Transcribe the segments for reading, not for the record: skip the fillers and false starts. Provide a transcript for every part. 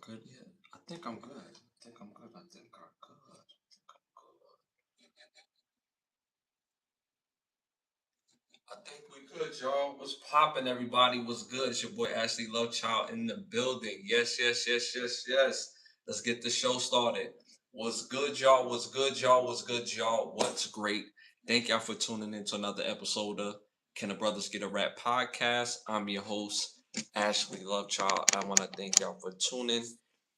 good yet? I think I'm good. I think I'm good. I think I'm good. I think we good, y'all. What's popping, everybody? What's good? It's your boy Ashley Lovechild in the building. Yes, yes, yes, yes, yes. Let's get the show started. What's good, y'all? What's good, y'all? What's good, y'all? What's great? Thank y'all for tuning in to another episode of Can the Brothers Get a Rap podcast. I'm your host, Ashley Lovechild. I want to thank y'all for tuning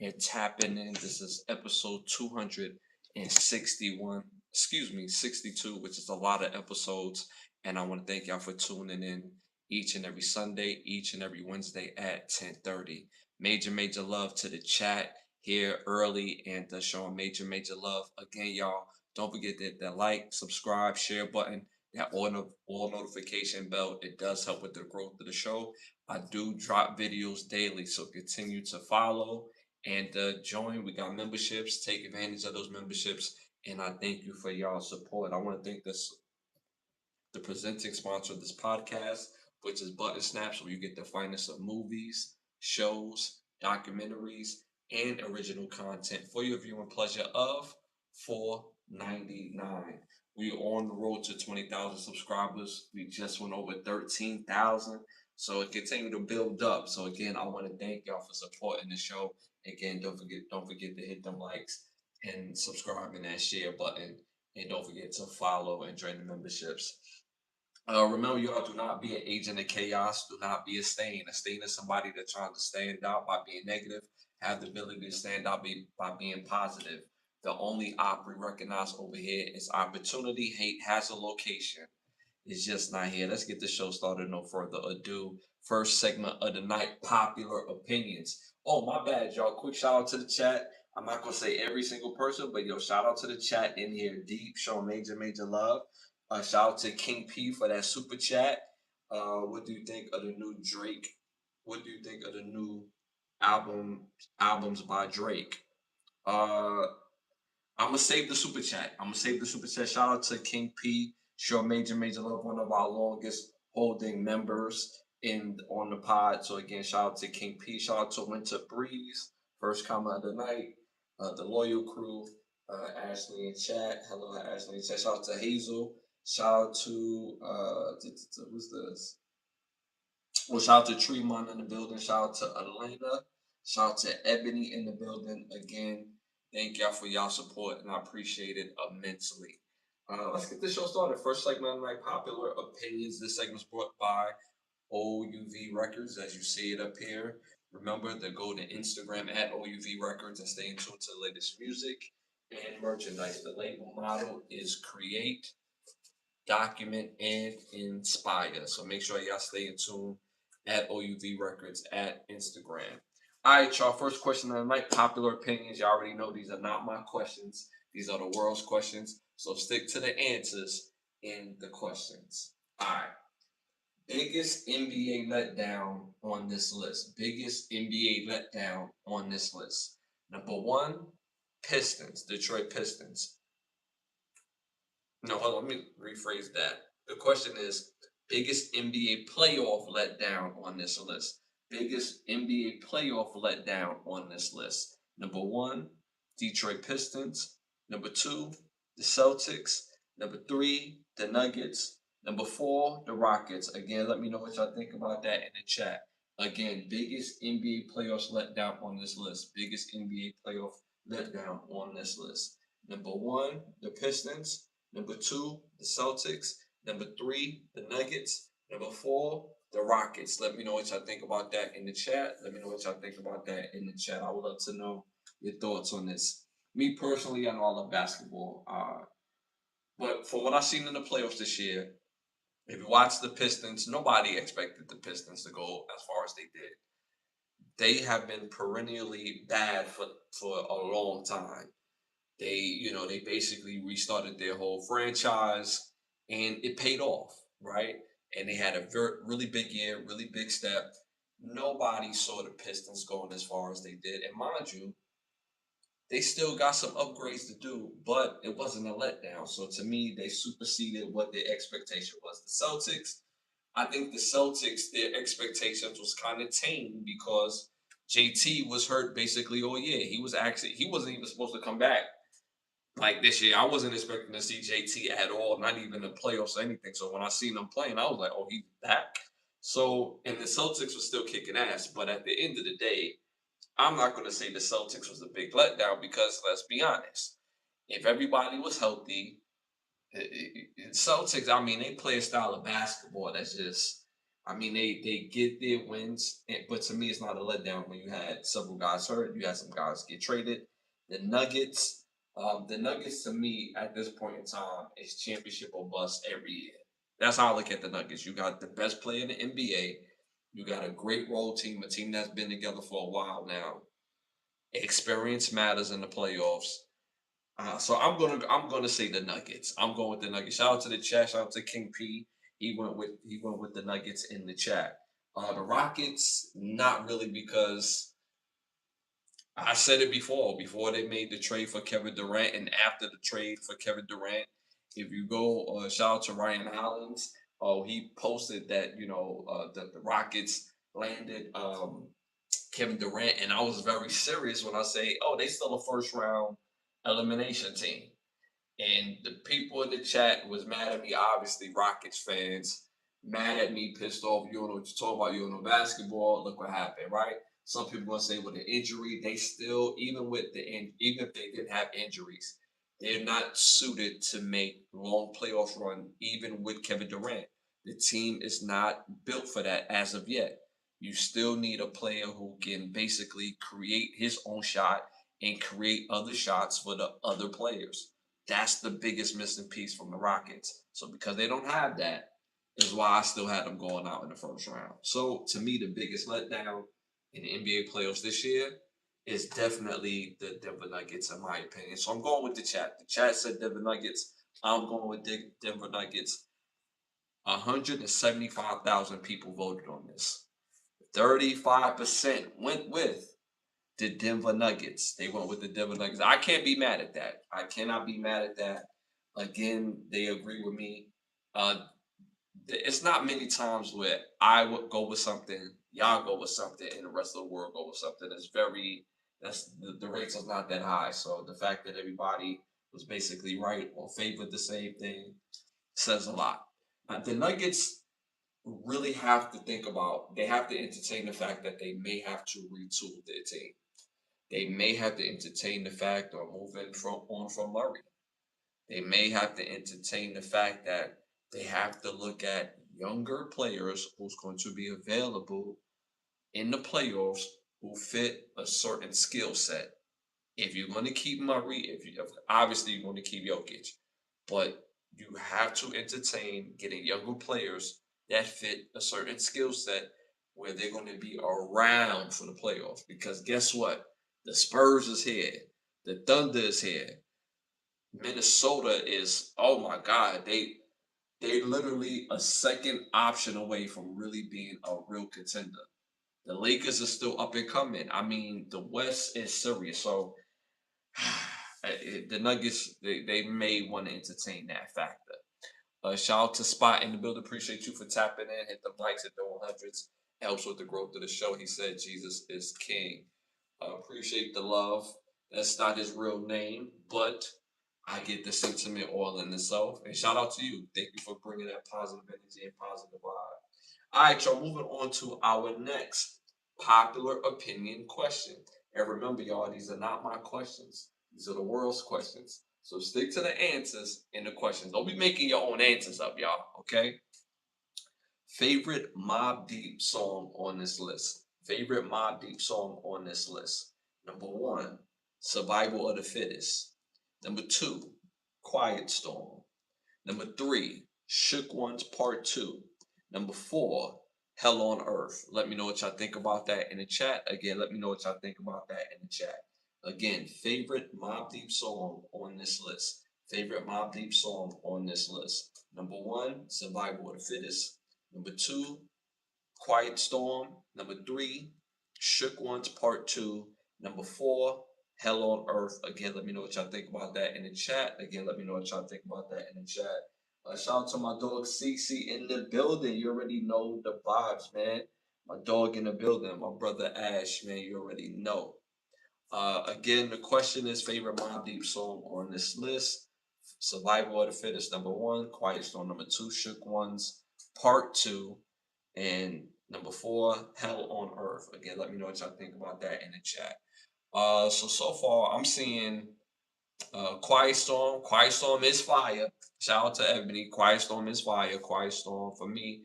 and tapping in. This is episode 261. Excuse me, 62, which is a lot of episodes. And I want to thank y'all for tuning in each and every Sunday, each and every Wednesday at 10:30. Major love to the chat here early and showing major love. Again, y'all, don't forget that like, subscribe, share button, that all notification bell. It does help with the growth of the show. I do drop videos daily, so continue to follow and join. We got memberships. Take advantage of those memberships. And I thank you for y'all support. I want to thank the presenting sponsor of this podcast, which is Button Snaps, where you get the finest of movies, shows, documentaries, and original content for your viewing pleasure of $4.99. We are on the road to 20,000 subscribers. We just went over 13,000. So it continue to build up. So again, I want to thank y'all for supporting the show. Again, don't forget to hit them likes and subscribe and that share button. And don't forget to follow and join the memberships. Remember, y'all, do not be an agent of chaos. Do not be a stain. A stain is somebody that's trying to stand out by being negative, have the ability to stand out by being positive. The only op we recognize over here is opportunity. Hate has a location. It's just not here. Let's get the show started. No further ado. First segment of the night, popular opinions. Oh, my bad, y'all. Quick shout out to the chat. I'm not gonna say every single person, but yo, shout out to the chat in here, deep, showing major love. Shout out to King P for that super chat. What do you think of the new Drake? What do you think of the new albums by Drake? Uh, I'm gonna save the super chat. I'm gonna save the super chat. Shout out to King P. Show major love, one of our longest holding members in on the pod. So again, shout out to King P. Shout out to Winter Breeze. First comment of the night. The loyal crew. Ashley in chat. Hello, Ashley in chat. Shout out to Hazel. Shout out to who's this? Well, shout out to Tremont in the building. Shout out to Elena. Shout out to Ebony in the building. Again, thank y'all for y'all support, and I appreciate it immensely. Let's get this show started. First segment of like popular opinions. This segment's brought by OUV Records, as you see it up here. Remember to go to Instagram at OUV Records and stay in tune to the latest music and merchandise. The label model is create, document, and inspire. So make sure y'all stay in tune at OUV Records at Instagram. All right, y'all. First question of the night, popular opinions. Y'all already know these are not my questions. These are the world's questions. So stick to the answers in the questions. All right. Biggest NBA letdown on this list. Biggest NBA letdown on this list. Number one, Pistons, Detroit Pistons. No, hold on, let me rephrase that. The question is biggest NBA playoff letdown on this list. Biggest NBA playoff letdown on this list. Number one, Detroit Pistons. Number two, the Celtics. Number three, the Nuggets. Number four, the Rockets. Again, let me know what y'all think about that in the chat. Again, biggest NBA playoffs letdown on this list. Biggest NBA playoff letdown on this list. Number one, the Pistons. Number two, the Celtics. Number three, the Nuggets. Number four, the Rockets. Let me know what y'all think about that in the chat. Let me know what y'all think about that in the chat. I would love to know your thoughts on this. Me personally, I know I love basketball. But for what I've seen in the playoffs this year, if you watch the Pistons, nobody expected the Pistons to go as far as they did. They have been perennially bad for a long time. They basically restarted their whole franchise, and it paid off, right? And they had a really big year, really big step. Nobody saw the Pistons going as far as they did, and mind you, they still got some upgrades to do, but it wasn't a letdown. So to me, they superseded what their expectation was. The Celtics, I think the Celtics, their expectations was kind of tame because JT was hurt basically all year. He wasn't even supposed to come back like this year. I wasn't expecting to see JT at all, not even the playoffs or anything. So when I seen him playing, I was like, oh, he's back. So and the Celtics were still kicking ass, but at the end of the day, I'm not going to say the Celtics was a big letdown because let's be honest, if everybody was healthy, Celtics, I mean, they play a style of basketball that's just, I mean, they get their wins, but to me, it's not a letdown when you had several guys hurt, you had some guys get traded. The Nuggets to me at this point in time is championship or bust every year. That's how I look at the Nuggets. You got the best player in the NBA. You got a great role team, a team that's been together for a while now. Experience matters in the playoffs. So I'm gonna say the Nuggets. I'm going with the Nuggets. Shout out to the chat. Shout out to King P. He went with the Nuggets in the chat. The Rockets, not really because I said it before they made the trade for Kevin Durant and after the trade for Kevin Durant. If you go, shout out to Ryan Hollins. Oh, he posted that the Rockets landed Kevin Durant, and I was very serious when I say, oh, they still a first round elimination team. And the people in the chat was mad at me, obviously Rockets fans, mad at me, pissed off. You don't know what you're talking about. You don't know basketball. Look what happened, right? Some people gonna say with an injury, they still, even if they didn't have injuries, they're not suited to make long playoff run, even with Kevin Durant. The team is not built for that as of yet. You still need a player who can basically create his own shot and create other shots for the other players. That's the biggest missing piece from the Rockets. So because they don't have that, is why I still had them going out in the first round. So to me, the biggest letdown in the NBA playoffs this year is definitely the Denver Nuggets, in my opinion. So I'm going with the chat. The chat said Denver Nuggets. I'm going with Denver Nuggets. 175,000 people voted on this. 35% went with the Denver Nuggets. They went with the Denver Nuggets. I can't be mad at that. I cannot be mad at that. Again, they agree with me. Uh, it's not many times where I would go with something, y'all go with something, and the rest of the world go with something. That's the rates are not that high. So the fact that everybody was basically right or favored the same thing says a lot. The Nuggets really have to think about. They have to entertain the fact that they may have to retool their team. They may have to entertain the fact or moving from Murray. They may have to entertain the fact that they have to look at younger players who's going to be available in the playoffs who fit a certain skill set. If you're going to keep Murray, obviously you're going to keep Jokic, but you have to entertain getting younger players that fit a certain skill set where they're going to be around for the playoffs. Because guess what? The Spurs is here. The Thunder is here. Minnesota is, oh my God, they literally a second option away from really being a real contender. The Lakers are still up and coming. I mean, the West is serious. So the Nuggets, they may want to entertain that factor. Shout out to Spot in the building. Appreciate you for tapping in. Hit the likes, hit the 100s. Helps with the growth of the show. He said Jesus is king. Appreciate the love. That's not his real name, but I get the sentiment all in itself. And shout out to you. Thank you for bringing that positive energy and positive vibe. All right, y'all. Moving on to our next popular opinion question. And remember, y'all, these are not my questions. These are the world's questions. So stick to the answers in the questions. Don't be making your own answers up, y'all. Okay. Favorite Mob Deep song on this list. Favorite Mob Deep song on this list. Number one, Survival of the Fittest. Number two, Quiet Storm. Number three, Shook Ones Part 2. Number four, Hell on Earth. Let me know what y'all think about that in the chat. Again, let me know what y'all think about that in the chat. Again, favorite Mob Deep song on this list. Favorite Mob Deep song on this list. Number one, Survival of the Fittest. Number two, Quiet Storm. Number three, Shook Ones Part 2. Number four, Hell on Earth. Again, let me know what y'all think about that in the chat. Again, let me know what y'all think about that in the chat. Shout out to my dog CC in the building. You already know the vibes, man. My dog in the building, my brother Ash, man, you already know. Again, the question is favorite Mobb Deep song on this list. Survival of the Fittest, number one. Quiet Storm, number two. Shook Ones, part two. And number four, Hell on Earth. Again, let me know what y'all think about that in the chat. So far I'm seeing Quiet Storm. Quiet Storm is fire. Shout out to Ebony. Quiet Storm is fire. Quiet Storm for me.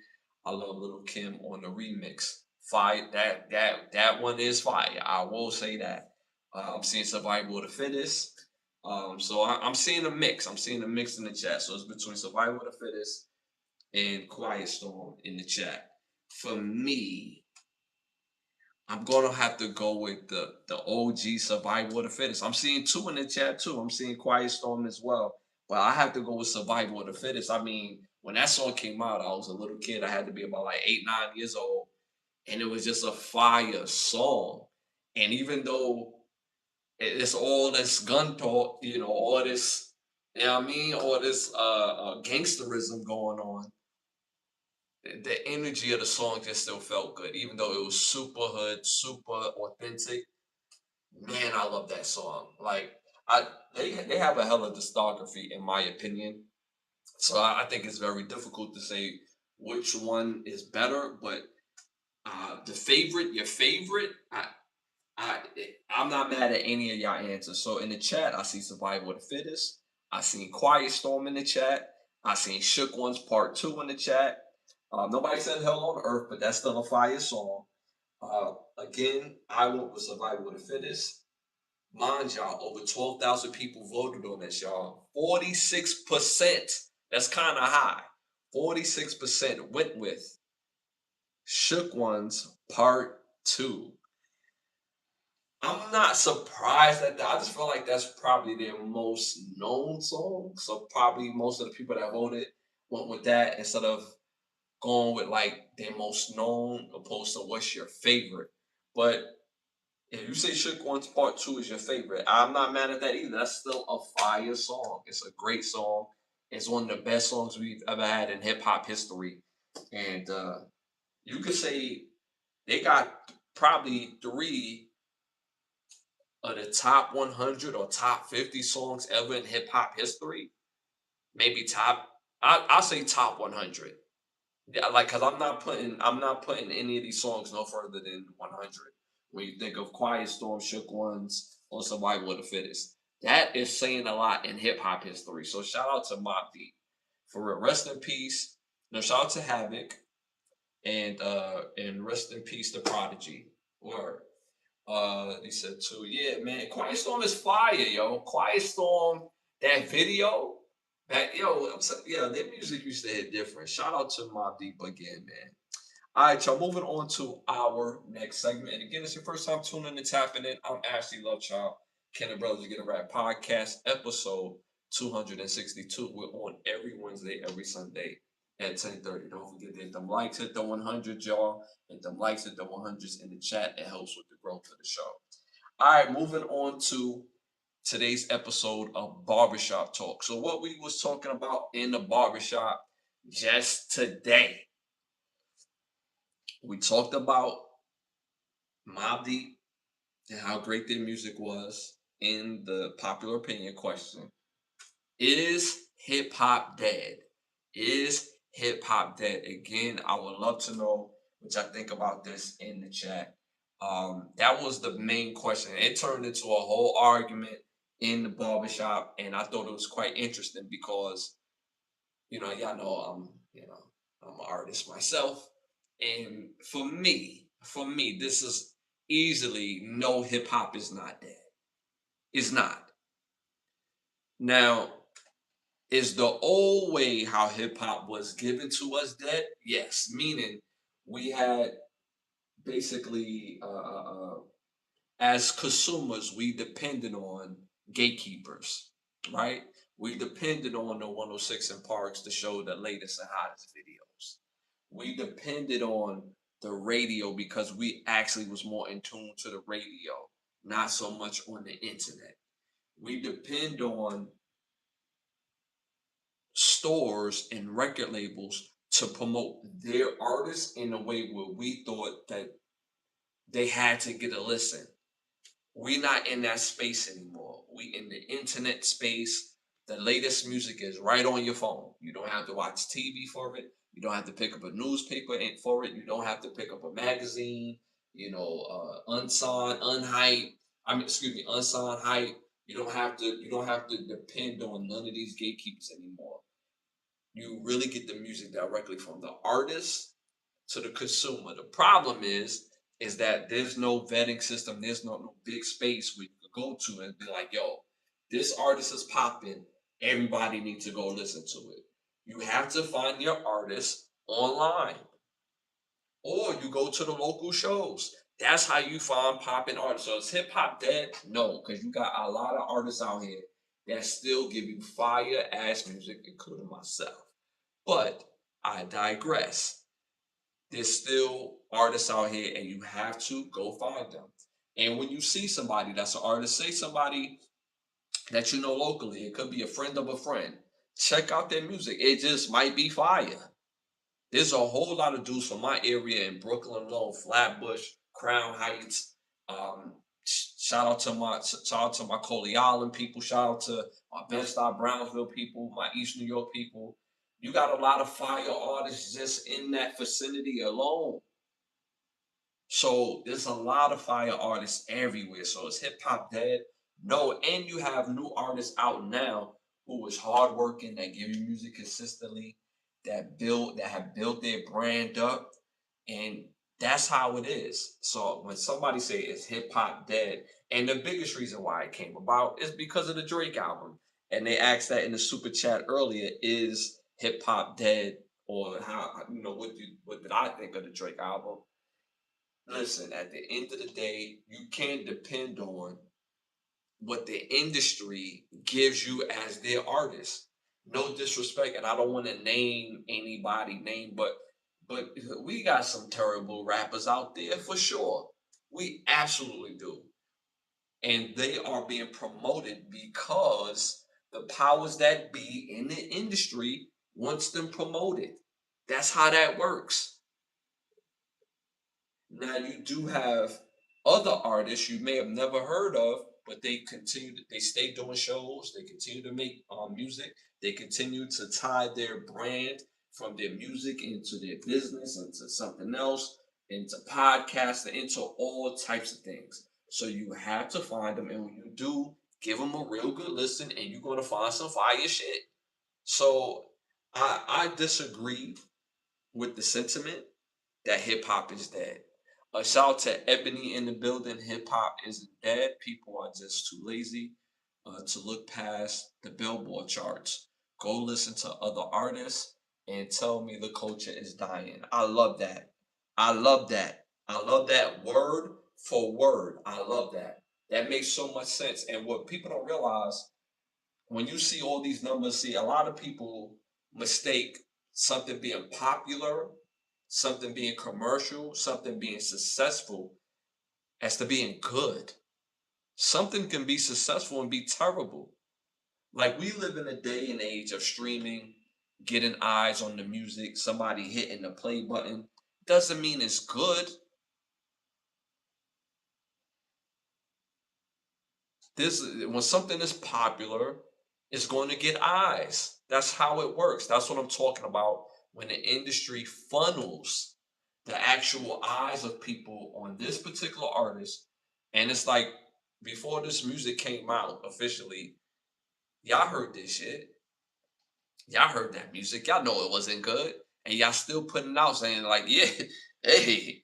I love Little Kim on the remix. Fire. That one is fire. I will say that. I'm seeing Survival of the Fittest. I'm seeing a mix. I'm seeing a mix in the chat. So it's between Survival of the Fittest and Quiet Storm in the chat. For me, I'm gonna have to go with the OG Survival of the Fittest. I'm seeing two in the chat too. I'm seeing Quiet Storm as well. But I have to go with Survival of the Fittest. I mean, when that song came out, I was a little kid. I had to be about like 8, 9 years old. And it was just a fire song. And even though it's all this gun talk, all this, what I mean, all this gangsterism going on, the energy of the song just still felt good, even though it was super hood, super authentic. Man, I love that song. Like, I they have a hell of discography, in my opinion. So I think it's very difficult to say which one is better. But your favorite, I I'm not mad at any of y'all answers. So in the chat, I see Survival of the Fittest. I seen Quiet Storm in the chat. I seen Shook Ones Part 2 in the chat. Nobody said Hell on Earth, but that's still a fire song. Again, I went with Survival of the Fittest. Mind y'all, over 12,000 people voted on this, y'all. 46%. That's kind of high. 46% went with Shook Ones Part 2. I'm not surprised at that. I just feel like that's probably their most known song. So probably most of the people that voted went with that instead of going with like their most known opposed to what's your favorite. But if you say Shook One's Part 2 is your favorite, I'm not mad at that either. That's still a fire song. It's a great song. It's one of the best songs we've ever had in hip hop history. And you could say they got probably three of the top 100 or top 50 songs ever in hip hop history. Maybe I'll say top 100. Yeah, like, cause I'm not putting any of these songs no further than 100. When you think of Quiet Storm, Shook Ones, or Survival of the Fittest, that is saying a lot in hip hop history. So shout out to Mobb Deep for real. Rest in peace. No, shout out to Havoc and rest in peace to Prodigy. Word. He said too. Yeah, man. Quiet Storm is fire, yo. Quiet Storm. That video. Yeah, their music used to hit different. Shout out to Mobb Deep again, man. All right, y'all. Moving on to our next segment. And again, it's your first time tuning in, tapping in. I'm Ashley Lovechild. Can the Brothers Get a Rap podcast, episode 262. We're on every Wednesday, every Sunday at 10:30. Don't forget to hit them likes, hit the 100, y'all. Hit them likes, hit the 100s in the chat. It helps with the growth of the show. All right, moving on to today's episode of Barbershop Talk. So what we was talking about in the barbershop just today, we talked about Mobb Deep and how great their music was in the popular opinion question. Is hip hop dead? Is hip hop dead? Again, I would love to know what y'all think about this in the chat. That was the main question. It turned into a whole argument in the barbershop, and I thought it was quite interesting because, y'all know I'm an artist myself, and for me, this is easily no, hip hop is not dead. It's not. Now, is the old way how hip hop was given to us dead? Yes, meaning we had basically as consumers, we depended on gatekeepers, right? We depended on the 106 and Parks to show the latest and hottest videos. We depended on the radio because we actually was more in tune to the radio, not so much on the internet. We depend on stores and record labels to promote their artists in a way where we thought that they had to get a listen. We're not in that space anymore. We in the internet space. The latest music is right on your phone. You don't have to watch TV for it. You don't have to pick up a newspaper for it. You don't have to pick up a magazine. Unsigned, unhyped. Excuse me, unsigned hype. You don't have to. You don't have to depend on none of these gatekeepers anymore. You really get the music directly from the artist to the consumer. The problem is that there's no vetting system. There's no big space where you can go to and be like, yo, this artist is popping. Everybody needs to go listen to it. You have to find your artist online, or you go to the local shows. That's how you find popping artists. So is hip hop dead? No, because you got a lot of artists out here that still give you fire ass music, including myself. But I digress. There's still artists out here, and you have to go find them. And when you see somebody that's an artist, say somebody that you know locally, it could be a friend of a friend. Check out their music. It just might be fire. There's a whole lot of dudes from my area in Brooklyn alone, Flatbush, Crown Heights. Shout out to my Coley Island people. Shout out to my Bed-Stuy Brownsville people, my East New York people. You got a lot of fire artists just in that vicinity alone. So there's a lot of fire artists everywhere. So is hip hop dead? No, and you have new artists out now who is hardworking, that give you music consistently, that have built their brand up, and that's how it is. So when somebody say is hip hop dead, and the biggest reason why it came about is because of the Drake album, and they asked that in the super chat earlier, is hip hop dead, or how what did I think of the Drake album? Listen, at the end of the day, you can't depend on what the industry gives you as their artist. No disrespect, and I don't want to name anybody name, but we got some terrible rappers out there for sure. We absolutely do. And they are being promoted because the powers that be in the industry wants them promoted. That's how that works. Now you do have other artists you may have never heard of, but they stay doing shows, they continue to make music, they continue to tie their brand from their music into their business, into something else, into podcasting, into all types of things. So you have to find them, and when you do, give them a real good listen, and you're gonna find some fire shit. So I disagree with the sentiment that hip hop is dead. A shout out to Ebony in the building. Hip hop isn't dead. People are just too lazy to look past the Billboard charts. Go listen to other artists and tell me the culture is dying. I love that. I love that. I love that word for word. I love that. That makes so much sense. And what people don't realize, when you see all these numbers, see a lot of people mistake something being popular, something being commercial, something being successful as to being good. Something can be successful and be terrible. Like we live in a day and age of streaming, getting eyes on the music, somebody hitting the play button. Doesn't mean it's good. This when something is popular, it's going to get eyes. That's how it works. That's what I'm talking about when the industry funnels the actual eyes of people on this particular artist. And it's like before this music came out officially, y'all heard this shit. Y'all heard that music. Y'all know it wasn't good. And y'all still putting it out saying, like, yeah, hey,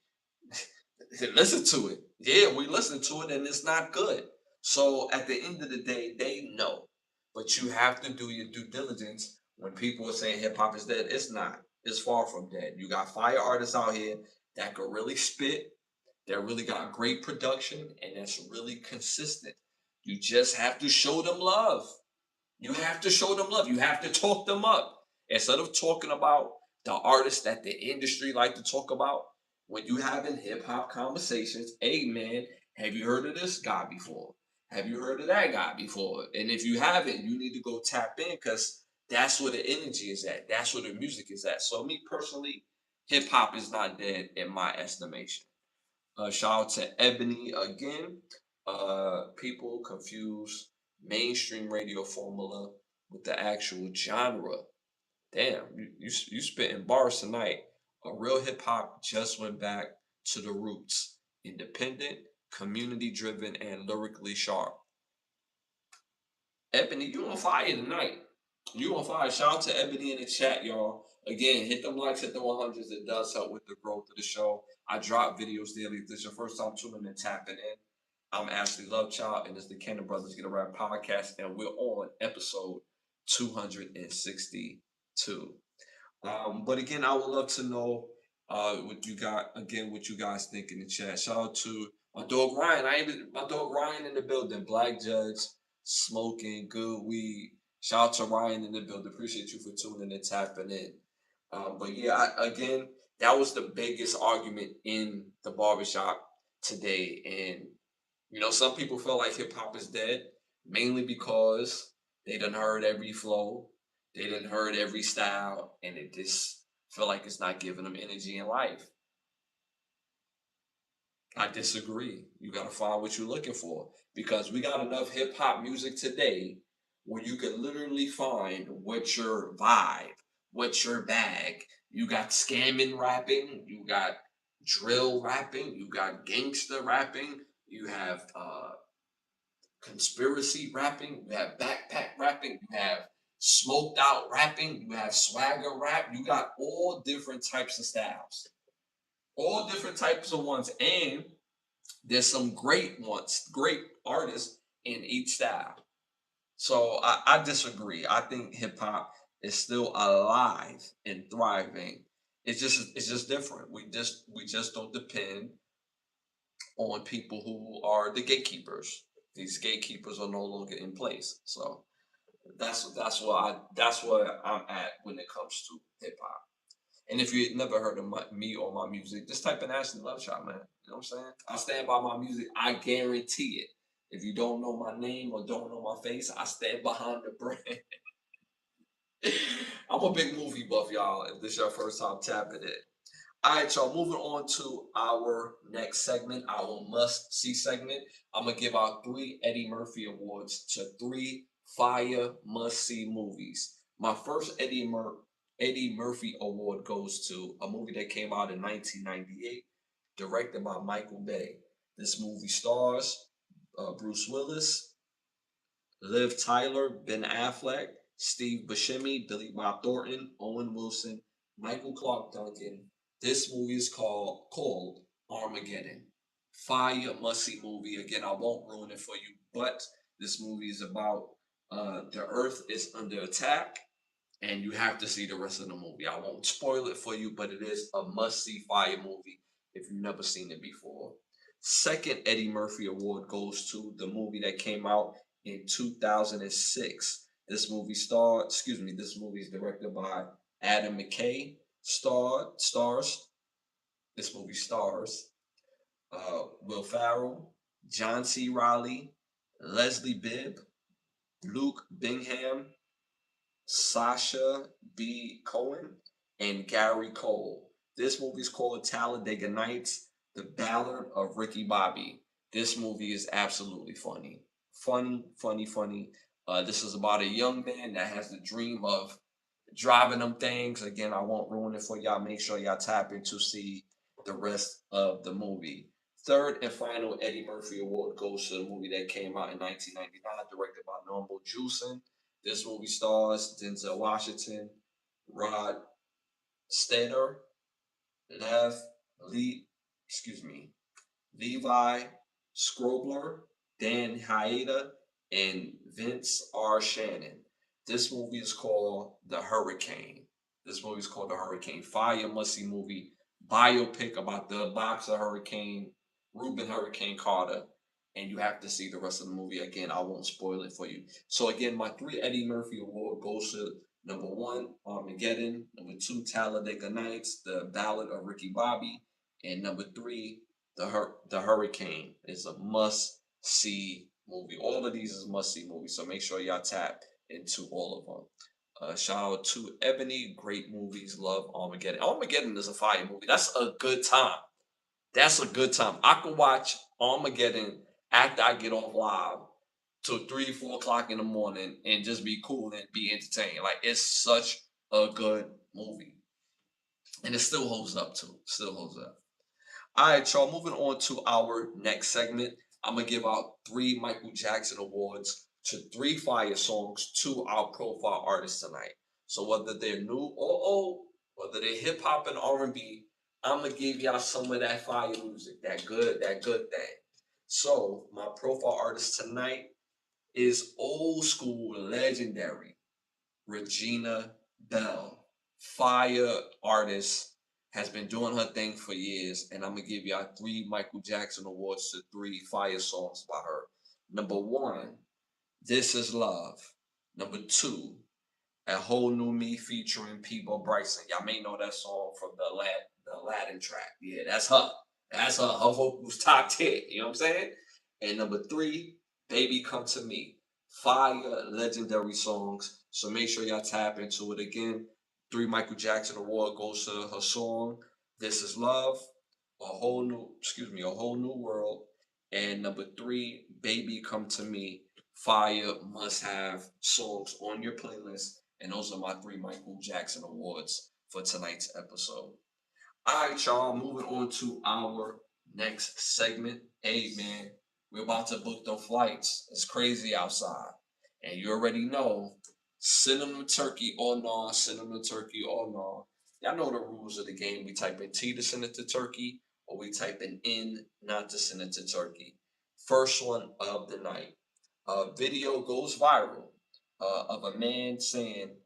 listen to it. Yeah, we listen to it and it's not good. So at the end of the day, they know. But you have to do your due diligence when people are saying hip hop is dead. It's not. It's far from dead. You got fire artists out here that could really spit, that really got great production, and that's really consistent. You just have to show them love. You have to show them love. You have to talk them up. Instead of talking about the artists that the industry like to talk about, when you having hip hop conversations, hey man, have you heard of this guy before? Have you heard of that guy before? And if you haven't, you need to go tap in because That's where the energy is at. That's where the music is at. So me personally, hip hop is not dead in my estimation. Shout out to Ebony again. People confuse mainstream radio formula with the actual genre. Damn, you spitting bars tonight. A real hip hop just went back to the roots. Independent, community driven, and lyrically sharp. Ebony, you on fire tonight. You on fire. Shout out to Ebony in the chat, y'all. Again, hit them likes, hit the 100s. It does help with the growth of the show. I drop videos daily. If this is your first time tuning in, tapping in. I'm Ashley Lovechild, and it's the Cannon Brothers Get Around podcast, and we're on episode 262. But again, I would love to know what you got again, what you guys think in the chat. Shout out to my dog Ryan. My dog Ryan in the building. Black Judge smoking good weed. Shout out to Ryan in the building. Appreciate you for tuning and tapping in. But yeah, again, that was the biggest argument in the barbershop today. And some people feel like hip hop is dead, mainly because they done heard every flow, they done heard every style, and it just feel like it's not giving them energy in life. I disagree. You gotta find what you're looking for because we got enough hip hop music today where you can literally find what's your vibe, what's your bag. You got scamming rapping, you got drill rapping, you got gangster rapping, you have conspiracy rapping, you have backpack rapping, you have smoked out rapping, you have swagger rap, you got all different types of styles, all different types of ones, and there's some great ones, great artists in each style. So I disagree. I think hip hop is still alive and thriving. It's just different. We just don't depend on people who are the gatekeepers. These gatekeepers are no longer in place. So that's where I'm at when it comes to hip hop. And if you never heard of me or my music, just type in Ashley Lovechild, man. You know what I'm saying? I stand by my music. I guarantee it. If you don't know my name or don't know my face, I stand behind the brand. I'm a big movie buff, y'all. If this is your first time tapping it. All right, y'all, moving on to our next segment, our must-see segment. I'm going to give out 3 Eddie Murphy Awards to 3 fire must-see movies. My first Eddie Murphy Award goes to a movie that came out in 1998, directed by Michael Bay. This movie stars Bruce Willis, Liv Tyler, Ben Affleck, Steve Buscemi, Billy Bob Thornton, Owen Wilson, Michael Clark Duncan. This movie is called Armageddon. Fire must see movie. Again, I won't ruin it for you, but this movie is about the Earth is under attack, and you have to see the rest of the movie. I won't spoil it for you, but it is a must see fire movie if you've never seen it before. Second Eddie Murphy Award goes to the movie that came out in 2006. This movie is directed by Adam McKay. This movie stars Will Ferrell, John C. Reilly, Leslie Bibb, Luke Bingham, Sasha B. Cohen, and Gary Cole. This movie is called Talladega Nights, The Ballad of Ricky Bobby. This movie is absolutely funny. Funny, funny, funny. This is about a young man that has the dream of driving them things. Again, I won't ruin it for y'all. Make sure y'all tap in to see the rest of the movie. Third and final Eddie Murphy Award goes to the movie that came out in 1999, directed by Normal Jewson. This movie stars Denzel Washington, Rod Steiger, Lev Lee, Levi Skrobler, Dan Hyada, and Vince R. Shannon. This movie is called The Hurricane. Fire must-see movie, biopic about the boxer Hurricane, Reuben Hurricane Carter, and you have to see the rest of the movie. Again, I won't spoil it for you. So again, my 3 Eddie Murphy Award goes to number 1, Armageddon, number 2, Talladega Nights, The Ballad of Ricky Bobby, and number 3, The Hurricane is a must-see movie. All of these is must-see movies, so make sure y'all tap into all of them. Shout out to Ebony. Great movies. Love Armageddon. Armageddon is a fire movie. That's a good time. That's a good time. I could watch Armageddon after I get off live till 3, 4 o'clock in the morning and just be cool and be entertained. Like it's such a good movie. And it still holds up too. Still holds up. All right, y'all. Moving on to our next segment. I'm gonna give out 3 Michael Jackson awards to 3 fire songs to our profile artists tonight. So whether they're new or old, whether they're hip hop and R&B, I'm gonna give y'all some of that fire music, that good thing. So my profile artist tonight is old school, legendary Regina Bell, fire artist, has been doing her thing for years, and I'm gonna give y'all 3 Michael Jackson awards to 3 fire songs by her. Number one, "This Is Love." Number two, "A Whole New Me" featuring Peebo Bryson. Y'all may know that song from the Aladdin track. Yeah, that's her. That's her. Her vocals top tier. You know what I'm saying? And number three, "Baby Come to Me." Fire legendary songs. So make sure y'all tap into it again. 3 Michael Jackson award goes to her song "This Is Love," a whole new world, and number three, "Baby Come to Me." Fire must have songs on your playlist. And those are my 3 Michael Jackson awards for tonight's episode. All right, y'all, moving on to our next segment. Hey, man, we're about to book the flights. It's crazy outside. And you already know, send them to Turkey or no, send them to Turkey or no. Y'all know the rules of the game. We type in T to send it to Turkey, or we type in N not to send it to Turkey. First one of the night. A video goes viral of a man saying,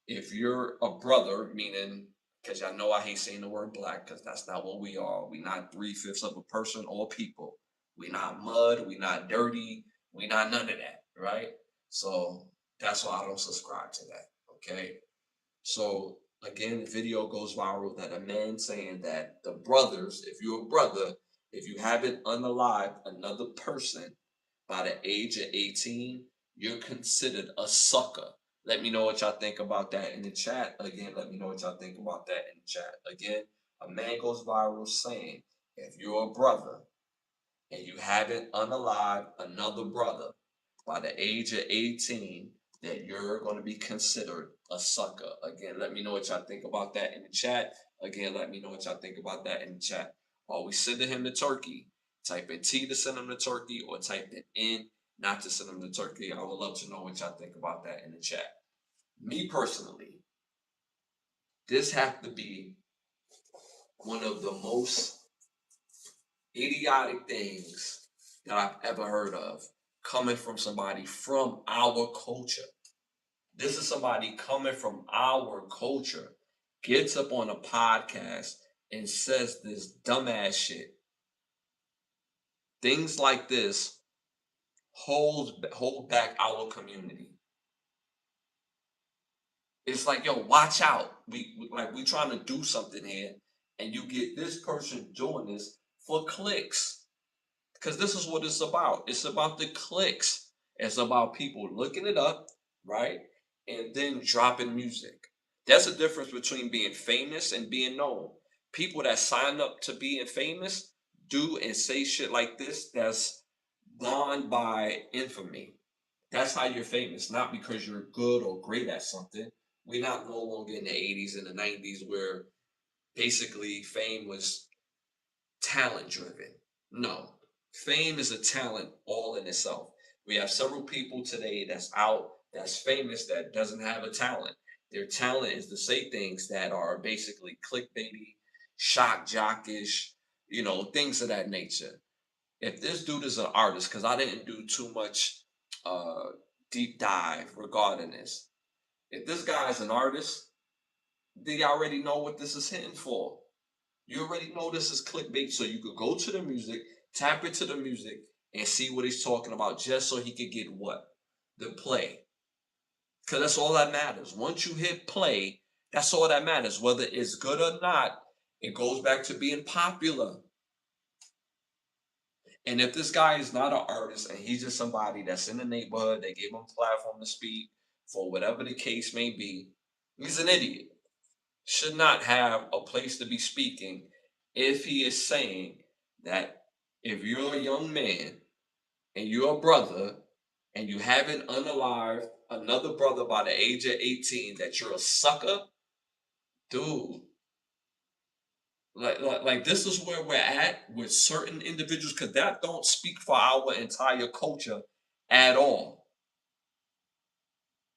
if you're a brother, meaning, because y'all know I hate saying the word black, because that's not what we are. We not 3/5 of a person or people. We not mud. We not dirty. We not none of that, right? So that's why I don't subscribe to that. Okay. So again, the video goes viral that a man saying that the brothers, if you're a brother, if you haven't unalived another person by the age of 18, you're considered a sucker. Let me know what y'all think about that in the chat. Again, let me know what y'all think about that in the chat. Again, a man goes viral saying, if you're a brother and you haven't unalived another brother by the age of 18, that you're going to be considered a sucker. Again, let me know what y'all think about that in the chat. Again, let me know what y'all think about that in the chat. Are we sending him to Turkey? Type in T to send him to Turkey, or type in N not to send him to Turkey. I would love to know what y'all think about that in the chat. Me personally, this has to be one of the most idiotic things that I've ever heard of coming from somebody from our culture. This is somebody coming from our culture, gets up on a podcast and says this dumbass shit. Things like this hold back our community. It's like, yo, watch out. We trying to do something here, and you get this person doing this for clicks. Because this is what it's about. It's about the clicks. It's about people looking it up, right? And then dropping music. That's the difference between being famous and being known. People that sign up to being famous do and say shit like this that's gone by infamy. That's how you're famous, not because you're good or great at something. We're not no longer in the 80s and the 90s where basically fame was talent driven. No, fame is a talent all in itself. We have several people today that's out, that's famous, that doesn't have a talent. Their talent is to say things that are basically clickbaity, shock jockish, things of that nature. If this dude is an artist, because I didn't do too much uh, deep dive regarding this. If this guy is an artist, then you already know what this is hitting for. You already know this is clickbait, so you could go to the music, tap into the music, and see what he's talking about just so he could get what? The play. Because that's all that matters. Once you hit play, that's all that matters. Whether it's good or not, it goes back to being popular. And if this guy is not an artist and he's just somebody that's in the neighborhood, they gave him a platform to speak, for whatever the case may be, he's an idiot. Should not have a place to be speaking if he is saying that if you're a young man and you're a brother and you haven't unalived another brother by the age of 18, that you're a sucker, dude. Like this is where we're at with certain individuals because that don't speak for our entire culture at all.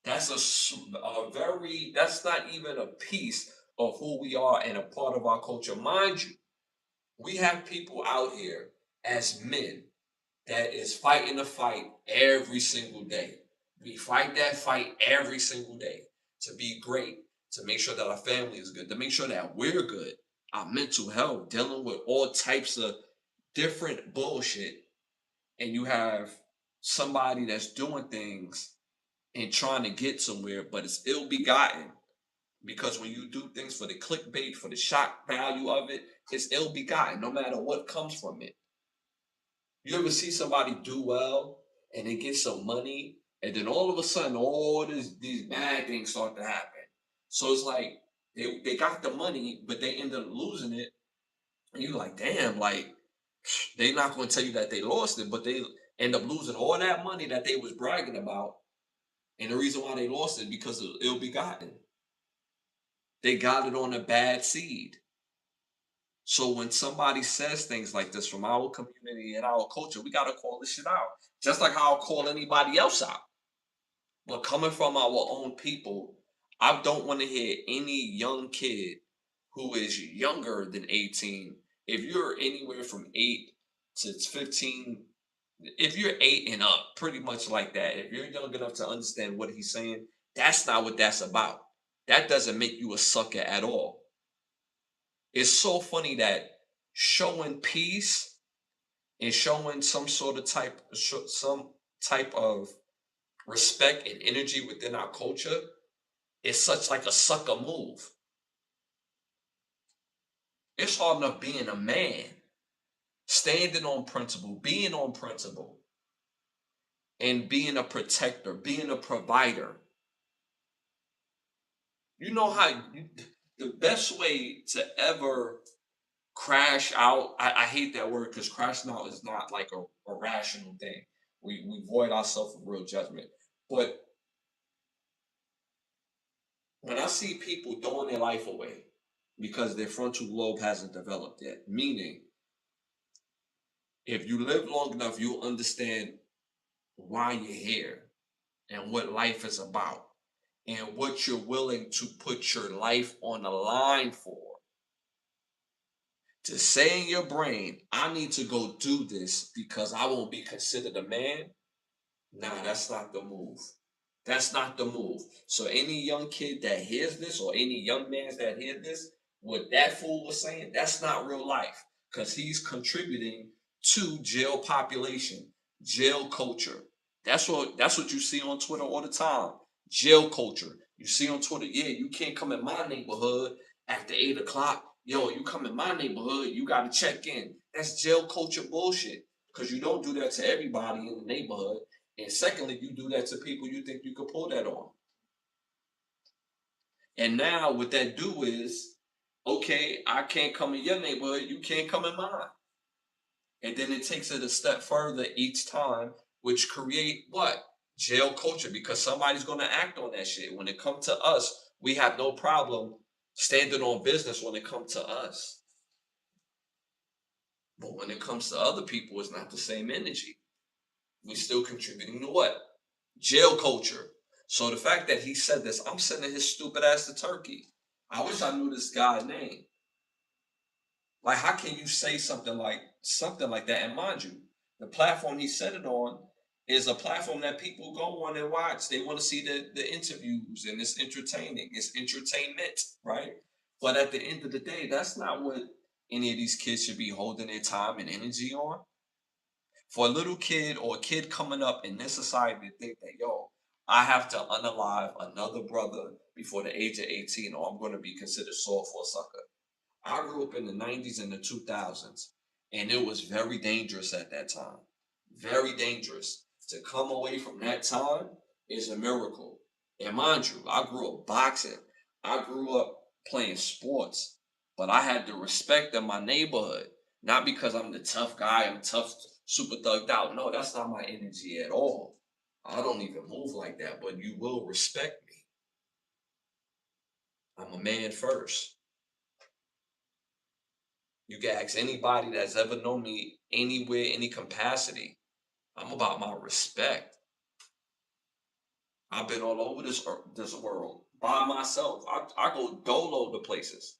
That's a very, that's not even a piece of who we are and a part of our culture. Mind you, we have people out here as men that is fighting the fight every single day. We fight that fight every single day to be great, to make sure that our family is good, to make sure that we're good, our mental health, dealing with all types of different bullshit. And you have somebody that's doing things and trying to get somewhere, but it's ill begotten. Because when you do things for the clickbait, for the shock value of it, it's ill begotten, no matter what comes from it. You ever see somebody do well and they get some money, and then all of a sudden, all these bad things start to happen. So it's like they got the money, but they end up losing it, and you're like, damn, like they not going to tell you that they lost it, but they end up losing all that money that they was bragging about, and the reason why they lost it because of ill begotten. They got it on a bad seed. So when somebody says things like this from our community and our culture, we gotta call this shit out. Just like how I'll call anybody else out. But coming from our own people, I don't want to hear any young kid who is younger than 18. If you're anywhere from 8 to 15, if you're 8 and up, pretty much like that, if you're young enough to understand what he's saying, that's not what that's about. That doesn't make you a sucker at all. It's so funny that showing peace and showing some type of respect and energy within our culture is such like a sucker move. It's hard enough being a man, standing on principle, being on principle, and being a protector, being a provider. You know how the best way to ever crash out. I hate that word because crashing out is not like a rational thing. We void ourselves of real judgment. But when I see people throwing their life away because their frontal lobe hasn't developed yet, meaning if you live long enough, you'll understand why you're here and what life is about and what you're willing to put your life on the line for. To say in your brain, I need to go do this because I won't be considered a man. Nah, that's not the move. That's not the move. So any young kid that hears this or any young man that hears this, what that fool was saying, that's not real life. Because he's contributing to jail population, jail culture. That's what you see on Twitter all the time. Jail culture. You see on Twitter, yeah, you can't come in my neighborhood after 8 o'clock. Yo, you come in my neighborhood, you gotta check in. That's jail culture bullshit. Because you don't do that to everybody in the neighborhood. And secondly, you do that to people you think you could pull that on. And now what that do is, okay, I can't come in your neighborhood, you can't come in mine. And then it takes it a step further each time, which create what? Jail culture, because somebody's gonna act on that shit. When it comes to us, we have no problem standing on business when it comes to us. But when it comes to other people, it's not the same energy. We still contributing to what? Jail culture. So the fact that he said this, I'm sending his stupid ass to Turkey. I wish I knew this guy's name. Like, how can you say something like that? And mind you, the platform he said it on is a platform that people go on and watch. They want to see the interviews, and it's entertaining. It's entertainment, right? But at the end of the day, that's not what any of these kids should be holding their time and energy on. For a little kid or a kid coming up in this society to think that, yo, I have to unalive another brother before the age of 18 or I'm going to be considered soft for a sucker. I grew up in the 90s and the 2000s, and it was very dangerous at that time. Very dangerous. To come away from that time is a miracle. And mind you, I grew up boxing. I grew up playing sports, but I had the respect in my neighborhood. Not because I'm the tough guy, I'm tough, super thugged out. No, that's not my energy at all. I don't even move like that, but you will respect me. I'm a man first. You can ask anybody that's ever known me anywhere, any capacity. I'm about my respect. I've been all over this world by myself. I go dolo to places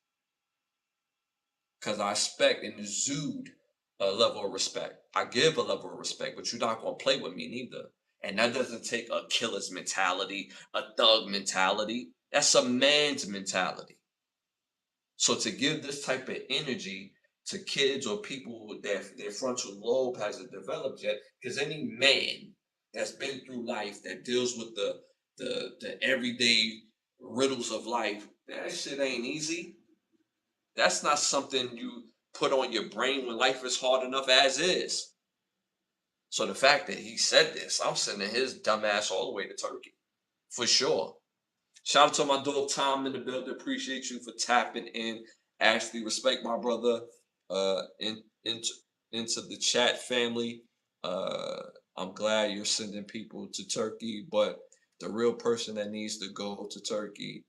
because I expect and exude a level of respect. I give a level of respect, but you're not gonna play with me neither. And that doesn't take a killer's mentality, a thug mentality. That's a man's mentality. So to give this type of energy to kids or people that their frontal lobe hasn't developed yet, because any man that's been through life that deals with the everyday riddles of life, that shit ain't easy. That's not something you put on your brain when life is hard enough as is. So the fact that he said this, I'm sending his dumb ass all the way to Turkey. For sure. Shout out to my dog Tom in the building. Appreciate you for tapping in. Ashley, respect my brother. Into the chat family. Uh, I'm glad you're sending people to Turkey, but the real person that needs to go to Turkey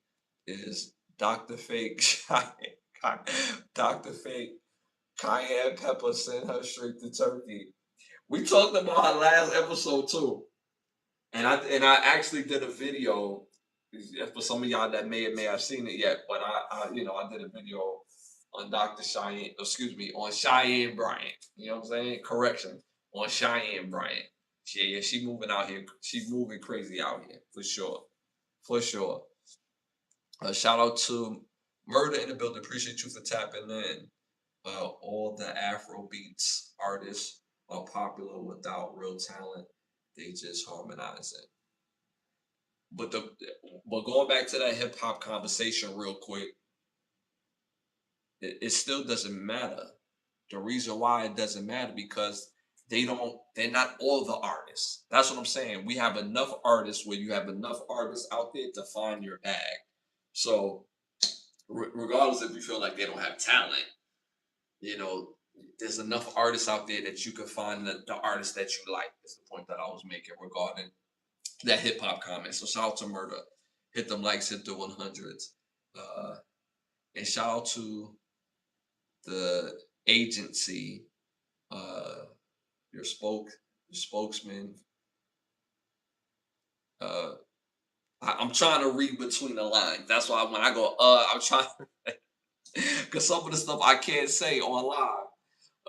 is Dr. Fake. Dr. Fake. Cayenne Pepper sent her straight to Turkey. We talked about her last episode too. And I actually did a video for some of y'all that may have seen it yet, but I did a video on Dr. Cheyenne, excuse me, on Cheyenne Bryant. You know what I'm saying? Correction. On Cheyenne Bryant. She moving out here. She's moving crazy out here for sure. For sure. Shout out to Murder in the building. Appreciate you for tapping in. All the Afro beats artists are popular without real talent. They just harmonize it. But going back to that hip hop conversation real quick, it still doesn't matter. The reason why it doesn't matter because they're not all the artists. That's what I'm saying. We have enough artists where you have enough artists out there to find your bag. So regardless if you feel like they don't have talent, you know, there's enough artists out there that you can find the artists that you like. Is the point that I was making regarding that hip hop comment. So shout out to Murder. Hit them likes, hit the 100s. Uh, and shout out to the agency, uh, your spokesman. Uh, I'm trying to read between the lines. That's why when I go, I'm trying because some of the stuff I can't say online.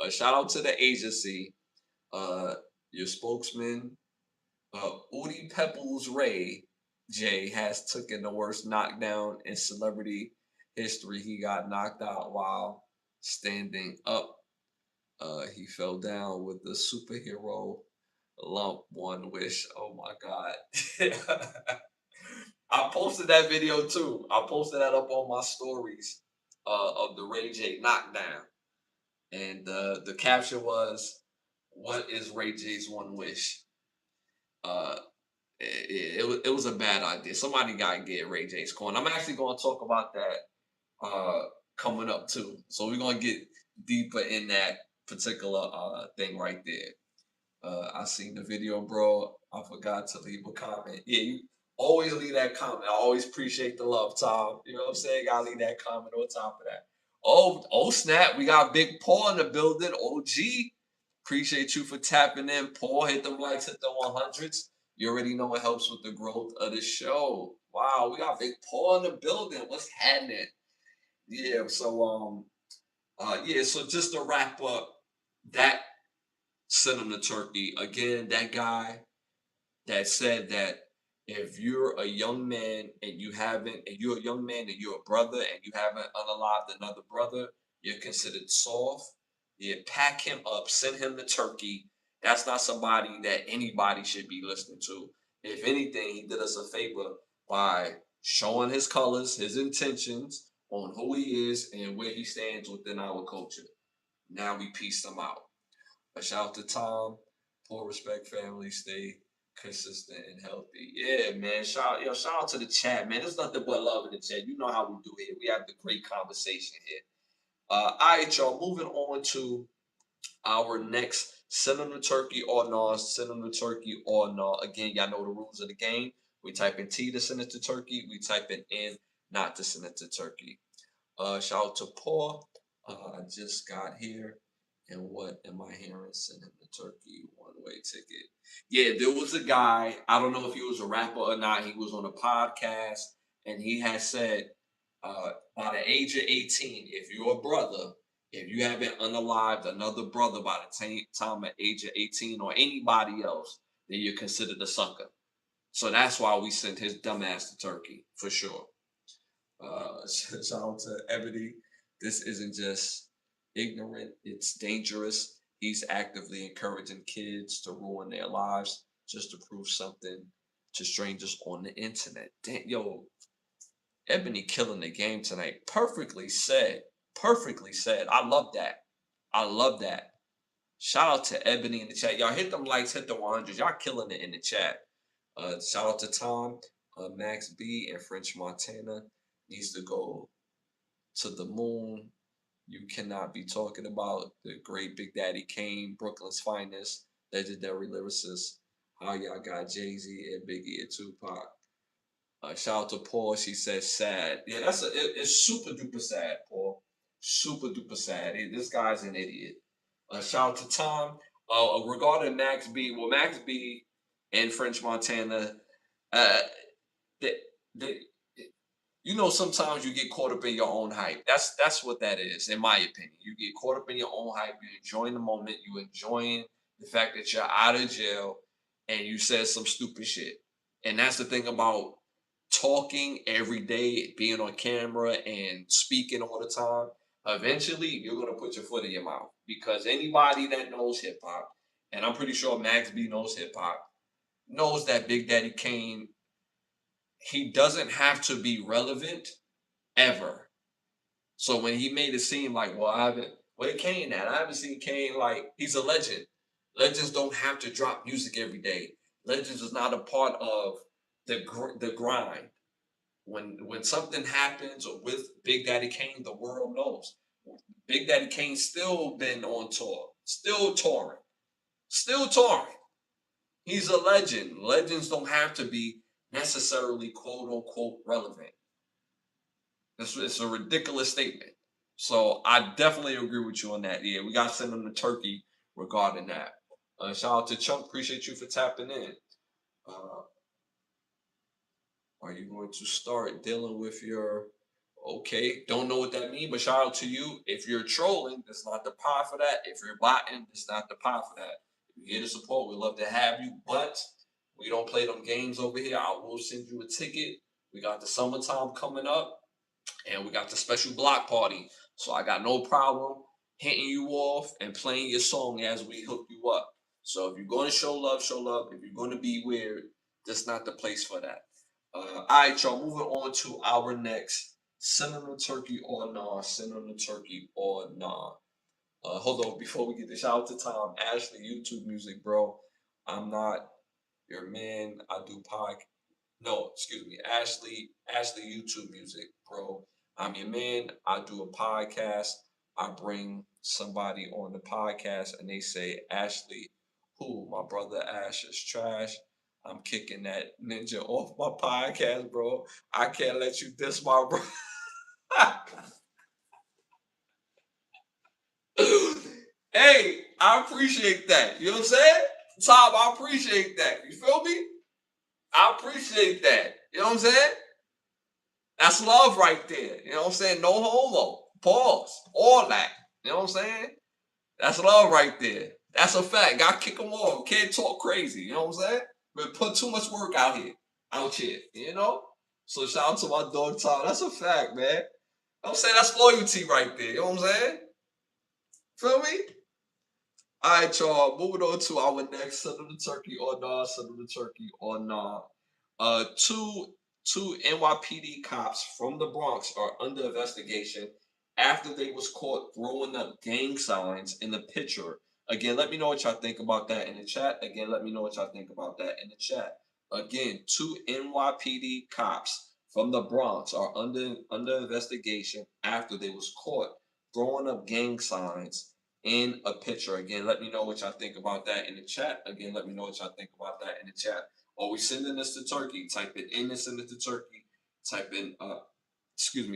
Shout out to the agency, uh, your spokesman, Udi Pepples Ray J has taken the worst knockdown in celebrity history. He got knocked out while standing up. He fell down with the superhero lump. One wish. Oh my god! I posted that video too. I posted that up on my stories of the Ray J knockdown, and the caption was, "What is Ray J's one wish?" Uh, it was a bad idea. Somebody got to get Ray J's coin. I'm actually going to talk about that coming up too. So we're going to get deeper in that particular thing right there. I seen the video, bro. I forgot to leave a comment. Yeah, you always leave that comment. I always appreciate the love, Tom. You know what I'm saying? Gotta leave that comment on top of that. Oh snap! We got Big Paul in the building. OG, appreciate you for tapping in. Paul, hit them likes, hit the 100s. You already know it helps with the growth of the show. Wow, we got Big Paul in the building. What's happening? Yeah. So just to wrap up that sent him to Turkey. Again, that guy that said that if you're a young man and you're a young man and you're a brother and you haven't unalived another brother, you're considered soft. You pack him up, send him to Turkey. That's not somebody that anybody should be listening to. If anything, he did us a favor by showing his colors, his intentions on who he is and where he stands within our culture. Now we piece them out. A shout out to Tom. Full respect, family. Stay consistent and healthy. Yeah, man. Shout out to the chat, man. There's nothing but love in the chat. You know how we do here. We have the great conversation here. All right, y'all. Moving on to our next send them the turkey or no, send them the turkey or no. Again, y'all know the rules of the game. We type in T to send it to turkey. We type in N not to send it to turkey. Shout out to Paul. I just got here. And what am I hearing? Send him the turkey one-way ticket. Yeah, there was a guy. I don't know if he was a rapper or not. He was on a podcast, and he had said, by the age of 18, if you're a brother, if you haven't unalived another brother by the time of age of 18 or anybody else, then you're considered a sucker. So that's why we sent his dumb ass to Turkey for sure. Shout out to Ebony. This isn't just ignorant, it's dangerous. He's actively encouraging kids to ruin their lives just to prove something to strangers on the internet. Damn, yo, Ebony killing the game tonight. Perfectly said. Perfectly said. I love that. I love that. Shout out to Ebony in the chat. Y'all hit them likes, hit the 100s. Y'all killing it in the chat. Shout out to Tom, Max B, and French Montana. Needs to go to the moon. You cannot be talking about the great Big Daddy Kane, Brooklyn's finest, legendary lyricist. How y'all got Jay-Z and Biggie and Tupac. Shout out to Paul. She says sad. Yeah, it's super duper sad, Paul. Super duper sad. This guy's an idiot. Shout out to Tom. Regarding Max B, well, Max B and French Montana, uh, they, they, sometimes you get caught up in your own hype. That's what that is, in my opinion. You get caught up in your own hype. You're enjoying the moment. You're enjoying the fact that you're out of jail, and you said some stupid shit. And that's the thing about talking every day, being on camera, and speaking all the time. Eventually, you're gonna put your foot in your mouth because anybody that knows hip hop, and I'm pretty sure Max B knows hip hop, knows that Big Daddy Kane, he doesn't have to be relevant ever. So when he made it seem like, well, where Kane at? I haven't seen Kane, like, he's a legend. Legends don't have to drop music every day. Legends is not a part of the grind. When something happens with Big Daddy Kane, the world knows. Big Daddy Kane still been on tour, still touring, still touring. He's a legend. Legends don't have to be necessarily quote unquote relevant. It's a ridiculous statement. So I definitely agree with you on that. Yeah, we got to send them to Turkey regarding that. Shout out to Chunk. Appreciate you for tapping in. Uh, are you going to start dealing with your okay? Don't know what that means, but shout out to you. If you're trolling, that's not the pod for that. If you're botting, that's not the pod for that. If you're here to support, we love to have you, but we don't play them games over here. I will send you a ticket. We got the summertime coming up, and we got the special block party. So I got no problem hitting you off and playing your song as we hook you up. So if you're going to show love, show love. If you're going to be weird, that's not the place for that. All right, y'all. Moving on to our next cinnamon turkey or nah. Cinnamon turkey or nah. Hold on, before we get this, shout out to Tom Ashley, YouTube music, bro. I'm not your man. I do podcast. No, excuse me, Ashley YouTube music, bro. I'm your man. I do a podcast. I bring somebody on the podcast and they say, Ashley, who? My brother Ash is trash. I'm kicking that ninja off my podcast, bro. I can't let you diss my bro. Hey, I appreciate that. You know what I'm saying? Tom, I appreciate that. You feel me? I appreciate that. You know what I'm saying? That's love right there. You know what I'm saying? No homo. Pause. All that. You know what I'm saying? That's love right there. That's a fact. Gotta kick them off. Can't talk crazy. You know what I'm saying? But put too much work out here. Out here. You know? So shout out to my dog Tom. That's a fact, man. You know what I'm saying? That's loyalty right there. You know what I'm saying? Feel me? All right, y'all. Moving on to our next send of the turkey or nah, send of the turkey or nah. Two NYPD cops from the Bronx are under investigation after they was caught throwing up gang signs in the picture Again, let me know what y'all think about that in the chat. Again, let me know what y'all think about that in the chat. Again, 2 NYPD cops from the Bronx are under investigation after they was caught throwing up gang signs in a picture. Again, let me know what y'all think about that in the chat. Again, let me know what y'all think about that in the chat. Are we sending this to Turkey? Type it in and send it to Turkey. Type in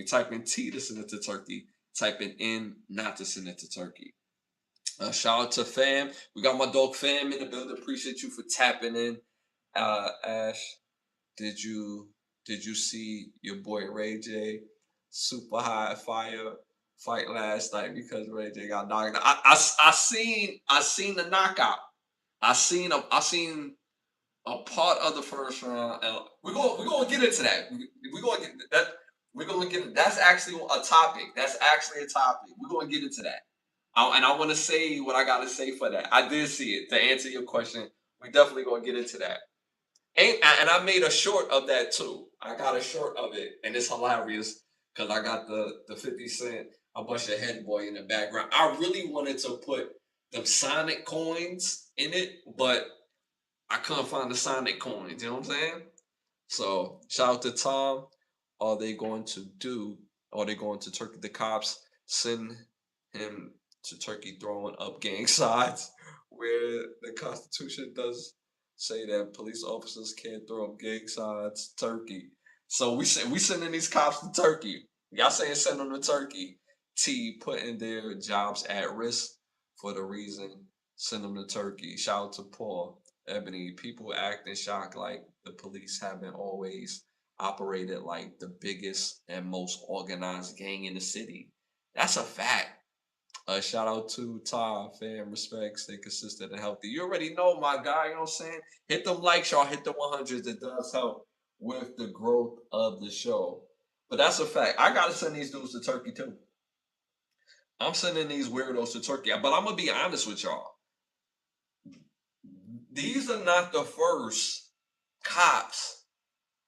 type in T to send it to Turkey. Type in N not to send it to Turkey. Shout out to fam. We got my dog fam in the building. Appreciate you for tapping in. Ash, did you see your boy Ray J super high fire fight last night because Ray J got knocked out? I seen the knockout. I seen a part of the first round. And we're gonna get into that. We're gonna get that. We're gonna get. That's actually a topic. That's actually a topic. We're gonna get into that. And I want to say what I gotta say for that. I did see it. To answer your question, we definitely gonna get into that. And I made a short of that too. I got a short of it, and it's hilarious because I got the 50 Cent a bunch of head boy in the background. I really wanted to put the Sonic coins in it, but I couldn't find the Sonic coins. You know what I'm saying? So shout out to Tom. Are they going to do? Are they going to Turkey? The cops send him to Turkey throwing up gang signs, where the Constitution does say that police officers can't throw up gang signs. Turkey. So we sending these cops to Turkey. Y'all saying send them to Turkey. T putting their jobs at risk for the reason send them to Turkey. Shout out to Paul. Ebony, people act in shock like the police haven't always operated like the biggest and most organized gang in the city. That's a fact. Shout out to Tom, fam, respect, stay consistent and healthy. You already know, my guy, you know what I'm saying? Hit them likes, y'all, hit the 100s. It does help with the growth of the show. But that's a fact. I got to send these dudes to Turkey, too. I'm sending these weirdos to Turkey. But I'm going to be honest with y'all. These are not the first cops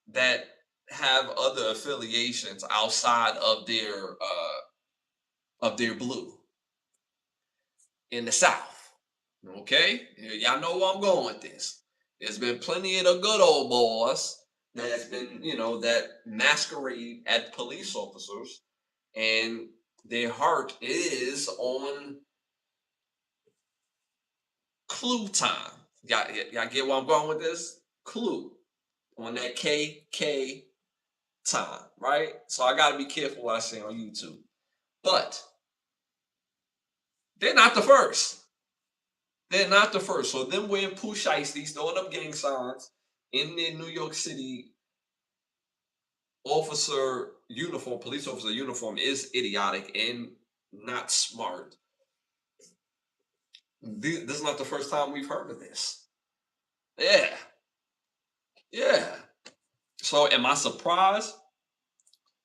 that have other affiliations outside of their blue in the South. Okay? Y'all know where I'm going with this. There's been plenty of the good old boys that's been, that masquerade at police officers, and their heart is on clue time. Y'all get where I'm going with this? Clue. On that KK time, right? So I got to be careful what I say on YouTube. But they're not the first. They're not the first. So them wearing poo shiesties, throwing up gang signs in their New York City officer uniform, police officer uniform is idiotic and not smart. This is not the first time we've heard of this. Yeah. Yeah. So am I surprised?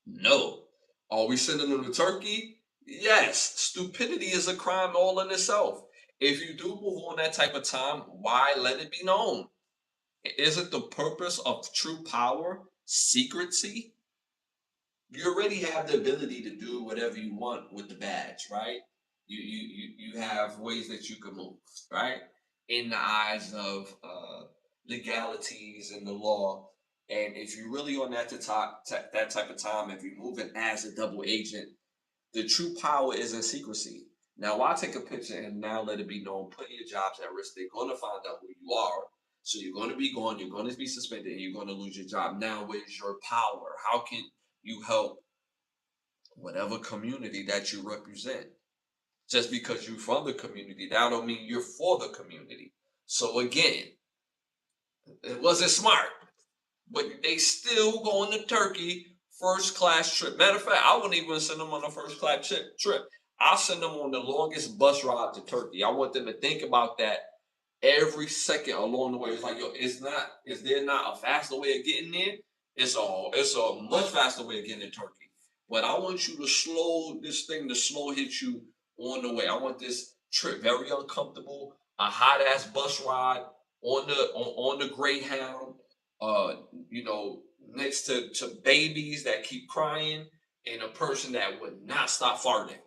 No. Are we sending them to Turkey? Yes. Stupidity is a crime all in itself. If you do move on that type of time, why let it be known? Isn't the purpose of true power secrecy? You already have the ability to do whatever you want with the badge, right? You have ways that you can move, right? In the eyes of legalities and the law. And if you're really on that type of time, if you're moving as a double agent, the true power is in secrecy. Now, why take a picture and now let it be known, putting your jobs at risk? They're going to find out who you are. So you're going to be gone, you're going to be suspended, and you're going to lose your job. Now, where's your power? How can you help whatever community that you represent? Just because you're from the community, that don't mean you're for the community. So again, it wasn't smart, but they still going to Turkey first class trip. Matter of fact, I wouldn't even send them on a first class trip. I'll send them on the longest bus ride to Turkey. I want them to think about that every second along the way. It's like, is there not a faster way of getting there? It's a much faster way of getting to Turkey. But I want you to slow hit you on the way. I want this trip very uncomfortable, a hot ass bus ride on the Greyhound, next to babies that keep crying, and a person that would not stop farting.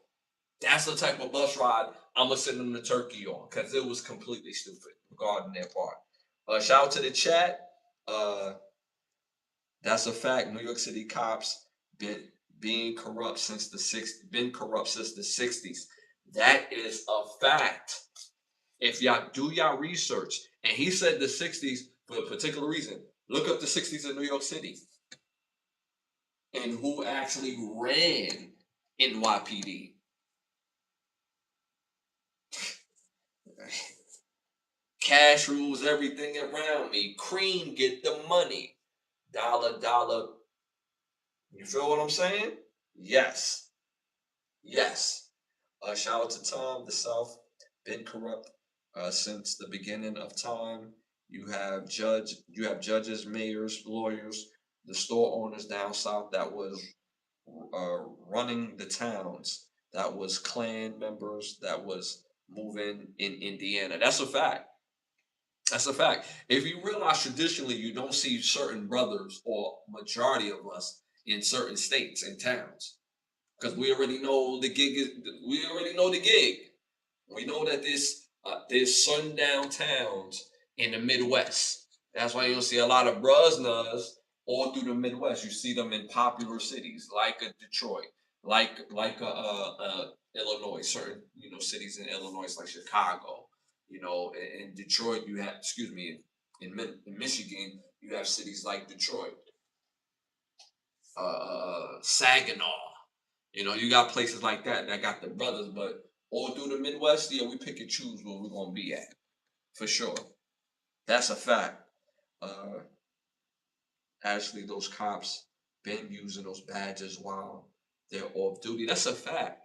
That's the type of bus ride I'm gonna send them to Turkey on, because it was completely stupid regarding their part. Shout out to the chat. Uh, that's a fact. New York City cops been being corrupt since the been corrupt since the 60s. That is a fact. If y'all do y'all research, and he said the 60s for a particular reason, look up the 60s in New York City and who actually ran NYPD. Cash rules everything around me. Cream get the money. Dollar, dollar. You feel what I'm saying? Yes. Yes. Shout out to Tom, the South, been corrupt since the beginning of time. You have judges, mayors, lawyers, the store owners down south that was running the towns, that was Klan members, that was moving in Indiana. That's a fact. That's a fact. If you realize traditionally, you don't see certain brothers or majority of us in certain states and towns because we already know the gig is. We already know the gig. We know that there's sundown towns in the Midwest. That's why you don't see a lot of Brusnas all through the Midwest. You see them in popular cities like Detroit, like Illinois. Certain cities in Illinois like Chicago. In Detroit you have, excuse me, in Michigan you have cities like Detroit, Saginaw. You got places like that got the brothers, but all through the Midwest, yeah, we pick and choose where we're gonna be at for sure. That's a fact. Uh, Actually, those cops been using those badges while they're off duty. That's a fact.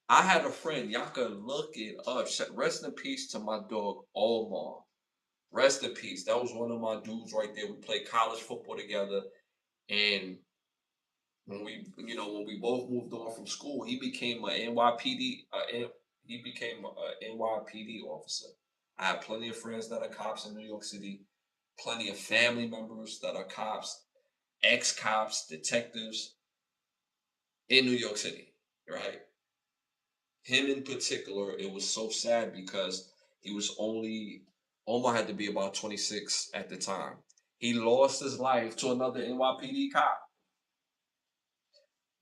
I had a friend. Y'all can look it up. Rest in peace to my dog Omar. Rest in peace. That was one of my dudes right there. We played college football together, and when we both moved on from school, he became a NYPD. He became a NYPD officer. I have plenty of friends that are cops in New York City, plenty of family members that are cops, ex-cops, detectives in New York City. Right? Him in particular, it was so sad because he was only Omar had to be about 26 at the time. He lost his life to another NYPD cop.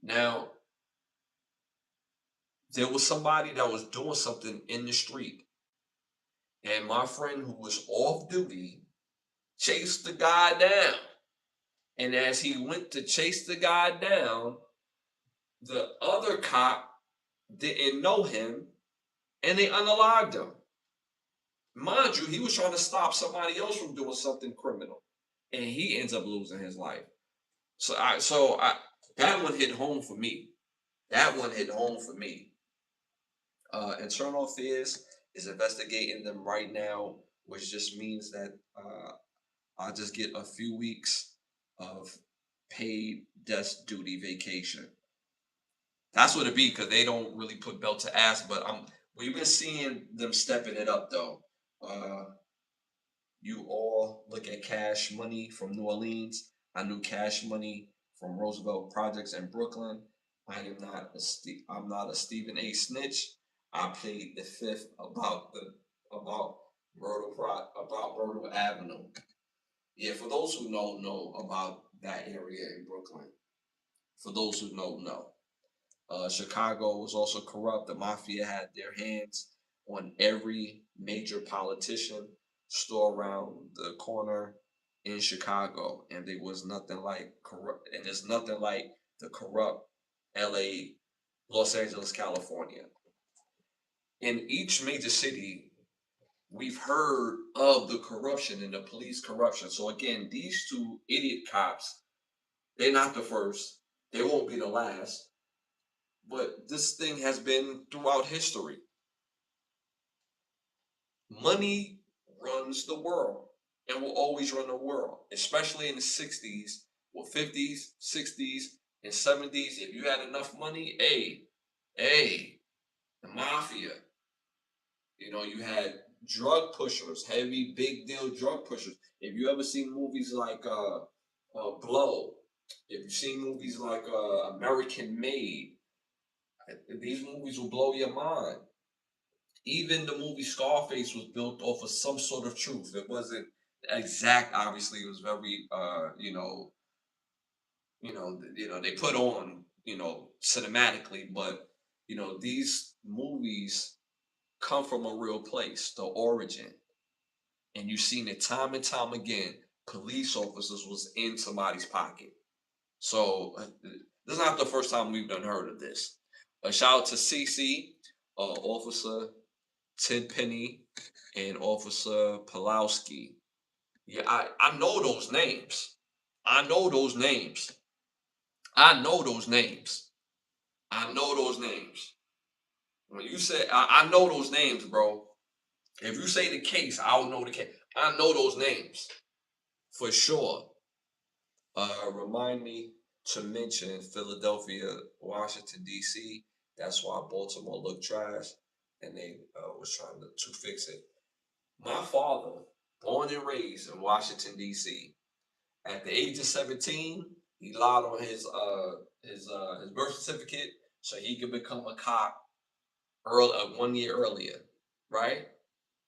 Now, there was somebody that was doing something in the street, and my friend who was off duty chased the guy down. And as he went to chase the guy down, the other cop didn't know him and they unalived him. Mind you, he was trying to stop somebody else from doing something criminal, and he ends up losing his life. So that one hit home for me. That one hit home for me. Internal Affairs is investigating them right now, which just means that I'll just get a few weeks of paid desk duty vacation. That's what it be because they don't really put belt to ass. But we've been seeing them stepping it up though. Uh, you all look at Cash Money from New Orleans. I knew Cash Money from Roosevelt Projects in Brooklyn. I'm not a Stephen A. Snitch. I played the fifth about Myrtle Avenue. Yeah, for those who know about that area in Brooklyn. For those who know. Chicago was also corrupt. The mafia had their hands on every major politician store around the corner in Chicago, and there was nothing like corrupt. And there's nothing like the corrupt L.A., Los Angeles, California. In each major city, we've heard of the corruption and the police corruption. So again, these two idiot cops, they're not the first. They won't be the last. But this thing has been throughout history. Money runs the world and will always run the world, especially in the 60s, or 50s, 60s, and 70s. If you had enough money, the mafia. You had drug pushers, heavy, big deal drug pushers. If you ever seen movies like Blow, if you've seen movies like American Made, These movies will blow your mind. Even the movie Scarface was built off of some sort of truth. It wasn't exact. Obviously, it was very, they put on, cinematically, but these movies come from a real place, the origin, and you've seen it time and time again. Police officers was in somebody's pocket. So this is not the first time we've done heard of this. A shout out to CC, Officer Tenpenny, and Officer Pulowski. Yeah, I know those names. I know those names. I know those names. I know those names. When you say I know those names, bro. If you say the case, I'll know the case. I know those names for sure. Remind me to mention Philadelphia, Washington D.C. That's why Baltimore looked trash, and they was trying to fix it. My father, born and raised in Washington D.C. At the age of 17, he lied on his birth certificate so he could become a cop early 1 year earlier. Right?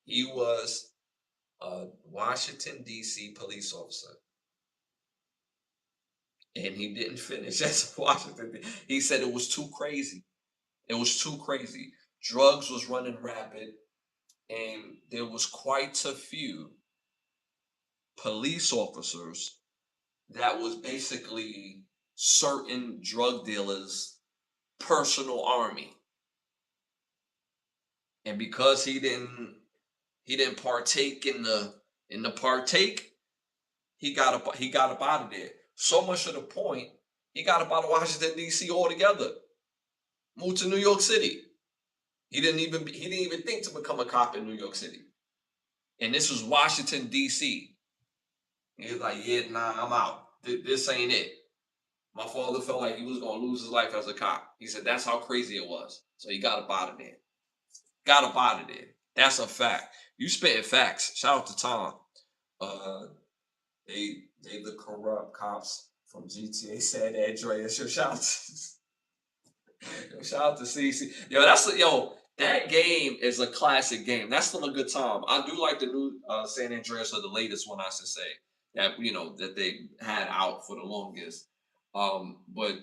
He was a Washington D.C. police officer, and he didn't finish as a Washington. He said it was too crazy. It was too crazy. Drugs was running rapid, and there was quite a few police officers that was basically certain drug dealers' personal army. And because he didn't partake in the partake, he got up out of there. So much to the point, he got up out of Washington D.C. altogether. Moved to New York City. He didn't even think to become a cop in New York City. And this was Washington D.C. He was like, yeah, nah, I'm out. This ain't it. My father felt like he was gonna lose his life as a cop. He said that's how crazy it was. So he got up out of there. Got up out of there. That's a fact. You spitting facts. Shout out to Tom. Uh, they the corrupt cops from GTA San Andreas. Shout out shout out to CC. That game is a classic game. That's still a good time. I do like the new San Andreas, or the latest one, I should say, that they had out for the longest. But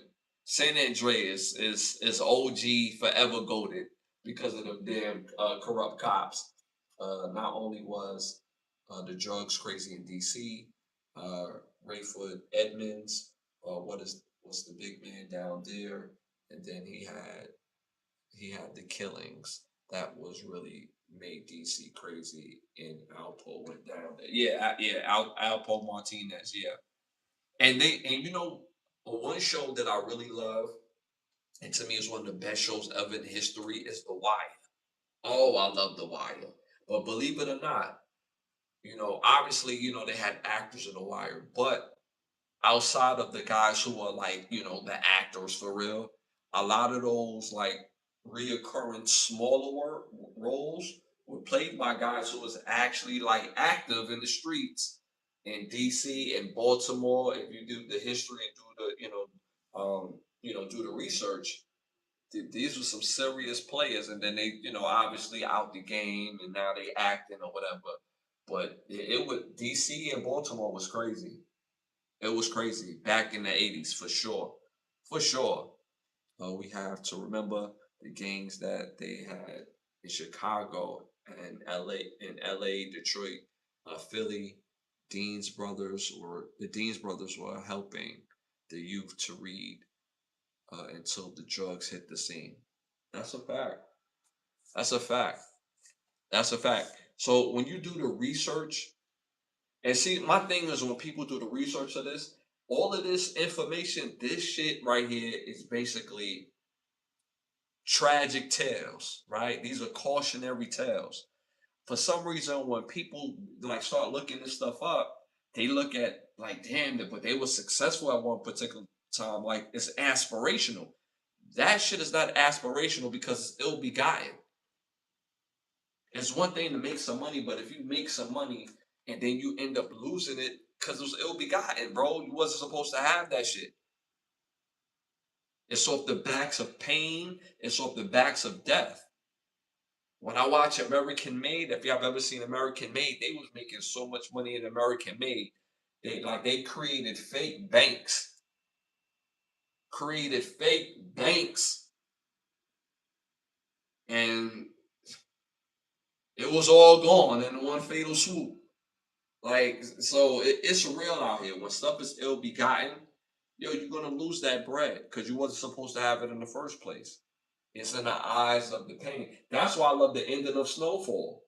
San Andreas is OG forever goaded because of the damn corrupt cops. Not only was the drugs crazy in DC, uh, Rayford Edmonds, what's the big man down there, and then he had the killings that was really made DC crazy, and Alpo went down there. Yeah, Alpo Martinez, yeah. And one show that I really love, and to me is one of the best shows ever in history, is The Wire. Oh, I love The Wire. But believe it or not, obviously, they had actors in The Wire, but outside of the guys who are like, the actors for real, a lot of those like reoccurring smaller roles were played by guys who was actually like active in the streets in DC and Baltimore. If you do the history and do the, do the research, these were some serious players, and then they, obviously out the game, and now they acting or whatever. But it was DC and Baltimore was crazy. It was crazy back in the 80s for sure. For sure. We have to remember the gangs that they had in Chicago and LA, Detroit, Philly. The Dean's brothers were helping the youth to read until the drugs hit the scene. That's a fact. That's a fact. That's a fact. So when you do the research, and see, my thing is when people do the research of this, all of this information, this shit right here is basically tragic tales, right? These are cautionary tales. For some reason, when people like start looking this stuff up, they look at like, damn, but they were successful at one particular time. Like it's aspirational. That shit is not aspirational because it's ill begotten. It's one thing to make some money, but if you make some money and then you end up losing it because it was ill begotten, bro, you wasn't supposed to have that shit. It's off the backs of pain. It's off the backs of death. When I watch American Made, if y'all have ever seen American Made, they was making so much money in American Made. They created fake banks, and it was all gone in one fatal swoop. Like, so it's real out here. When stuff is ill begotten, yo, you're gonna lose that bread because you wasn't supposed to have it in the first place. It's in the eyes of the pain. That's why I love the ending of Snowfall.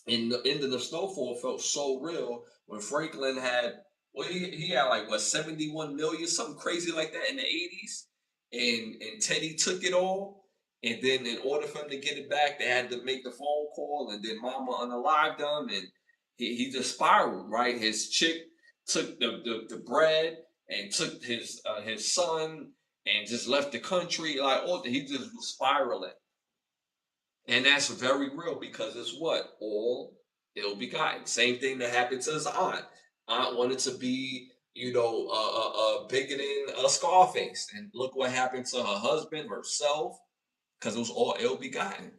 And the ending of Snowfall felt so real when Franklin had, well, he had like what, 71 million, something crazy like that in the 80s. And Teddy took it all. And then in order for him to get it back, they had to make the phone call, and then Mama unalived him, and he just spiraled, right? His chick took the bread and took his son and just left the country. Like, oh, he just was spiraling. And that's very real because it's what? All ill begotten. Same thing that happened to his aunt. Aunt wanted to be, bigoting Scarface. And look what happened to her husband, herself, because it was all ill begotten.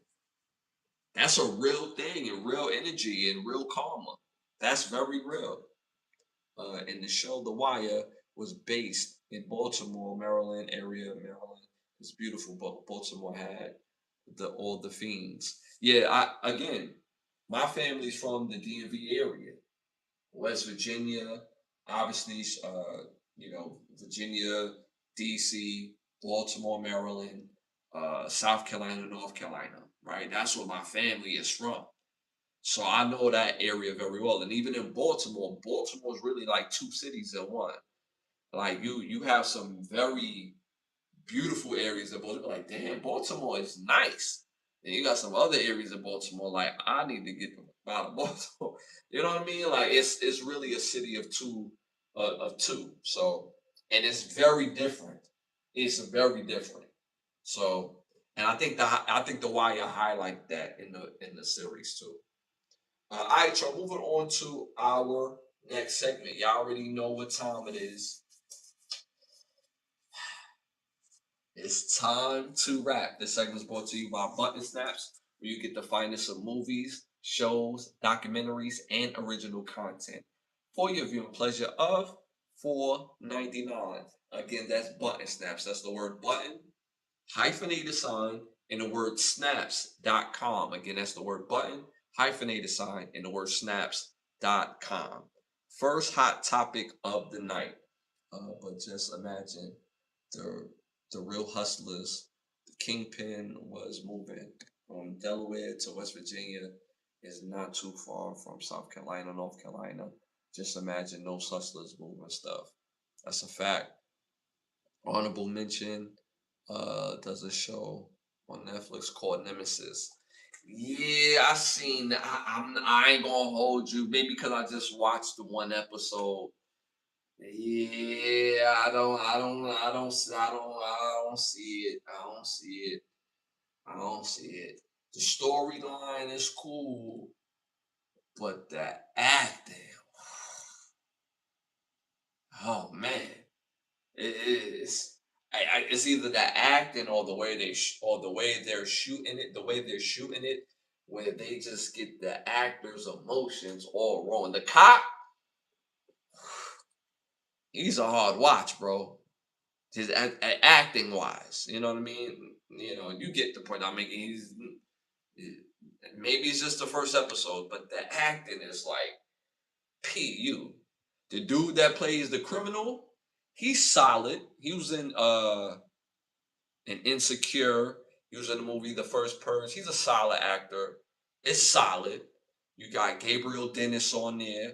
That's a real thing and real energy and real karma. That's very real. And the show The Wire was based in Baltimore, Maryland area. Maryland is beautiful, but Baltimore had all the fiends. Yeah, my family's from the DMV area, West Virginia, obviously, Virginia, DC, Baltimore, Maryland, South Carolina, North Carolina. Right, that's where my family is from. So I know that area very well. And even in Baltimore, Baltimore is really like two cities in one. Like you have some very beautiful areas of Baltimore. Like, damn, Baltimore is nice. And you got some other areas of Baltimore. Like, I need to get out of Baltimore. You know what I mean? Like, it's really a city of two. So, and it's very different. It's very different. So, and I think the Wire highlight that in the series too. All right, y'all. Moving on to our next segment. Y'all already know what time it is. It's time to wrap. This segment is brought to you by Button Snaps, where you get the finest of movies, shows, documentaries, and original content for your viewing pleasure of $4.99. Again, that's Button Snaps. That's the word button, hyphenated sign, and the word snaps.com. Again, that's the word button, hyphenated sign, and the word snaps.com. First hot topic of the night. But just imagine the real hustlers. The kingpin was moving from Delaware to West Virginia. Is not too far from South Carolina, North Carolina. Just imagine those hustlers moving stuff. That's a fact. Honorable mention. Does a show on Netflix called Nemesis. Yeah, I seen that. I ain't gonna hold you, maybe because I just watched the one episode. Yeah, I don't see it. I don't see it. I don't see it. The storyline is cool, but the acting, oh man, it is. It's either the acting or the way or the way they're shooting it. The way they're shooting it, where they just get the actors' emotions all wrong. The cop, he's a hard watch, bro. His acting wise, you know what I mean. You get the point I'm making. Maybe it's just the first episode, but the acting is like pu. The dude that plays the criminal, he's solid. He was in Insecure. He was in the movie The First Purge. He's a solid actor. It's solid. You got Gabriel Dennis on there.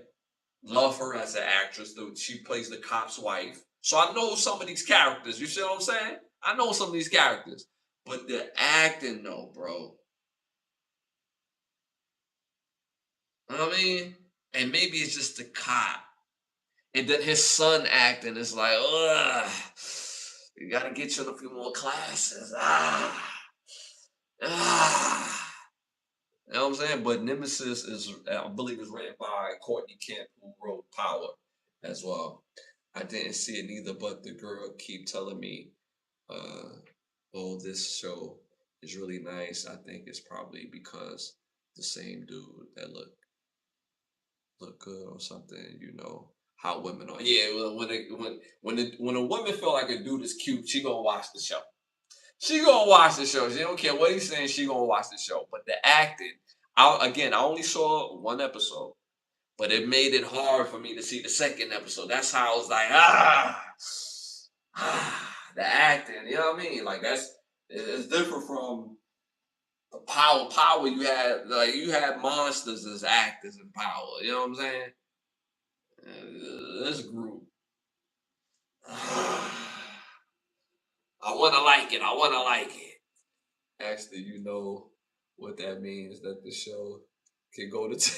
Love her as an actress. She plays the cop's wife. So I know some of these characters. You see what I'm saying? I know some of these characters. But the acting, though, bro. You know what I mean? And maybe it's just the cop. And then his son acting is like, ugh. You gotta get you in a few more classes. Ah. You know what I'm saying? But Nemesis is, I believe, is written by Courtney Kemp, who wrote Power as well. I didn't see it neither, but the girl keep telling me oh, this show is really nice. I think it's probably because the same dude that look good or something. You know how women are. Yeah, well, when a woman feel like a dude is cute, she gonna watch the show. She gonna watch the show. She don't care what he's saying. She gonna watch the show. But the acting, I only saw one episode, but it made it hard for me to see the second episode. That's how I was like, the acting. You know what I mean? Like it's different from the power you had. Like you had monsters as actors in Power. You know what I'm saying? This group. I want to like it. I want to like it. Actually, you know what that means, that the show can go to.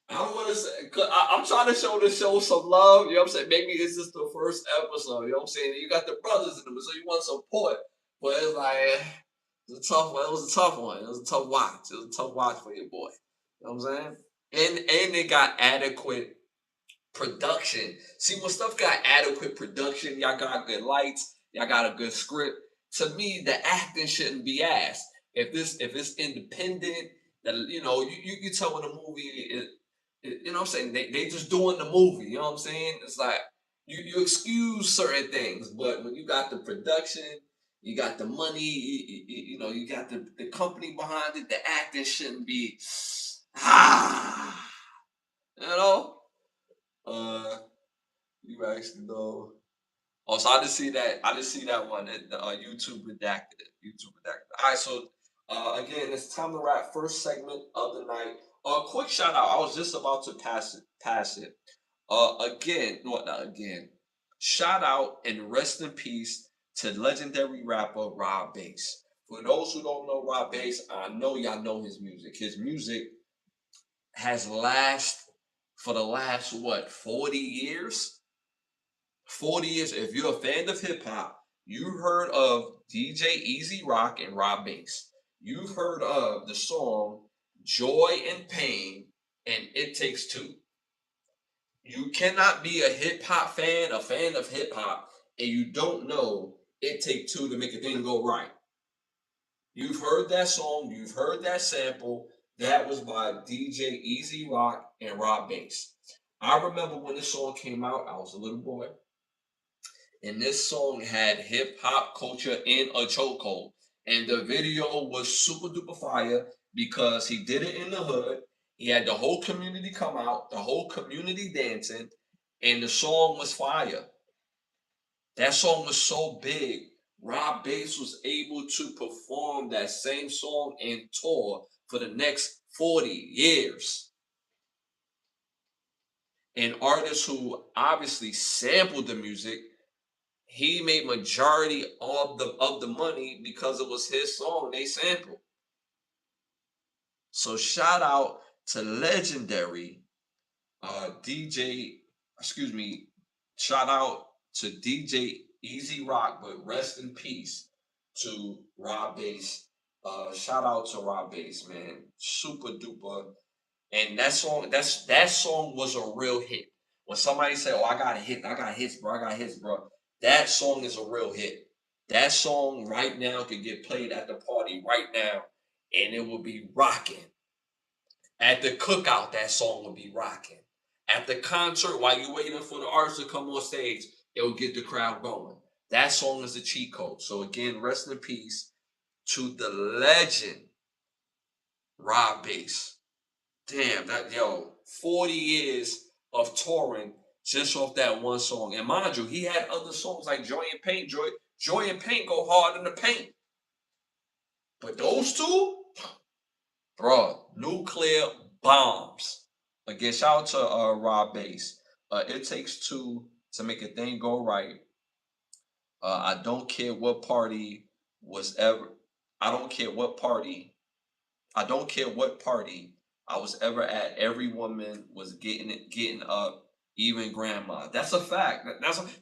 I don't want to say, cause I'm trying to show the show some love. You know what I'm saying? Maybe it's just the first episode. You know what I'm saying? You got the brothers in them, so you want support. But it's like, it's a tough one. It was a tough one. It was a tough watch. It was a tough watch for your boy. You know what I'm saying? And they got adequate production. See, when stuff got adequate production, y'all got good lights, y'all got a good script. To me, the acting shouldn't be asked. If it's independent, that you tell when a movie you know what I'm saying, they just doing the movie. You know what I'm saying? It's like you excuse certain things, but when you got the production, you got the money, you got the company behind it. The acting shouldn't be you know. Uh, you actually know. Oh, so I just see that. I just see that one. The YouTube redacted it. YouTube redacted it. All right. So again, it's time to wrap first segment of the night. A quick shout out. I was just about to pass it. Pass it. Again, what not again? Shout out and rest in peace to legendary rapper Rob Bass. For those who don't know Rob Bass, I know y'all know his music. His music has last for the last what 40 years. 40 years. If you're a fan of hip hop, you heard of DJ Easy Rock and Rob Bass. You've heard of the song Joy and Pain and It Takes Two. You cannot be a hip hop fan, a fan of hip hop, and you don't know It Take Two to make a thing go right. You've heard that song, you've heard that sample. That was by DJ Easy Rock and Rob Bass. I remember when this song came out, I was a little boy. And this song had hip hop culture in a chokehold. And the video was super duper fire because he did it in the hood. He had the whole community come out, the whole community dancing, and the song was fire. That song was so big. Rob Bass was able to perform that same song and tour for the next 40 years. And artists who obviously sampled the music, he made majority of the money because it was his song they sampled. So shout out to legendary DJ, excuse me, shout out to DJ Easy Rock, but rest in peace to Rob Bass. Shout out to Rob Bass, man. Super duper. And that song was a real hit. When somebody say, "Oh, I got a hit, I got hits, bro, I got hits, bro," that song is a real hit. That song right now could get played at the party right now, and it will be rocking. At the cookout, that song will be rocking. At the concert, while you're waiting for the artist to come on stage, it will get the crowd going. That song is a cheat code. So again, rest in peace to the legend Rob Bass. Damn, 40 years of touring just off that one song. And mind you, he had other songs like Joy and Pain. Joy and Pain go hard in the paint. But those two, bro, nuclear bombs. Again, shout out to Rob Bass. It takes two to make a thing go right. I don't care what party was ever. I don't care what party. I don't care what party I was ever at. Every woman was getting up, even grandma. That's a fact.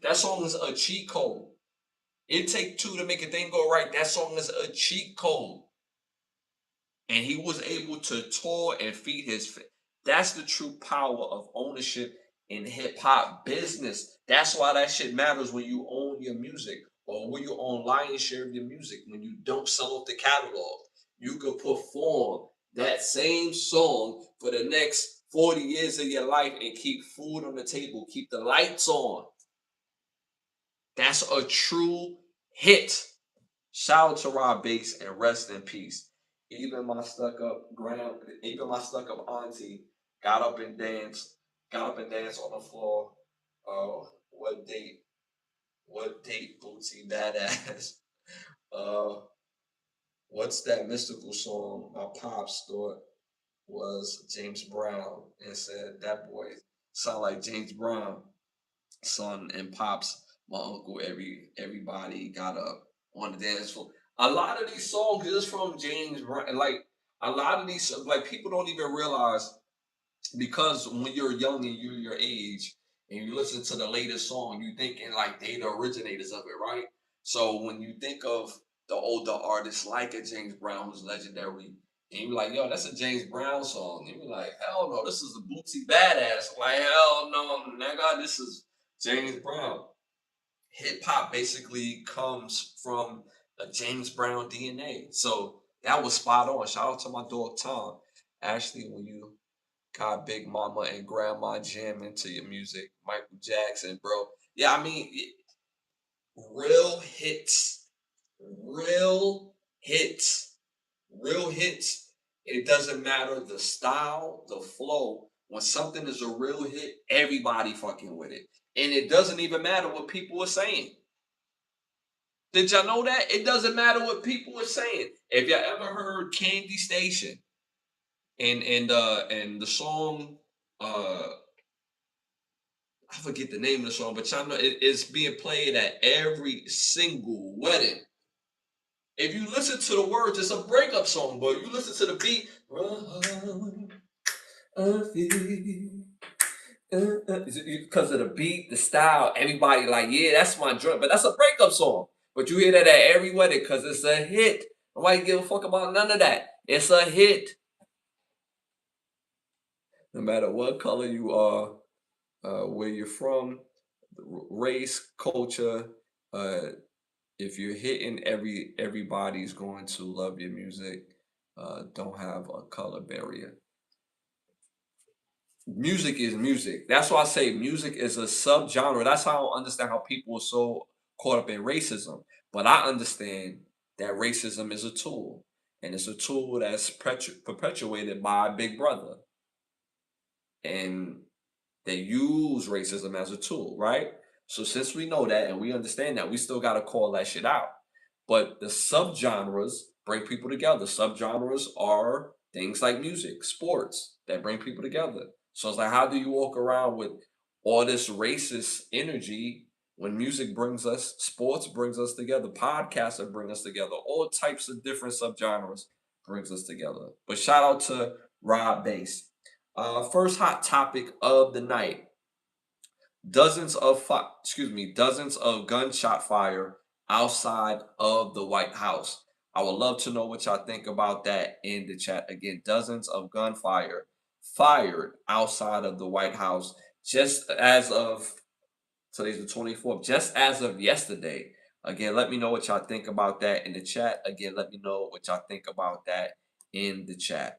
That song is a cheat code. It take two to make a thing go right. That song is a cheat code. And he was able to tour and feed his. That's the true power of ownership in hip hop business. That's why that shit matters when you own your music or when you own lion's share of your music. When you don't sell off the catalog, you could perform that same song for the next 40 years of your life and keep food on the table, keep the lights on. That's a true hit. Shout out to Rob Bass and rest in peace. Even my stuck up auntie got up and danced, on the floor. What date? What date, Bootsy Badass? Uh, what's that mystical song my pops thought was James Brown and said that boy sound like James Brown. Son and pops, my uncle, everybody got up on the dance floor. A lot of these songs is from James Brown. Like a lot of these, like people don't even realize because when you're young and you're your age and you listen to the latest song, you thinking like they the originators of it, right? So when you think of the older artists like a James Brown who's legendary, and you're like, yo, that's a James Brown song. And you're like, hell no, this is a Bootsy Badass. Like, hell no, nigga, this is James Brown. Hip hop basically comes from a James Brown DNA. So that was spot on. Shout out to my dog Tom. Ashley, when you got Big Mama and Grandma jam into your music, Michael Jackson, bro. Yeah, I mean, real hits, real hits, real hits. It doesn't matter the style, the flow. When something is a real hit, everybody fucking with it. And it doesn't even matter what people are saying. Did y'all know that? It doesn't matter what people are saying. If y'all ever heard Candy Station and the song I forget the name of the song, but y'all know it's being played at every single wedding. If you listen to the words, it's a breakup song, but you listen to the beat, because of the beat, the style, everybody like, yeah, that's my joint, but that's a breakup song. But you hear that at every wedding because it's a hit. Nobody give a fuck about none of that. It's a hit. No matter what color you are, where you're from, race, culture, uh, if you're hitting everybody's going to love your music. Don't have a color barrier. Music is music. That's why I say music is a subgenre. That's how I understand how people are so caught up in racism. But I understand that racism is a tool, and it's a tool that's perpetuated by Big Brother, and they use racism as a tool, right? So since we know that and we understand that, we still got to call that shit out. But the subgenres bring people together. Subgenres are things like music, sports that bring people together. So it's like, how do you walk around with all this racist energy when music brings us, sports brings us together, podcasts that bring us together, all types of different subgenres brings us together. But shout out to Rob Bass. First hot topic of the night: dozens of gunshot fire outside of the White House. I would love to know what y'all think about that in the chat. Again, dozens of gunfire fired outside of the White House just as of today's the 24th, just as of yesterday. Again, let me know what y'all think about that in the chat. Again, let me know what y'all think about that in the chat.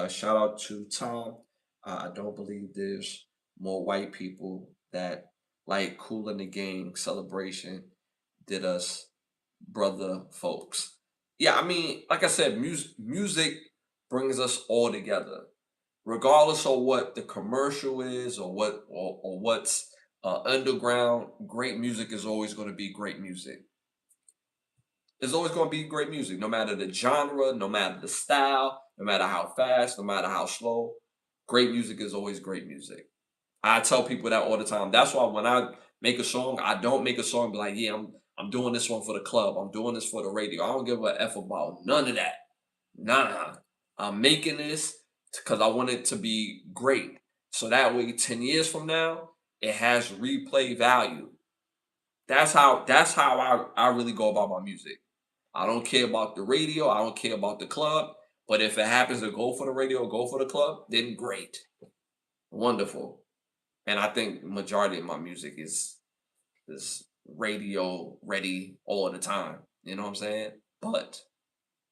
Shout out to Tom. I don't believe there's more white people that like Cool in the Gang celebration did us brother folks. Yeah, I mean, like I said, music brings us all together regardless of what the commercial is or what's underground. Great music is always going to be great music. It's always going to be great music, no matter the genre, no matter the style, no matter how fast, no matter how slow. Great music is always great music. I tell people that all the time. That's why when I make a song, I don't make a song be like, yeah, I'm doing this one for the club. I'm doing this for the radio. I don't give a F about none of that. Nah, I'm making this because I want it to be great. So that way, 10 years from now, it has replay value. That's how I really go about my music. I don't care about the radio. I don't care about the club. But if it happens to go for the radio or go for the club, then great. Wonderful. And I think majority of my music is radio ready all the time. You know what I'm saying? But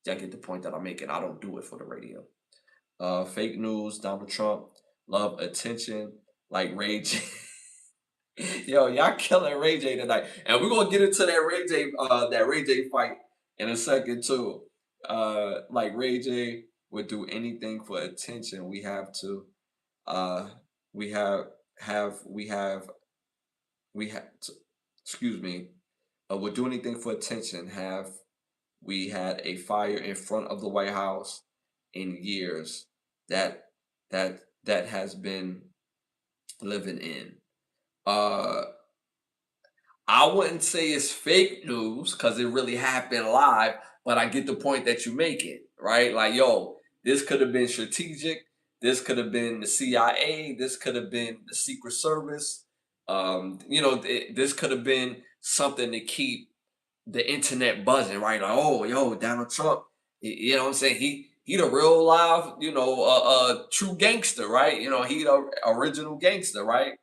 I get the point that I'm making. I don't do it for the radio. Fake news, Donald Trump, love attention, like Ray J. Yo, y'all killing Ray J tonight. And we're gonna get into that Ray J fight in a second too. Like Ray J would do anything for attention. Uh we have we have to, excuse me, would do anything for attention. Have we had a fire in front of the White House in years that that has been living in. Uh I wouldn't say it's fake news because it really happened live, but I get the point that you make it, right? Like, yo, this could have been strategic. This could have been the CIA. This could have been the Secret Service. This could have been something to keep the internet buzzing, right? Like, oh, yo, Donald Trump, you know what I'm saying? He the real live, true gangster, right? He the original gangster, right?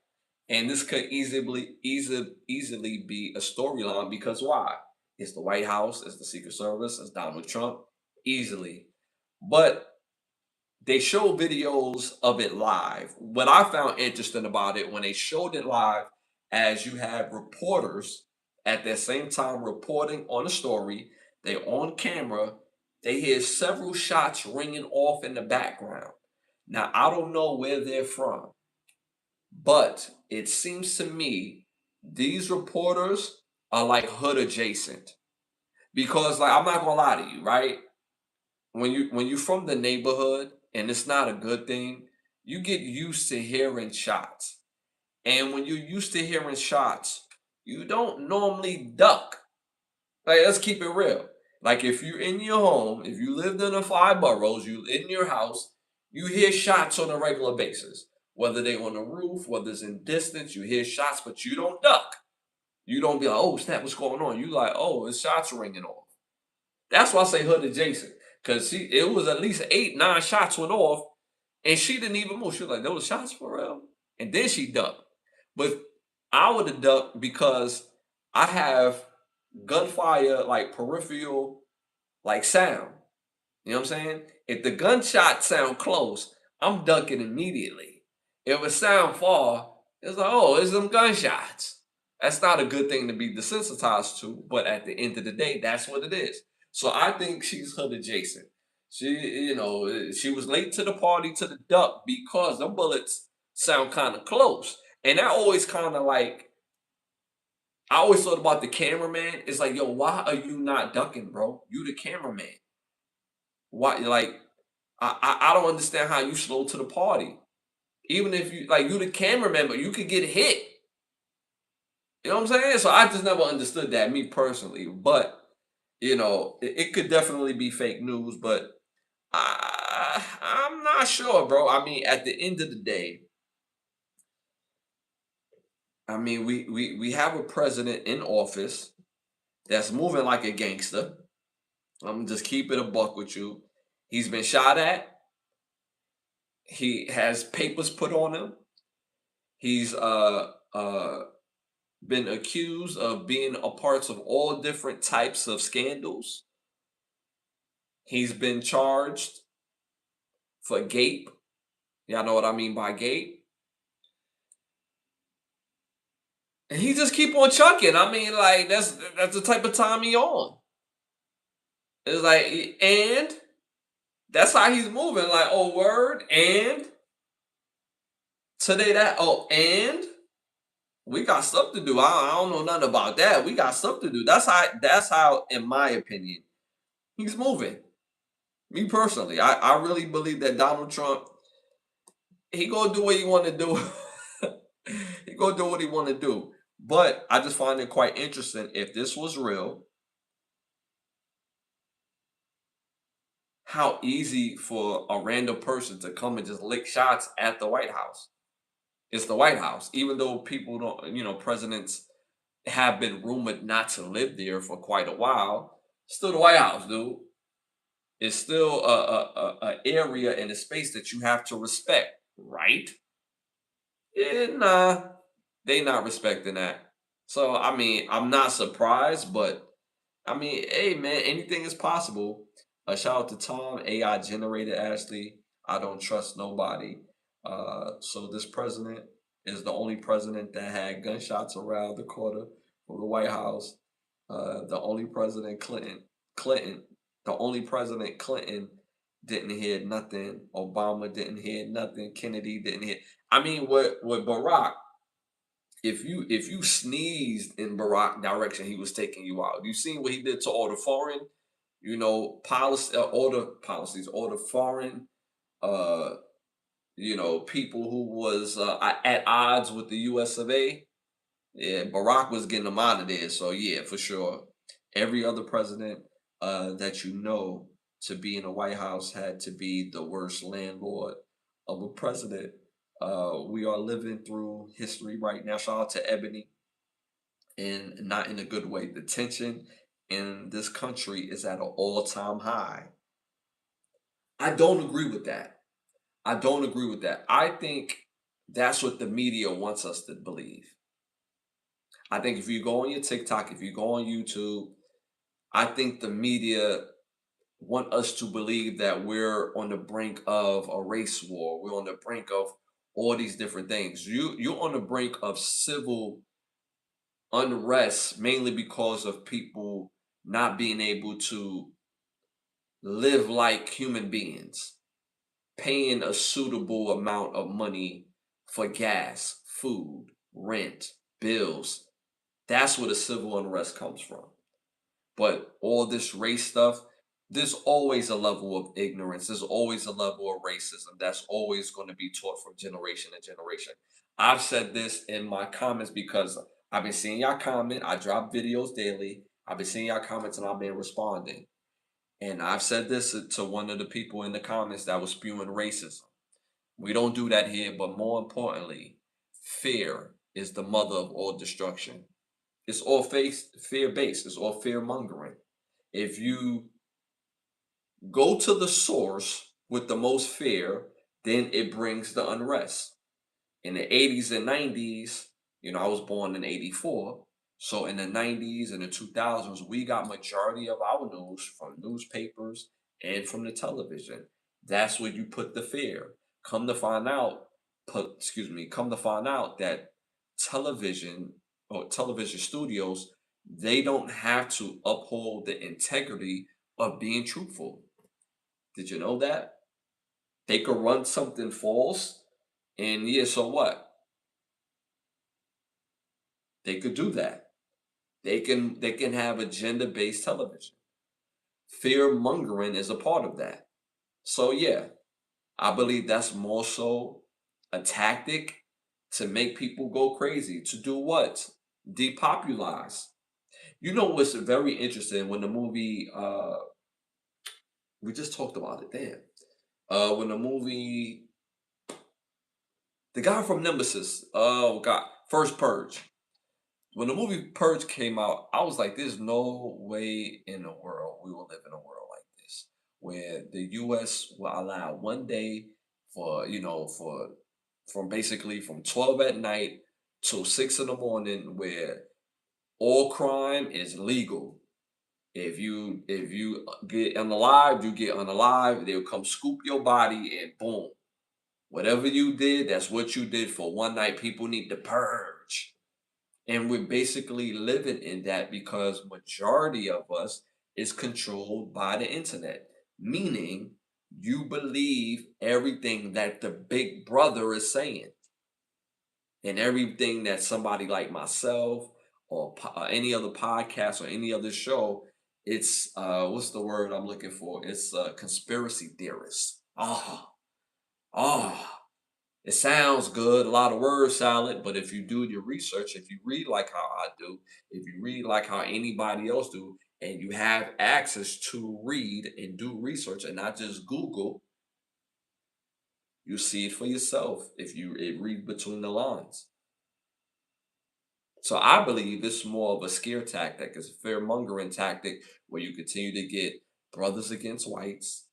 And this could easily be a storyline because why? It's the White House, it's the Secret Service, it's Donald Trump, easily. But they show videos of it live. What I found interesting about it when they showed it live, as you have reporters at that same time reporting on a story, they on camera, they hear several shots ringing off in the background. Now I don't know where they're from, but it seems to me these reporters are like hood adjacent because, like, I'm not gonna lie to you, right? When you from the neighborhood and it's not a good thing, you get used to hearing shots. And when you're used to hearing shots, you don't normally duck. Like, let's keep it real. Like, if you're in your home, if you lived in the five boroughs, you in your house, you hear shots on a regular basis. Whether they on the roof, whether it's in distance, you hear shots, but you don't duck. You don't be like, oh snap, what's going on? You like, oh, it's shots ringing off. That's why I say hood adjacent. Cause it was at least 8, 9 shots went off, and she didn't even move. She was like, those shots for real. And then she ducked. But I would have ducked because I have gunfire like peripheral like sound. You know what I'm saying? If the gunshot sound close, I'm ducking immediately. If it sound far, it's like, oh, it's them gunshots. That's not a good thing to be desensitized to, but at the end of the day, that's what it is. So I think she's hood adjacent. She was late to the party to the duck because them bullets sound kind of close. And that always kind of like, I always thought about the cameraman. It's like, yo, why are you not ducking, bro? You the cameraman. Why, like, I don't understand how you slow to the party. Even if you the cameraman, but you could get hit. You know what I'm saying? So I just never understood that, me personally. But it could definitely be fake news, but I'm not sure, bro. I mean, at the end of the day, I mean, we have a president in office that's moving like a gangster. I'm just keep it a buck with you. He's been shot at. He has papers put on him. He's been accused of being a part of all different types of scandals. He's been charged for gape. Y'all know what I mean by gape. And he just keep on chucking. I mean, like, that's the type of time he on. It's like, and that's how he's moving. Like, oh, word, and today that, oh, and we got stuff to do. I don't know nothing about that. We got stuff to do. That's how, in my opinion, he's moving. Me personally, I really believe that Donald Trump, he gonna do what he want to do. He gonna do what he want to do. But I just find it quite interesting. If this was real, how easy for a random person to come and just lick shots at the White House. It's the White House, even though people don't, presidents have been rumored not to live there for quite a while. Still the White House, dude. It's still a area and a space that you have to respect, right? Yeah, nah, they not respecting that. So I mean, I'm not surprised, but I mean, hey man, anything is possible. Shout out to Tom, AI generated Ashley. I don't trust nobody. So this president is the only president that had gunshots around the corner from the White House. The only president Clinton, the only president Clinton didn't hear nothing. Obama didn't hear nothing. Kennedy didn't hear. I mean, with Barack, if you sneezed in Barack direction, he was taking you out. You seen what he did to all the foreign, policy, all the foreign, uh, people who was at odds with the U.S. of A. Yeah, Barack was getting them out of there. So yeah, for sure. Every other president that you know to be in the White House had to be the worst landlord of a president. We are living through history right now. Shout out to Ebony, and not in a good way. The tension in this country is at an all-time high. I don't agree with that. I don't agree with that. I think that's what the media wants us to believe. I think if you go on your TikTok, if you go on YouTube, I think the media want us to believe that we're on the brink of a race war. We're on the brink of all these different things. You're on the brink of civil unrest mainly because of people not being able to live like human beings, paying a suitable amount of money for gas, food, rent, bills. That's where the civil unrest comes from. But all this race stuff, there's always a level of ignorance. There's always a level of racism that's always going to be taught from generation to generation. I've said this in my comments because I've been seeing y'all comment. I drop videos daily. I've been seeing y'all comments and I've been responding. And I've said this to one of the people in the comments that was spewing racism. We don't do that here, but more importantly, fear is the mother of all destruction. It's all fear based. It's all fear mongering. If you go to the source with the most fear, then it brings the unrest. In the 80s and 90s, I was born in 84. So in the 90s and the 2000s, we got majority of our news from newspapers and from the television. That's where you put the fear. Come to find out, come to find out that television or television studios, they don't have to uphold the integrity of being truthful. Did you know that? They could run something false and yeah, so what? They could do that. They can have agenda-based television. Fear mongering is a part of that. So yeah, I believe that's more so a tactic to make people go crazy. To do what? Depopularize. You know what's very interesting when the movie we just talked about it, damn. When the movie the guy from Nemesis, oh god, First Purge. When the movie Purge came out, I was like, there's no way in the world we will live in a world like this, where the US will allow one day from basically from 12 at night till 6 in the morning, where all crime is legal. If you get unalive, you get unalive. They'll come scoop your body and boom. Whatever you did, that's what you did for one night. People need to purge. And we're basically living in that because majority of us is controlled by the internet, meaning you believe everything that the big brother is saying and everything that somebody like myself or any other podcast or any other show. It's what's the word I'm looking for? It's conspiracy theorists. Ah, it sounds good, a lot of word salad, but if you do your research, if you read like how I do, if you read like how anybody else do, and you have access to read and do research and not just Google, you see it for yourself if you read between the lines. So I believe it's more of a scare tactic, it's a fear mongering tactic where you continue to get brothers against whites,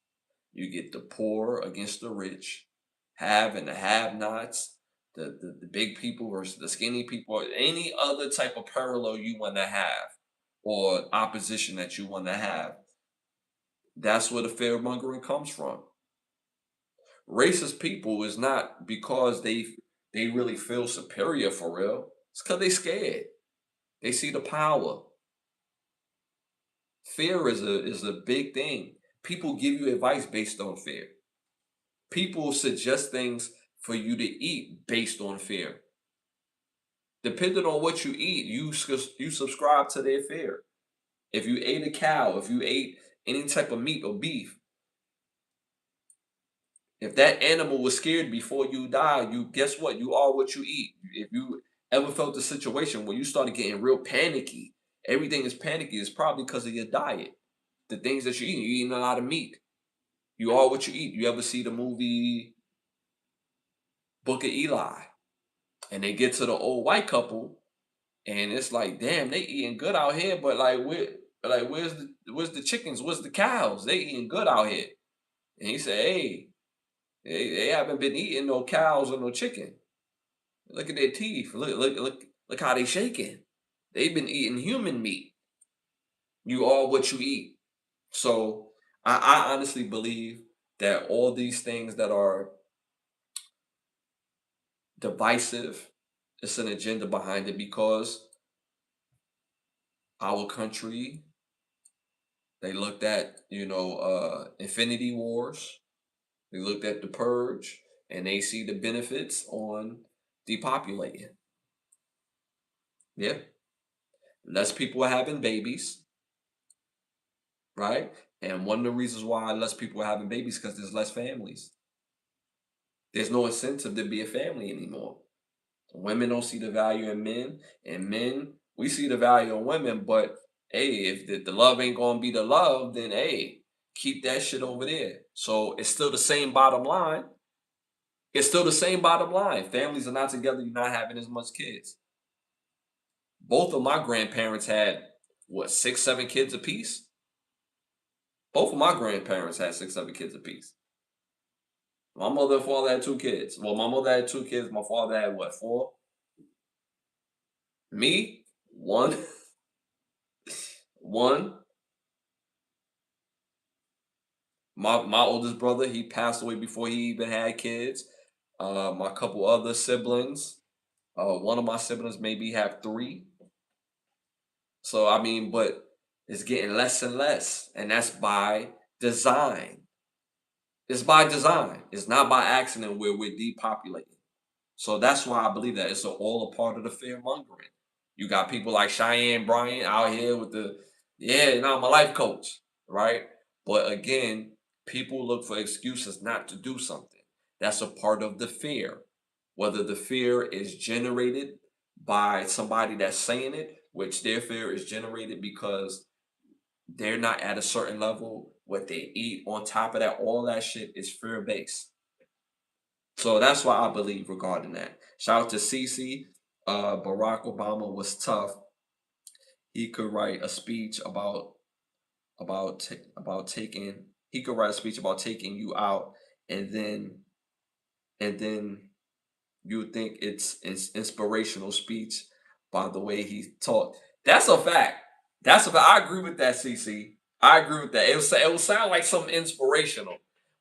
you get the poor against the rich, have and the have nots, the big people versus the skinny people, or any other type of parallel you want to have, or opposition that you want to have. That's where the fear mongering comes from. Racist people is not because they really feel superior for real. It's because they scared. They see the power. Fear is a big thing. People give you advice based on fear. People suggest things for you to eat based on fear. Depending on what you eat, you subscribe to their fear. If you ate a cow, if you ate any type of meat or beef, if that animal was scared before you die, you guess what? You are what you eat. If you ever felt a situation where you started getting real panicky, everything is panicky, it's probably because of your diet. The things that you're eating a lot of meat. You are what you eat. You ever see the movie Book of Eli? And they get to the old white couple, and it's like, damn, they eating good out here, but where's the chickens? Where's the cows? They eating good out here. And he said, hey, they haven't been eating no cows or no chicken. Look at their teeth. Look how they shaking. They've been eating human meat. You are what you eat. So I honestly believe that all these things that are divisive, it's an agenda behind it because our country, they looked at, Infinity Wars, they looked at the Purge, and they see the benefits on depopulating. Yeah. Less people are having babies, right? And one of the reasons why less people are having babies because there's less families. There's no incentive to be a family anymore. Women don't see the value in men, and men, we see the value in women, but hey, if the love ain't gonna be the love, then hey, keep that shit over there. So it's still the same bottom line. It's still the same bottom line. Families are not together, you're not having as much kids. Both of my grandparents had what, 6, 7 kids apiece? Both of my grandparents had 6, 7 kids apiece. My mother and father had 2 kids. Well, my mother had 2 kids. My father had what, 4? Me, 1, 1. My oldest brother, he passed away before he even had kids. My couple other siblings, one of my siblings maybe have 3. So I mean, but it's getting less and less, and that's by design. It's by design. It's not by accident where we're depopulating. So that's why I believe that it's all a part of the fear mongering. You got people like Cheyenne Bryant out here with I'm a life coach, right? But again, people look for excuses not to do something. That's a part of the fear. Whether the fear is generated by somebody that's saying it, which their fear is generated because they're not at a certain level, what they eat, on top of that, all that shit is fear based. So that's why I believe regarding that. Shout out to Cece. Barack Obama was tough. He could write a speech about taking. He could write a speech about taking you out, and then you would think it's inspirational speech by the way he talked. That's a fact. That's a fact. I agree with that, CC. I agree with that. It will sound like something inspirational,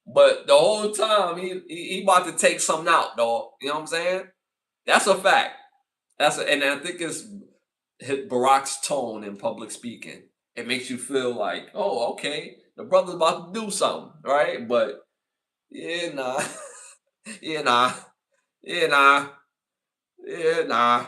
but the whole time he about to take something out, dog. You know what I'm saying? That's a fact. And I think it's Barack's tone in public speaking. It makes you feel like, oh, okay, the brother's about to do something, right? But yeah, nah, yeah, nah, yeah, nah, yeah, nah.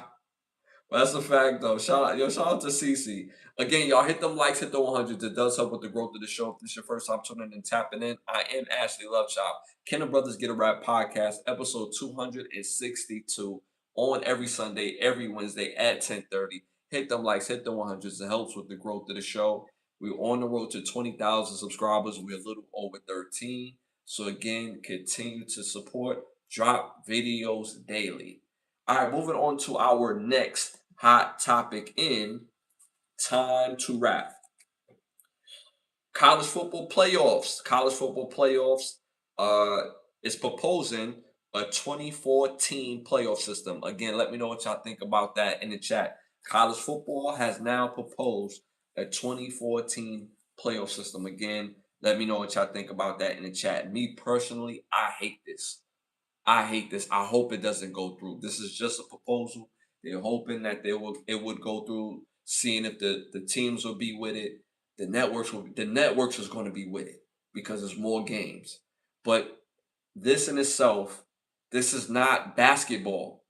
But that's a fact, though. Shout out to CC. Again, y'all hit them likes, hit the 100s. It does help with the growth of the show. If this is your first time tuning in and tapping in, I am Ashley Lovechild. Can the Brothers Get a Rap podcast, episode 262, on every Sunday, every Wednesday at 10:30. Hit them likes, hit the 100s. It helps with the growth of the show. We're on the road to 20,000 subscribers. We're a little over 13. So again, continue to support. Drop videos daily. All right, moving on to our next hot topic in Time to Rap. College football playoffs. College football playoffs is proposing a 24-team playoff system. Again, let me know what y'all think about that in the chat. College football has now proposed a 24-team playoff system. Again, let me know what y'all think about that in the chat. Me personally, I hate this. I hate this. I hope it doesn't go through. This is just a proposal. They're hoping that it would go through, seeing if the teams will be with it. The networks is going to be with it because there's more games. But this in itself, this is not basketball.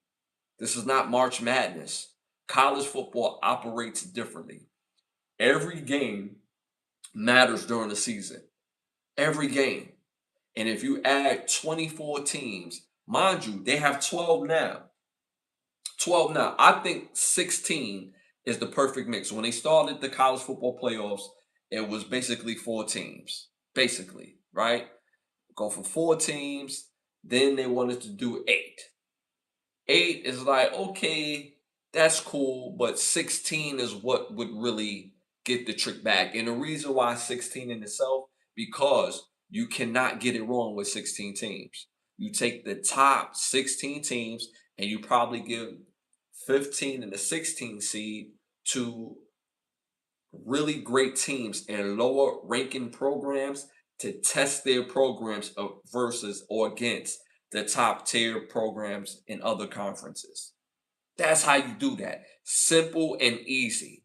This is not March Madness. College football operates differently. Every game matters during the season. Every game. And if you add 24 teams, mind you, they have 12 now. 12 now. I think 16 is the perfect mix. When they started the college football playoffs, it was basically 4 teams. Basically, right? Go for 4 teams. Then they wanted to do 8. 8 is like, okay, that's cool, but 16 is what would really get the trick back. And the reason why 16 in itself, because you cannot get it wrong with 16 teams. You take the top 16 teams and you probably give 15 and the 16 seed to really great teams and lower ranking programs to test their programs versus or against the top tier programs in other conferences. That's how you do that. Simple and easy.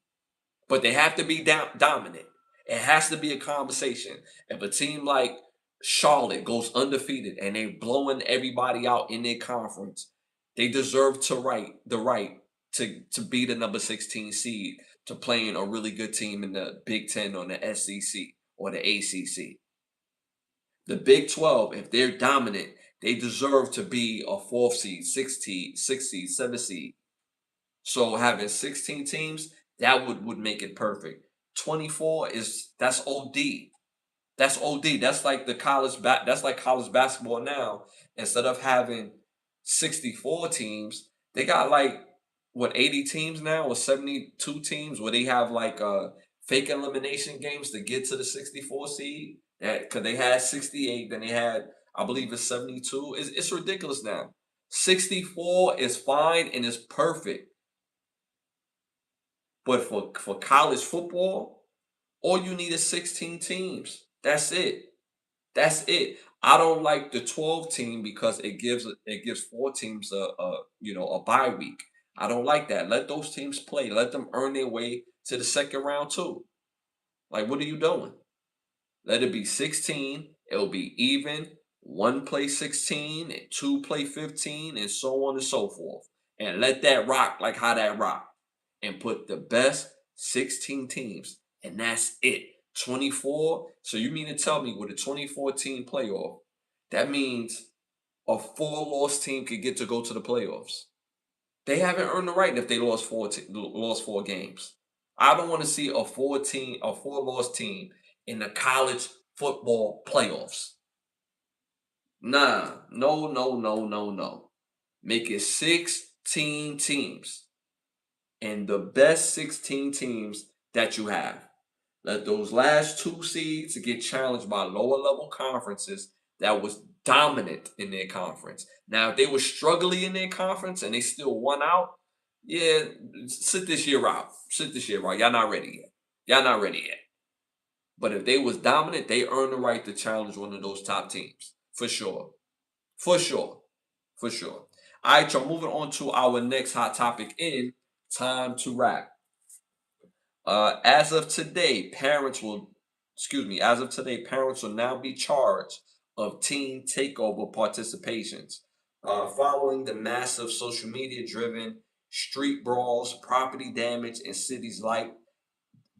But they have to be dominant. It has to be a conversation. If a team like Charlotte goes undefeated and they're blowing everybody out in their conference, they deserve the right to be the number 16 seed to playing a really good team in the Big Ten or the SEC or the ACC. The Big 12, if they're dominant, they deserve to be a 4th seed, 6th seed, 7th seed. So having 16 teams, that would make it perfect. 24 that's OD. That's OD. That's like that's like college basketball now. Instead of having 64 teams, they got like what 80 teams now or 72 teams where they have like fake elimination games to get to the 64 seed. That cuz they had 68, then they had I believe it's 72. It's ridiculous now. 64 is fine and it's perfect. But for college football, all you need is 16 teams. That's it. That's it. I don't like the 12 team because it gives 4 teams a bye week. I don't like that. Let those teams play. Let them earn their way to the second round too. Like what are you doing? Let it be 16. It'll be even. One play 16 and two play 15 and so on and so forth. And let that rock like how that rock. And put the best 16 teams. And that's it. 24. So you mean to tell me with a 24 team playoff, that means a 4-loss team could get to go to the playoffs. They haven't earned the right if they lost 4 games. I don't want to see a 4-loss team in the college football playoffs. Nah, no, no, no, no, no. Make it 16 teams and the best 16 teams that you have. Let those last 2 seeds get challenged by lower level conferences that was dominant in their conference. Now, if they were struggling in their conference and they still won out, yeah, sit this year out. Sit this year out. Y'all not ready yet. Y'all not ready yet. But if they was dominant, they earned the right to challenge one of those top teams. For sure. For sure. For sure. All right, y'all, moving on to our next hot topic in Time to Rap. As of today, parents will now be charged of teen takeover participations, following the massive social media driven street brawls, property damage in cities like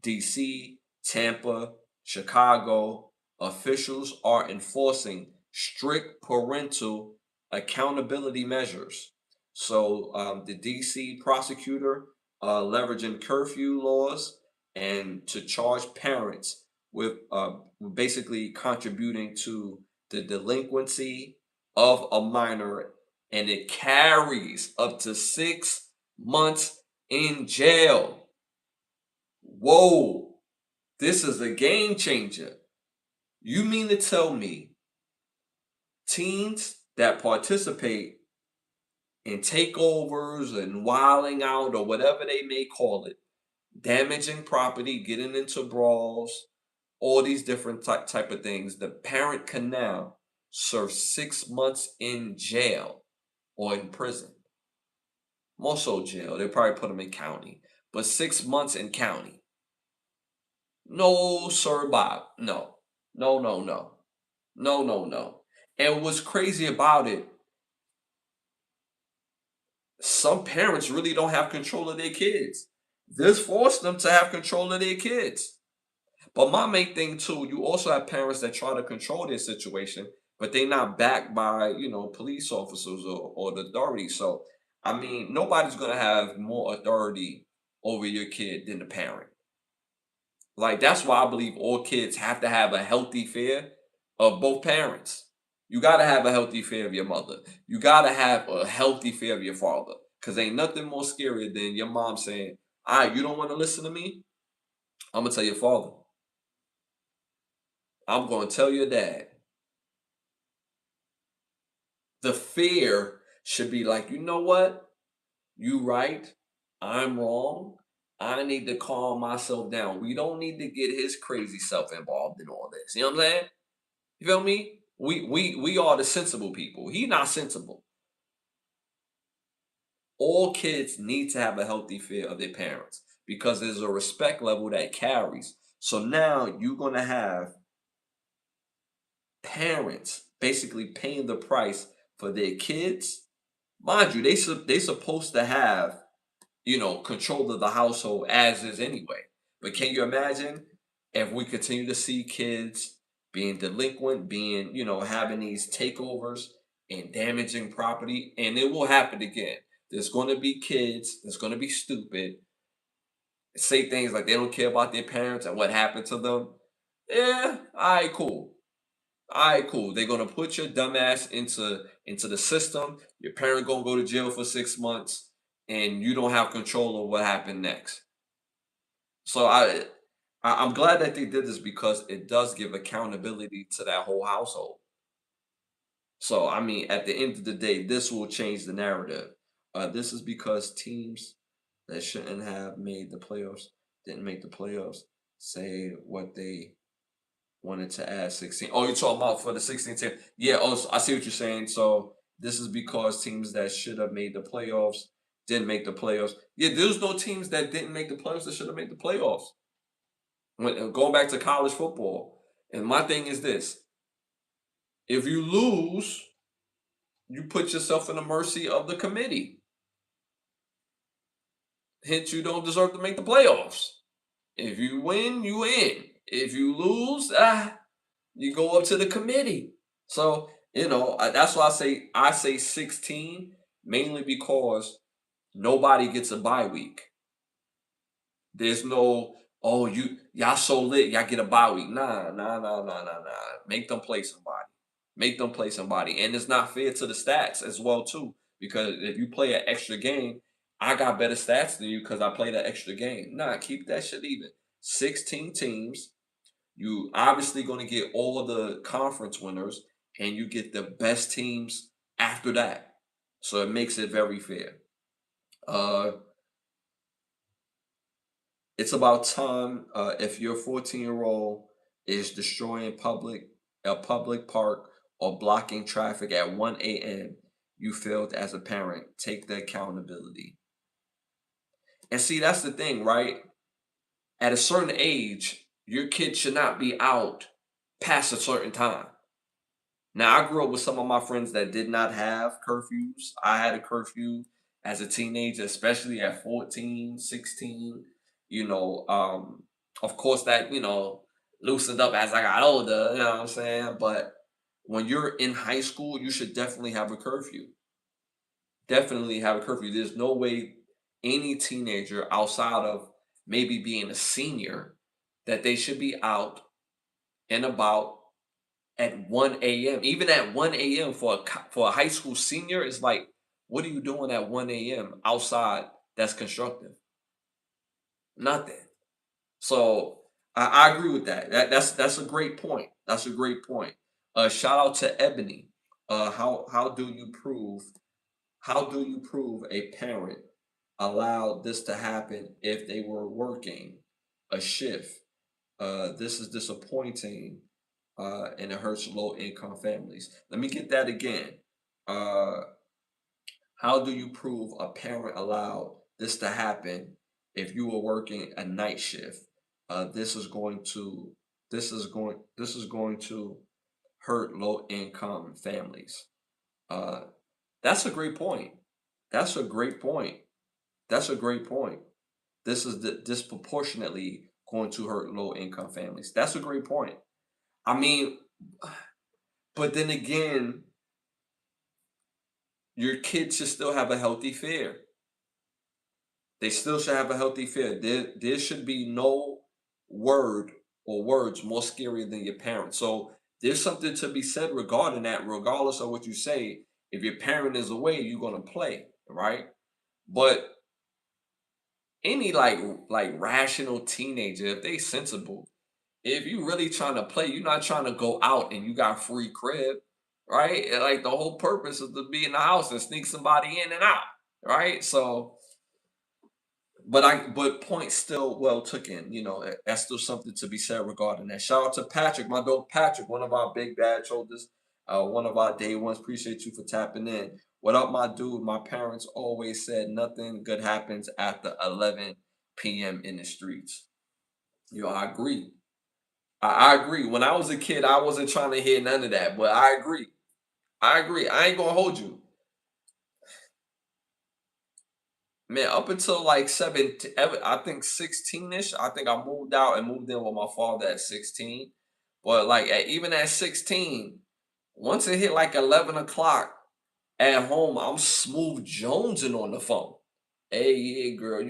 DC, Tampa, Chicago. Officials are enforcing strict parental accountability measures. So the DC prosecutor leveraging curfew laws and to charge parents with basically contributing to the delinquency of a minor, and it carries up to 6 months in jail. Whoa, this is a game changer. You mean to tell me teens that participate in takeovers and wilding out or whatever they may call it, damaging property, getting into brawls, all these different type of things, the parent can now serve 6 months in jail or in prison. More so jail. They probably put them in county, but 6 months in county. No, sir, Bob. No, no, no, no, no, no, no. And what's crazy about it, some parents really don't have control of their kids. This forced them to have control of their kids. But my main thing too, you also have parents that try to control their situation, but they're not backed by, police officers or the authorities. So, I mean, nobody's gonna have more authority over your kid than the parent. Like that's why I believe all kids have to have a healthy fear of both parents. You gotta have a healthy fear of your mother. You gotta have a healthy fear of your father. Cause ain't nothing more scary than your mom saying, "All right, you don't want to listen to me? I'm gonna tell your father. I'm gonna tell your dad." The fear should be like, you know what? You right. I'm wrong. I need to calm myself down. We don't need to get his crazy self involved in all this. You know what I'm saying? You feel me? We are the sensible people. He not sensible. All kids need to have a healthy fear of their parents because there's a respect level that carries. So now you're gonna have parents basically paying the price for their kids. Mind you, they supposed to have control of the household as is anyway. But can you imagine if we continue to see kids being delinquent, being, having these takeovers and damaging property, and it will happen again. There's going to be kids that's going to be stupid, say things like they don't care about their parents and what happened to them. Yeah, all right, cool. All right, cool. They're gonna put your dumbass into the system. Your parent gonna go to jail for 6 months, and you don't have control of what happened next. So I'm glad that they did this because it does give accountability to that whole household. So I mean, at the end of the day, this will change the narrative. This is because teams that shouldn't have made the playoffs didn't make the playoffs. Say what they wanted to add 16. Oh, you're talking about for the 16 team. Yeah, also, I see what you're saying. So this is because teams that should have made the playoffs didn't make the playoffs. Yeah, there's no teams that didn't make the playoffs that should have made the playoffs. Going back to college football. And my thing is this: if you lose, you put yourself in the mercy of the committee. Hence, you don't deserve to make the playoffs. If you win, you win. If you lose, you go up to the committee. So, that's why I say 16 mainly because nobody gets a bye week. There's no, oh, y'all so lit, y'all get a bye week. Nah, nah, nah, nah, nah, nah. Make them play somebody. Make them play somebody. And it's not fair to the stats as well, too. Because if you play an extra game, I got better stats than you because I played an extra game. Nah, keep that shit even. 16 teams. You obviously going to get all of the conference winners, and you get the best teams after that. So it makes it very fair. Uh, it's about time. If your 14-year-old is destroying a public park or blocking traffic at 1 a.m., you failed as a parent. Take the accountability. And see, that's the thing, right? At a certain age, your kid should not be out past a certain time. Now, I grew up with some of my friends that did not have curfews. I had a curfew as a teenager, especially at 14, 16. Of course, that, loosened up as I got older, you know what I'm saying? But when you're in high school, you should definitely have a curfew. Definitely have a curfew. There's no way any teenager outside of maybe being a senior that they should be out and about at 1 a.m. Even at 1 a.m. for a high school senior, it's like, what are you doing at 1 a.m. outside that's constructive? Nothing. So I agree with that. That's a great point. That's a great point. Shout out to Ebony. How do you prove a parent allowed this to happen if they were working a shift? This is disappointing, and it hurts low income families. Let me get that again. Uh, how do you prove a parent allowed this to happen if you were working a night shift? This is going to this is going to hurt low income families. Uh, that's a great point. That's a great point. That's a great point. This is disproportionately going to hurt low income families. That's a great point. I mean, but then again, your kids should still have a healthy fear. They still should have a healthy fear. There should be no word or words more scary than your parents. So there's something to be said regarding that, regardless of what you say. If your parent is away, you're gonna play, right? But any rational teenager, if they sensible, if you really trying to play, you're not trying to go out and you got free crib, right? Like the whole purpose is to be in the house and sneak somebody in and out, right? So, but point still well taken. That's still something to be said regarding that. Shout out to Patrick, my dog Patrick, one of our big bad shoulders, one of our day ones. Appreciate you for tapping in. What up, my dude? My parents always said nothing good happens after 11 p.m. in the streets. I agree. I agree. When I was a kid, I wasn't trying to hear none of that, but I agree. I agree. I ain't gonna hold you. Man, up until like 17, I think 16ish, I think I moved out and moved in with my father at 16. But like even at 16, once it hit like 11 o'clock at home, I'm smooth jonesing on the phone. Hey, yeah, girl,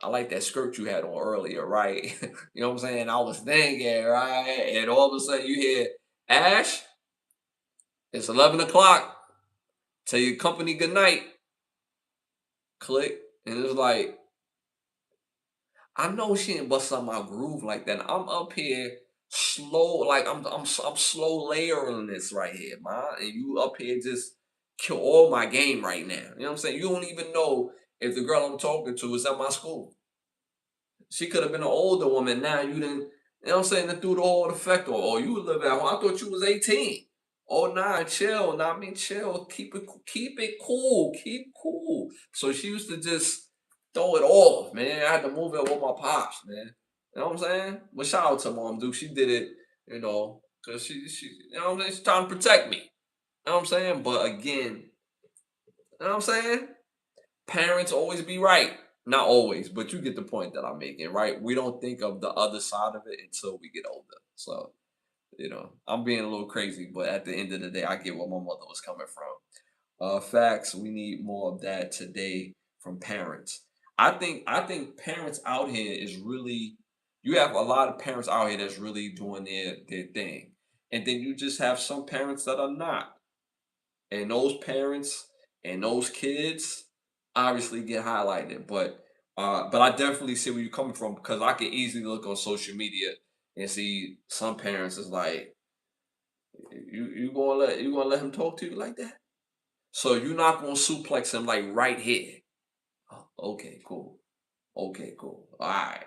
I like that skirt you had on earlier, right? You know what I'm saying? I was thinking, right? And all of a sudden you hear, Ash, it's 11 o'clock. Tell your company good night. Click. And it's like, I know she didn't bust up my groove like that. I'm up here slow, like I'm slow layering this right here, man. And you up here just kill all my game right now. You know what I'm saying? You don't even know if the girl I'm talking to is at my school. She could have been an older woman. Now you didn't, you know what I'm saying? They threw the whole effect on. Oh, you live at home. I thought you was 18. Oh nah, chill. Nah, I mean chill. Keep it cool. Keep cool. So she used to just throw it off, man. I had to move it with my pops, man. You know what I'm saying? But shout out to mom, dude. She did it, because she you know what I'm saying? She's trying to protect me. You know what I'm saying? But again, you know what I'm saying? Parents always be right. Not always, but you get the point that I'm making, right? We don't think of the other side of it until we get older. So, I'm being a little crazy, but at the end of the day, I get where my mother was coming from. Facts, we need more of that today from parents. I think parents out here is really you have a lot of parents out here that's really doing their thing. And then you just have some parents that are not. And those parents and those kids obviously get highlighted. But I definitely see where you're coming from because I can easily look on social media and see some parents is like, you gonna let him talk to you like that? So you're not gonna suplex him like right here. Oh, okay, cool. Okay, cool. All right.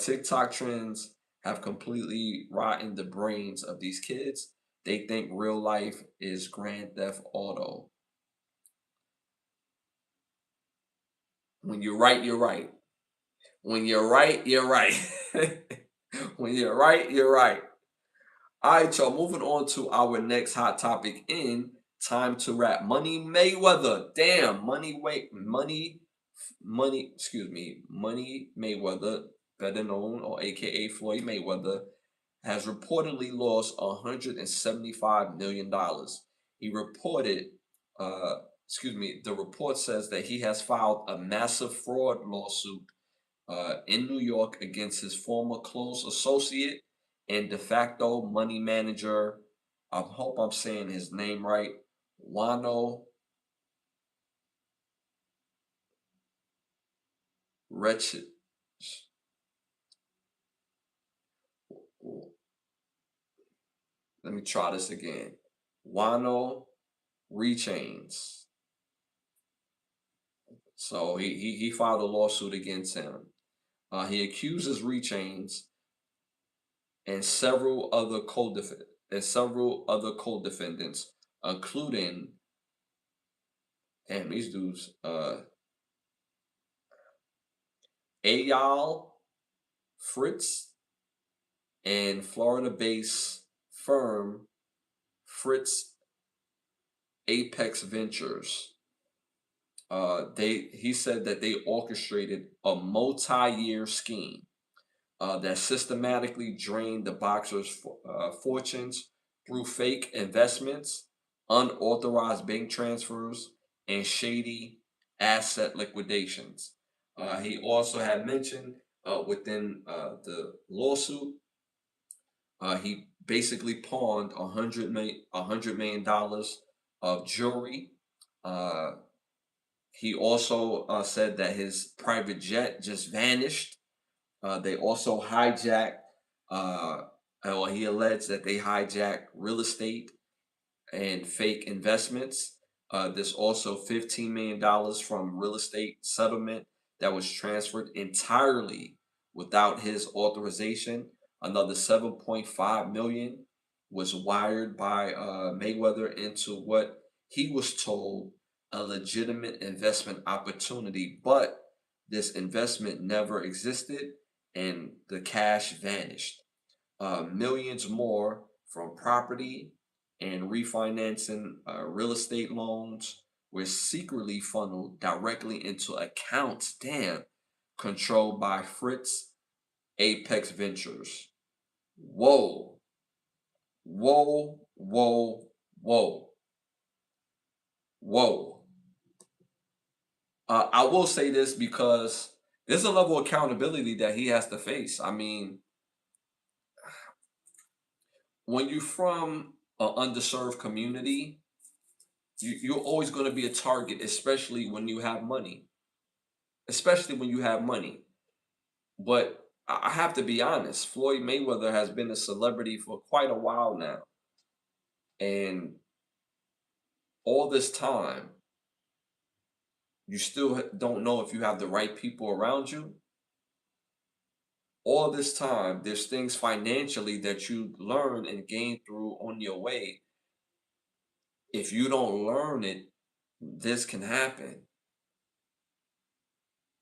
TikTok trends have completely rotten the brains of these kids. They think real life is Grand Theft Auto. When you're right, you're right. When you're right, you're right. When you're right, you're right. All right, y'all. Moving on to our next hot topic in time to rap. Money Mayweather. Damn, excuse me, Money Mayweather, better known or AKA Floyd Mayweather, has reportedly lost $175 million. He reported, the report says that he has filed a massive fraud lawsuit in New York against his former close associate and de facto money manager. I hope I'm saying his name right. Wano Wretched. Let me try this again. Wano Rechains. So he filed a lawsuit against him. He accuses Rechains and several other co-defendants, including, damn, these dudes, Ayal Fritz and Florida-based firm Fritz Apex Ventures. He said that they orchestrated a multi-year scheme that systematically drained the boxers' fortunes through fake investments, unauthorized bank transfers, and shady asset liquidations. He also had mentioned within the lawsuit, he basically pawned $100 million of jewelry. Uh, he also said that his private jet just vanished. They also hijacked, or he alleged that they hijacked real estate and fake investments. There's also $15 million from real estate settlement that was transferred entirely without his authorization. Another 7.5 million was wired by Mayweather into what he was told a legitimate investment opportunity, but this investment never existed and the cash vanished. Millions more from property and refinancing real estate loans were secretly funneled directly into accounts, damn, controlled by Fritz Apex Ventures. Whoa, whoa, whoa, whoa, whoa. I will say this because there's a level of accountability that he has to face. I mean, when you're from an underserved community, you're always going to be a target, especially when you have money. Especially when you have money. But I have to be honest, Floyd Mayweather has been a celebrity for quite a while now. And all this time, you still don't know if you have the right people around you. All this time, there's things financially that you learn and gain through on your way. If you don't learn it, this can happen.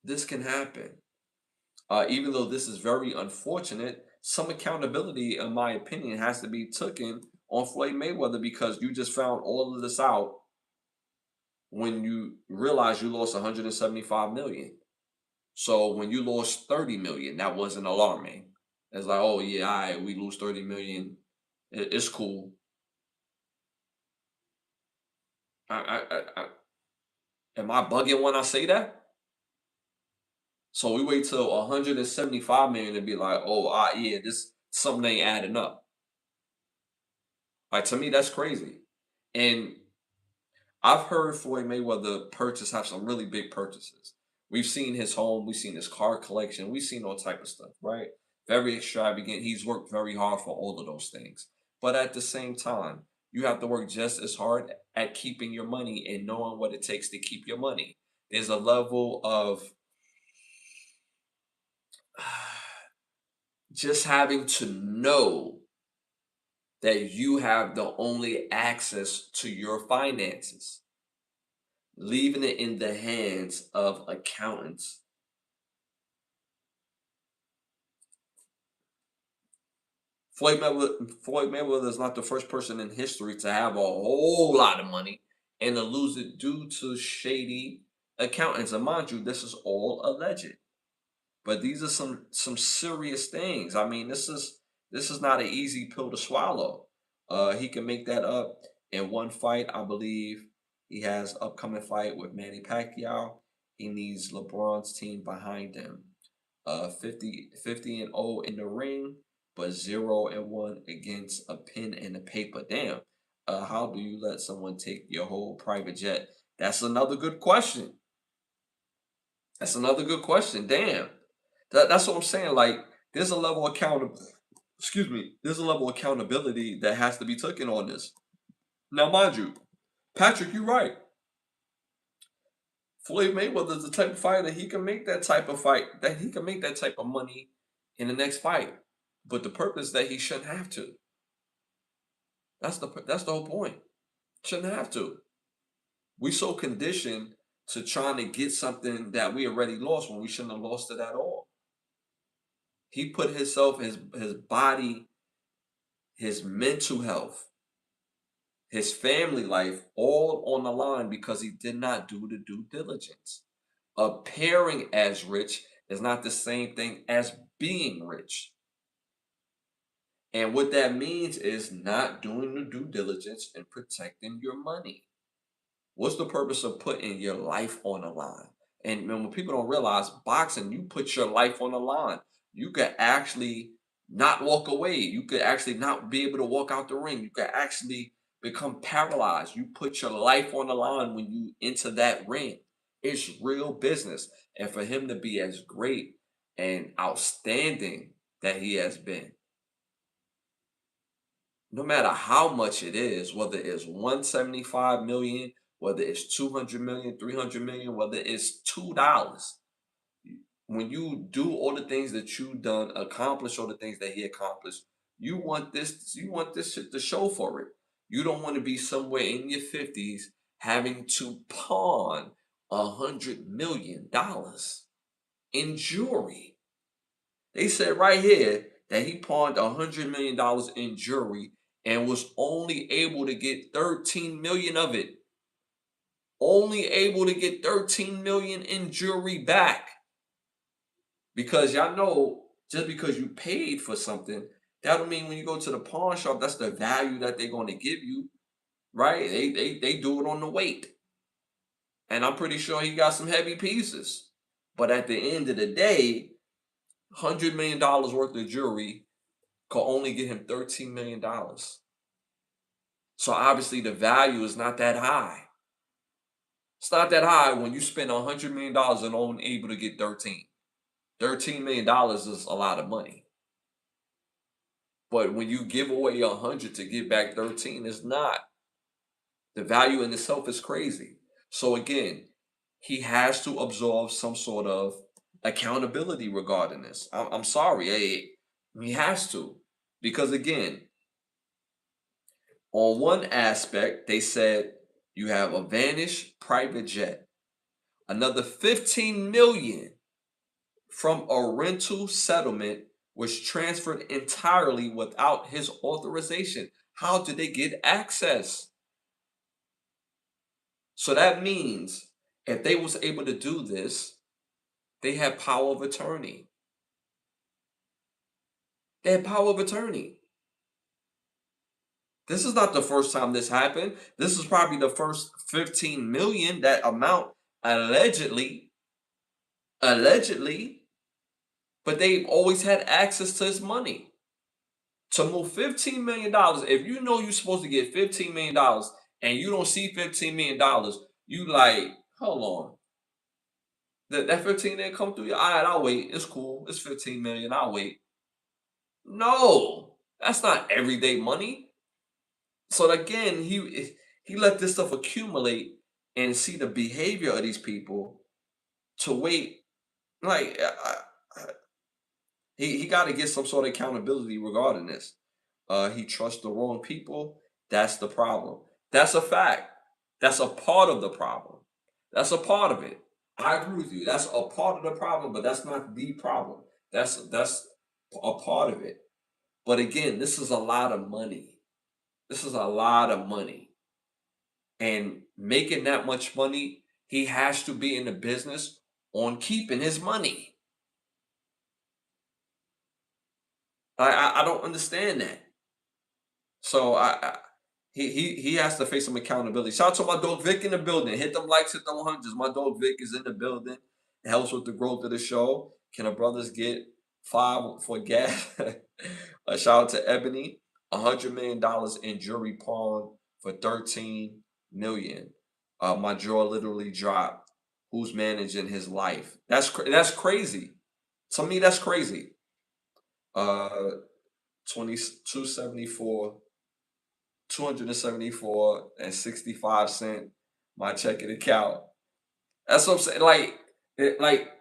This can happen. Even though this is very unfortunate, some accountability, in my opinion, has to be taken on Floyd Mayweather because you just found all of this out when you realize you lost 175 million. So when you lost 30 million, that wasn't alarming. It's like, oh yeah, all right, we lose 30 million. It's cool. I am I bugging when I say that? So we wait till 175 million to be like, oh, yeah, this something ain't adding up. Like to me, that's crazy. And I've heard Floyd Mayweather have some really big purchases. We've seen his home, we've seen his car collection, we've seen all type of stuff, right? Very extravagant. He's worked very hard for all of those things. But at the same time, you have to work just as hard at keeping your money and knowing what it takes to keep your money. There's a level of just having to know that you have the only access to your finances, leaving it in the hands of accountants. Floyd Mayweather is not the first person in history to have a whole lot of money and to lose it due to shady accountants. And mind you, this is all alleged. But these are some serious things. I mean, this is not an easy pill to swallow. He can make that up in one fight, I believe. He has upcoming fight with Manny Pacquiao. He needs LeBron's team behind him. 50-0 in the ring, but 0-1 against a pen and a paper. Damn. How do you let someone take your whole private jet? That's another good question. That's another good question. Damn. That's what I'm saying. Like, there's a level of accountability. Excuse me. There's a level of accountability that has to be taken on this. Now, mind you, Patrick, you're right. Floyd Mayweather is the type of fighter he can make that type of fight, that he can make that type of money in the next fight. But the purpose that he shouldn't have to. That's the whole point. Shouldn't have to. We so conditioned to trying to get something that we already lost when we shouldn't have lost it at all. He put himself, his body, his mental health, his family life all on the line because he did not do the due diligence. Appearing as rich is not the same thing as being rich. And what that means is not doing the due diligence and protecting your money. What's the purpose of putting your life on the line? And when people don't realize boxing, you put your life on the line. You could actually not walk away. You could actually not be able to walk out the ring. You could actually become paralyzed. You put your life on the line when you enter that ring. It's real business. And for him to be as great and outstanding that he has been, no matter how much it is, whether it's 175 million, whether it's 200 million, 300 million, whether it's $2, when you do all the things that you done, accomplish all the things that he accomplished, you want this shit to show for it. You don't want to be somewhere in your 50s having to pawn $100 million in jewelry. They said right here that he pawned $100 million in jewelry and was only able to get 13 million of it. Only able to get 13 million in jewelry back. Because y'all know, just because you paid for something, that don't mean when you go to the pawn shop, that's the value that they're going to give you, right? They do it on the weight. And I'm pretty sure he got some heavy pieces. But at the end of the day, $100 million worth of jewelry could only get him $13 million. So obviously the value is not that high. It's not that high when you spend $100 million and only able to get 13. $13 million is a lot of money. But when you give away 100 to get back 13, it's not. The value in itself is crazy. So again, he has to absorb some sort of accountability regarding this. I'm sorry, he has to. Because again, on one aspect, they said you have a vanished private jet, another 15 million from a rental settlement was transferred entirely without his authorization. How did they get access? So that means if they was able to do this, they had power of attorney. They had power of attorney. This is not the first time this happened. This is probably the first 15 million, that amount allegedly, but they've always had access to his money. To move $15 million, if you know you're supposed to get $15 million and you don't see $15 million, you like, hold on. That 15 didn't come through. All right, I'll wait. It's cool. It's 15 million. I'll wait. No, that's not everyday money. So again, he let this stuff accumulate and see the behavior of these people to wait. Like he got to get some sort of accountability regarding this. He trusts the wrong people. That's the problem. That's a fact. That's a part of the problem. That's a part of it. I agree with you. That's a part of the problem, but that's not the problem. That's a part of it. But again, this is a lot of money. This is a lot of money. And making that much money, he has to be in the business on keeping his money. I don't understand that. So he has to face some accountability. Shout out to my dog Vic in the building. Hit them likes, hit them hundreds. My dog Vic is in the building. It helps with the growth of the show. Can our brothers get 5 for gas? A shout out to Ebony. $100 million in jewelry pawn for 13 million. My jaw literally dropped. Who's managing his life? That's crazy. To me, that's crazy. 2274 $274.65 my checking account. That's what I'm saying. Like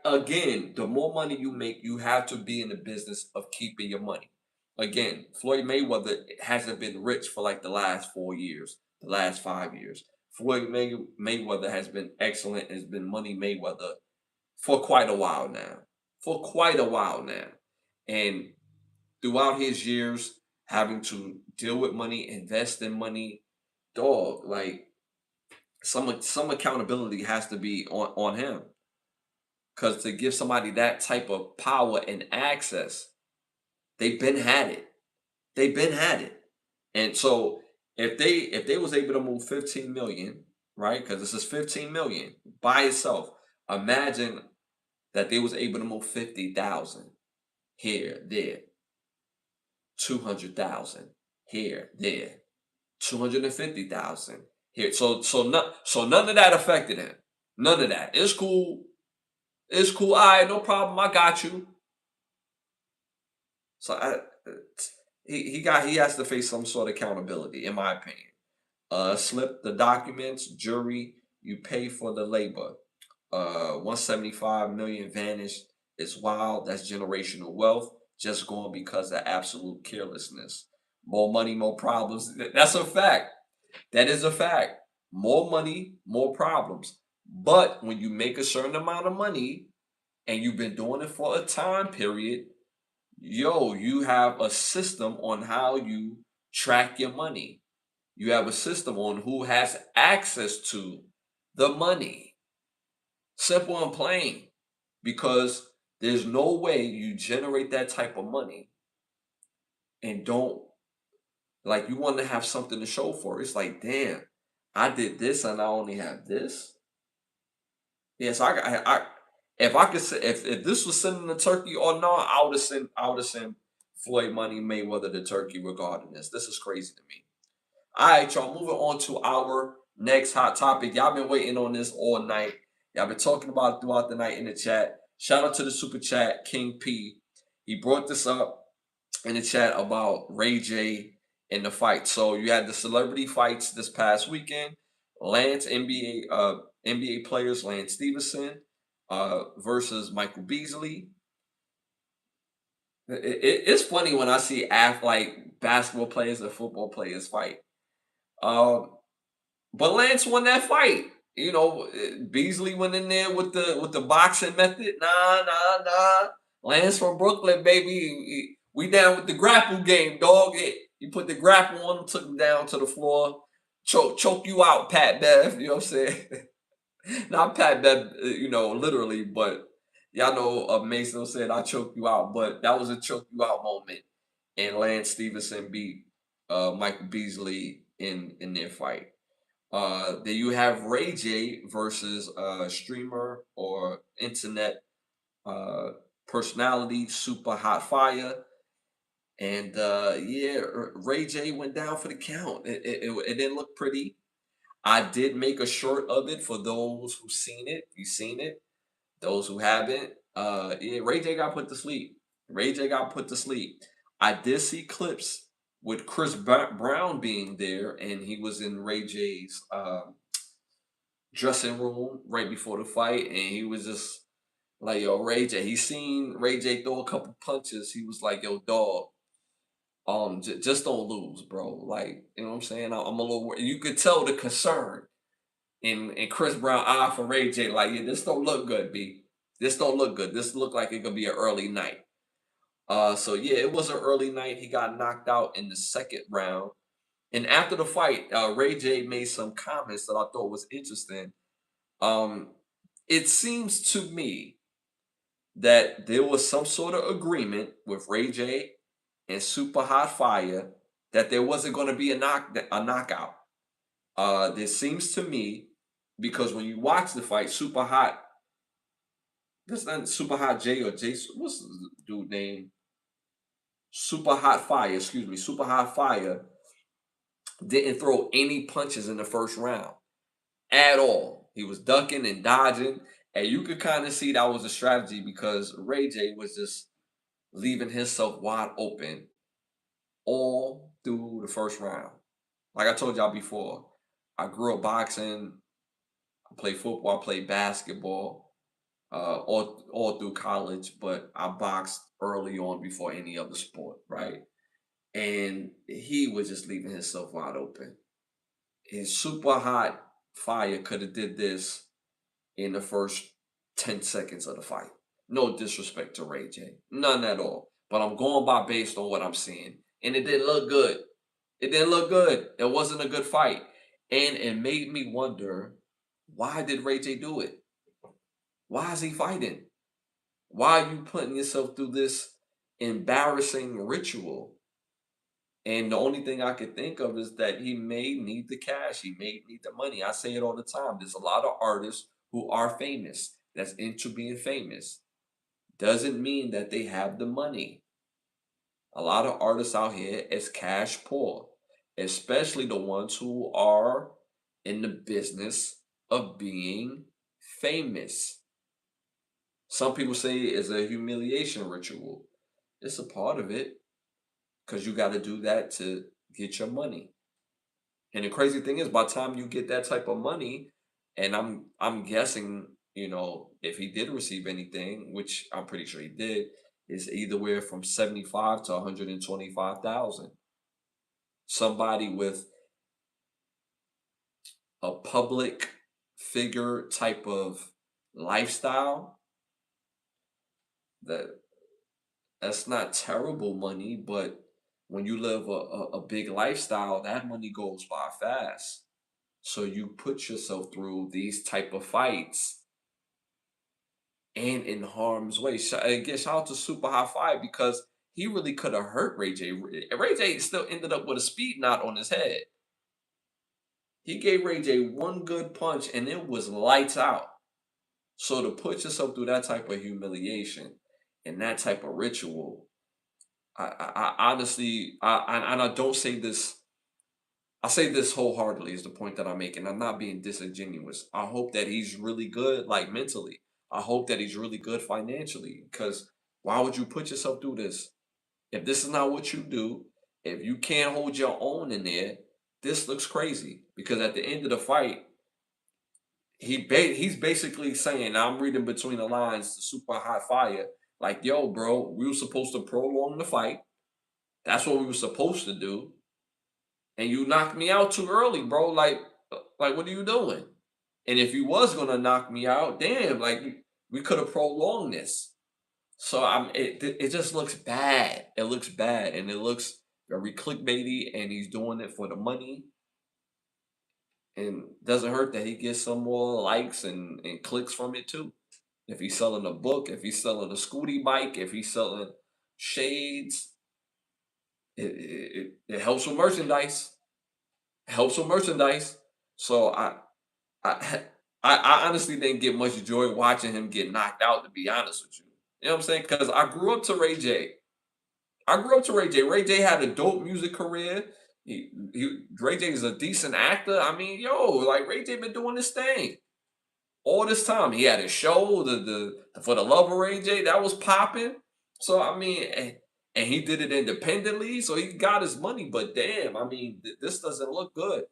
again, the more money you make, you have to be in the business of keeping your money. Again, Floyd Mayweather hasn't been rich for like the last 4 years, the last 5 years. Mayweather has been excellent, has been Money Mayweather for quite a while now. For quite a while now. And throughout his years, having to deal with money, invest in money, dog, like some accountability has to be on him. Because to give somebody that type of power and access, they've been had it. They've been had it. And so if they was able to move 15 million, right? Because this is 15 million by itself. Imagine that they was able to move 50,000 here, there, 200,000 here, there, 250,000 here. So none of that affected him. None of that. It's cool. It's cool. All right, no problem. I got you. So he has to face some sort of accountability, in my opinion. Slip the documents, jury, you pay for the labor. 175 million vanished. It's wild. That's generational wealth. Just gone because of absolute carelessness. More money, more problems. That's a fact. That is a fact. More money, more problems. But when you make a certain amount of money and you've been doing it for a time period, you have a system on how you track your money. You have a system on who has access to the money. Simple and plain. Because there's no way you generate that type of money and don't, like, you want to have something to show for it. It's like, damn, I did this and I only have this. Yes, if I could say, if this was sending the turkey or not, I would have sent Floyd Money Mayweather the turkey regarding this. This is crazy to me. All right, y'all. Moving on to our next hot topic. Y'all been waiting on this all night. Y'all been talking about it throughout the night in the chat. Shout out to the super chat King P. He brought this up in the chat about Ray J in the fight. So you had the celebrity fights this past weekend. NBA players Lance Stevenson versus Michael Beasley. It's funny when I see like basketball players and football players fight. Um, but Lance won that fight. Beasley went in there with the boxing method. Nah. Lance from Brooklyn, baby. We down with the grapple game, dog. You put the grapple on him, took him down to the floor, choke you out, Pat Bev. You know what I'm saying? Not Pat Bev, literally, but y'all know Mason said I choked you out, but that was a choke you out moment. And Lance Stevenson beat Michael Beasley in their fight. Then you have Ray J versus streamer or internet personality, Super Hot Fire. And Ray J went down for the count. It didn't look pretty. I did make a short of it for those who seen it. You seen it. Those who haven't, Ray J got put to sleep. Ray J got put to sleep. I did see clips with Chris Brown being there, and he was in Ray J's dressing room right before the fight, and he was just like, "Yo, Ray J." He seen Ray J throw a couple punches. He was like, "Yo, dog, just don't lose, bro." Like, you know what I'm saying? I'm a little. You could tell the concern in Chris Brown eye for Ray J. Like, yeah, this don't look good, B. This don't look good. This look like it could be an early night. So yeah, it was an early night. He got knocked out in the second round. And after the fight, Ray J made some comments that I thought was interesting. Um, it seems to me that there was some sort of agreement with Ray J and Super Hot Fire that there wasn't going to be a knockout. There seems to me, because when you watch the fight, Super Hot, that's not Super Hot J or Jason. What's the dude name? Super Hot Fire, excuse me. Super Hot Fire didn't throw any punches in the first round at all. He was ducking and dodging, and you could kind of see that was a strategy because Ray J was just leaving himself wide open all through the first round. Like I told y'all before, I grew up boxing. I played football. I played basketball. All through college, but I boxed early on before any other sport, right? And he was just leaving himself wide open. His super hot fire could have did this in the first 10 seconds of the fight. No disrespect to Ray J. None at all. But I'm going by based on what I'm seeing. And it didn't look good. It didn't look good. It wasn't a good fight. And it made me wonder, why did Ray J do it? Why is he fighting? Why are you putting yourself through this embarrassing ritual? And the only thing I could think of is that he may need the cash. He may need the money. I say it all the time. There's a lot of artists who are famous, that's into being famous. Doesn't mean that they have the money. A lot of artists out here is cash poor, especially the ones who are in the business of being famous. Some people say it's a humiliation ritual. It's a part of it because you got to do that to get your money. And the crazy thing is, by the time you get that type of money, and I'm guessing, if he did receive anything, which I'm pretty sure he did, is either where from 75 to 125,000. Somebody with a public figure type of lifestyle, that that's not terrible money, but when you live a big lifestyle, that money goes by fast. So you put yourself through these type of fights and in harm's way. Again, shout out to Super High Five because he really could have hurt Ray J. Ray J still ended up with a speed knot on his head. He gave Ray J one good punch and it was lights out. So to put yourself through that type of humiliation and that type of ritual, I honestly, and I don't say this. I say this wholeheartedly is the point that I'm making. I'm not being disingenuous. I hope that he's really good, like mentally. I hope that he's really good financially. Because why would you put yourself through this? If this is not what you do, if you can't hold your own in there, this looks crazy. Because at the end of the fight, he's basically saying, I'm reading between the lines to Super Hot Fire, like, yo, bro, we were supposed to prolong the fight. That's what we were supposed to do. And you knocked me out too early, bro. Like what are you doing? And if you was gonna knock me out, damn, like we could have prolonged this. So it just looks bad. It looks bad, and it looks very clickbaity, and he's doing it for the money. And doesn't hurt that he gets some more likes and clicks from it too. If he's selling a book, if he's selling a scooty bike, if he's selling shades, it helps with merchandise. Helps with merchandise. So I I honestly didn't get much joy watching him get knocked out, to be honest with you. You know what I'm saying? Because I grew up to Ray J. I grew up to Ray J. Ray J had a dope music career. Ray J is a decent actor. I mean, yo, like Ray J been doing this thing all this time. He had a show, the for the love of Ray J, that was popping. So I mean, and he did it independently, so he got his money. But damn, I mean, this doesn't look good.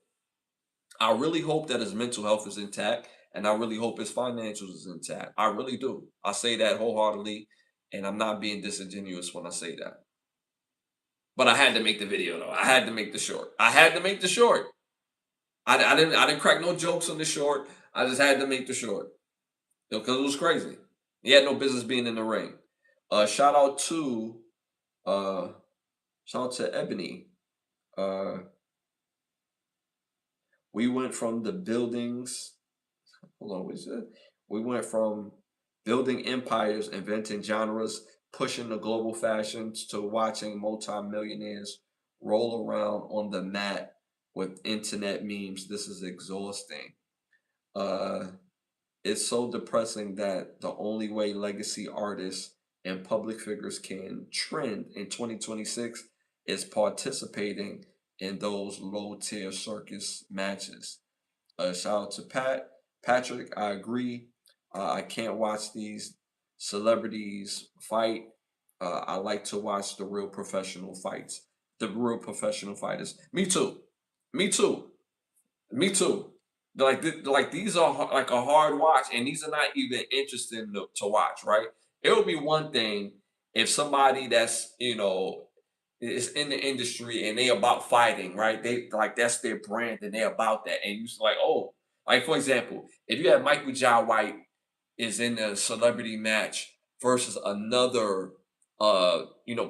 I really hope that his mental health is intact, and I really hope his financials is intact. I really do. I say that wholeheartedly, and I'm not being disingenuous when I say that. But I had to make the video though. I had to make the short. I had to make the short. I didn't crack no jokes on the short. I just had to make the short because it was crazy. He had no business being in the ring. Uh, shout out to uh, shout out to Ebony. Uh, we went from the buildings. Hold on, what's it? We went from building empires, inventing genres, pushing the global fashions to watching multimillionaires roll around on the mat with internet memes. This is exhausting. Uh, it's so depressing that the only way legacy artists and public figures can trend in 2026 is participating in those low tier circus matches. Shout out to Patrick. I agree. I can't watch these celebrities fight. I like to watch the real professional fights, the real professional fighters. Me too. Me too. Me too. Like these are like a hard watch, and these are not even interesting to watch, right? It would be one thing if somebody that's is in the industry and they about fighting, right? They like that's their brand and they about that, and you just like, oh, like for example, if you have Michael Jai White is in a celebrity match versus another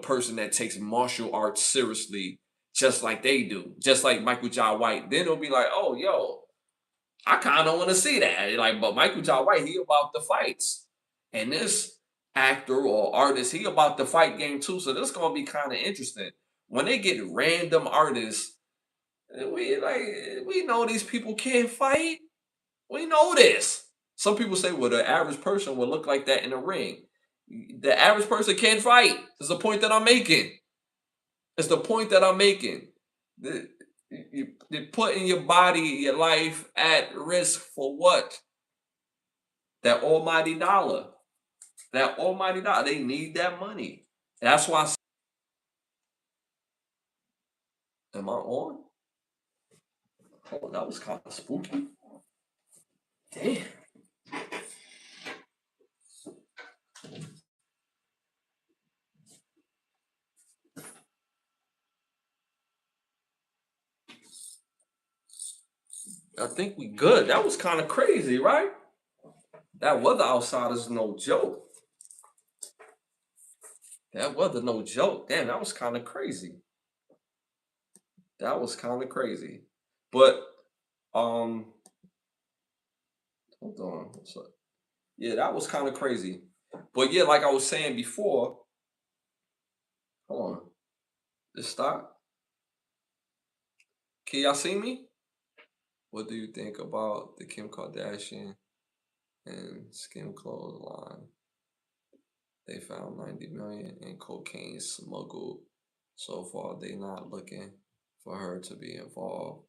person that takes martial arts seriously just like they do, just like Michael Jai White, then it'll be like, oh yo, I kind of want to see that. Like, but Michael Jai White, he about the fights. And this actor or artist, he about the fight game too. So this gonna be kind of interesting. When they get random artists, we know these people can't fight. We know this. Some people say, well, the average person will look like that in a ring. The average person can't fight. Is the point that I'm making. It's the point that I'm making. The, you're putting your body, your life at risk for what? That almighty dollar. That almighty dollar. They need that money. That's why. Am I on? Oh, that was kind of spooky. Damn. I think we good. That was kind of crazy, right? That weather outside is no joke. That weather no joke. Damn, that was kind of crazy. That was kind of crazy. But hold on. What's up? Yeah, that was kind of crazy. But yeah, like I was saying before, hold on. Just stop. Can y'all see me? What do you think about the Kim Kardashian and skim clothes line? They found 90 million in cocaine smuggled. So far, they not looking for her to be involved.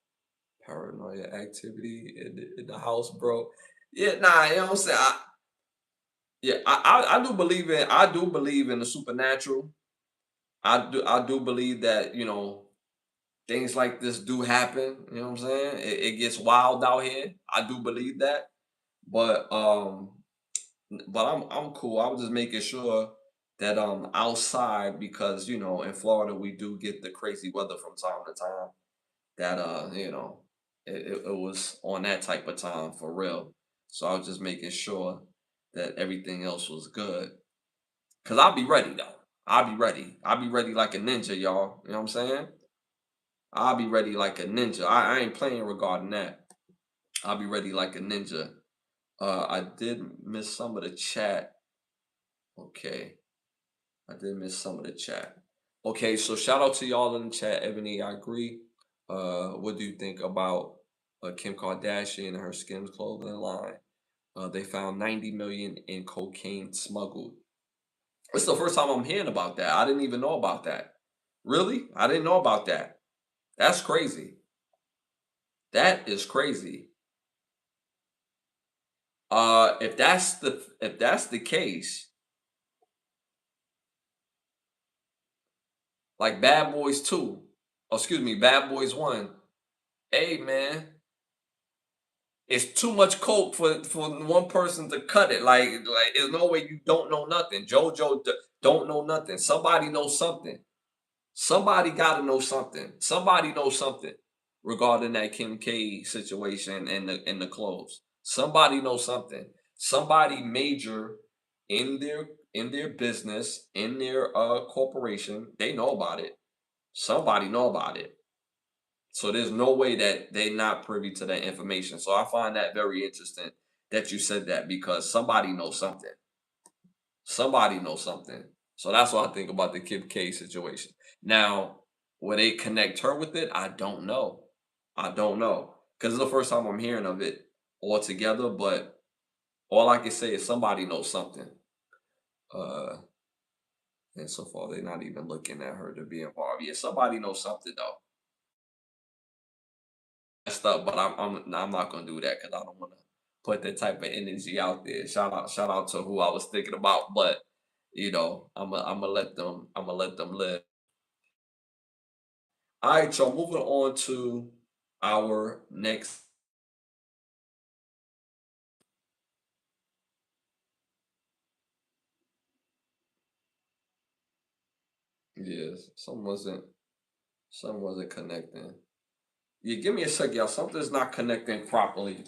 Paranoia activity in the house, bro. Yeah, nah, you know what I'm saying? I do believe in the supernatural. I do believe that, things like this do happen. You know what I'm saying? It gets wild out here. I do believe that. But I'm cool. I was just making sure that outside, because in Florida we do get the crazy weather from time to time. That it was on that type of time for real. So I was just making sure that everything else was good. Cause I'll be ready though. I'll be ready. I'll be ready like a ninja, y'all. You know what I'm saying? I'll be ready like a ninja. I ain't playing regarding that. I'll be ready like a ninja. I did miss some of the chat. Okay. I did miss some of the chat. Okay, so shout out to y'all in the chat, Ebony. I agree. What do you think about Kim Kardashian and her Skims clothing line? They found 90 million in cocaine smuggled. It's the first time I'm hearing about that. I didn't even know about that. Really? I didn't know about that. That's crazy. That is crazy. If that's the case, like Bad Boys 2, oh, excuse me, Bad Boys 1. Hey man, it's too much coke for one person to cut it. Like there's no way you don't know nothing. JoJo don't know nothing. Somebody knows something. Somebody got to know something. Somebody knows something regarding that Kim K situation and the clothes. Somebody knows something. Somebody major in their business, in their corporation. They know about it. Somebody know about it. So there's no way that they're not privy to that information. So I find that very interesting that you said that, because somebody knows something. Somebody knows something. So that's what I think about the Kim K situation. Now, will they connect her with it? I don't know. I don't know. Because it's the first time I'm hearing of it altogether, but all I can say is somebody knows something. Uh, and so far they're not even looking at her to be involved. Yeah, somebody knows something though. Messed up, but I'm not gonna do that because I don't want to put that type of energy out there. Shout out to who I was thinking about, but I'm gonna let them live. All right, so moving on to our next. Yes, some wasn't connecting. Yeah, give me a sec, y'all. Something's not connecting properly.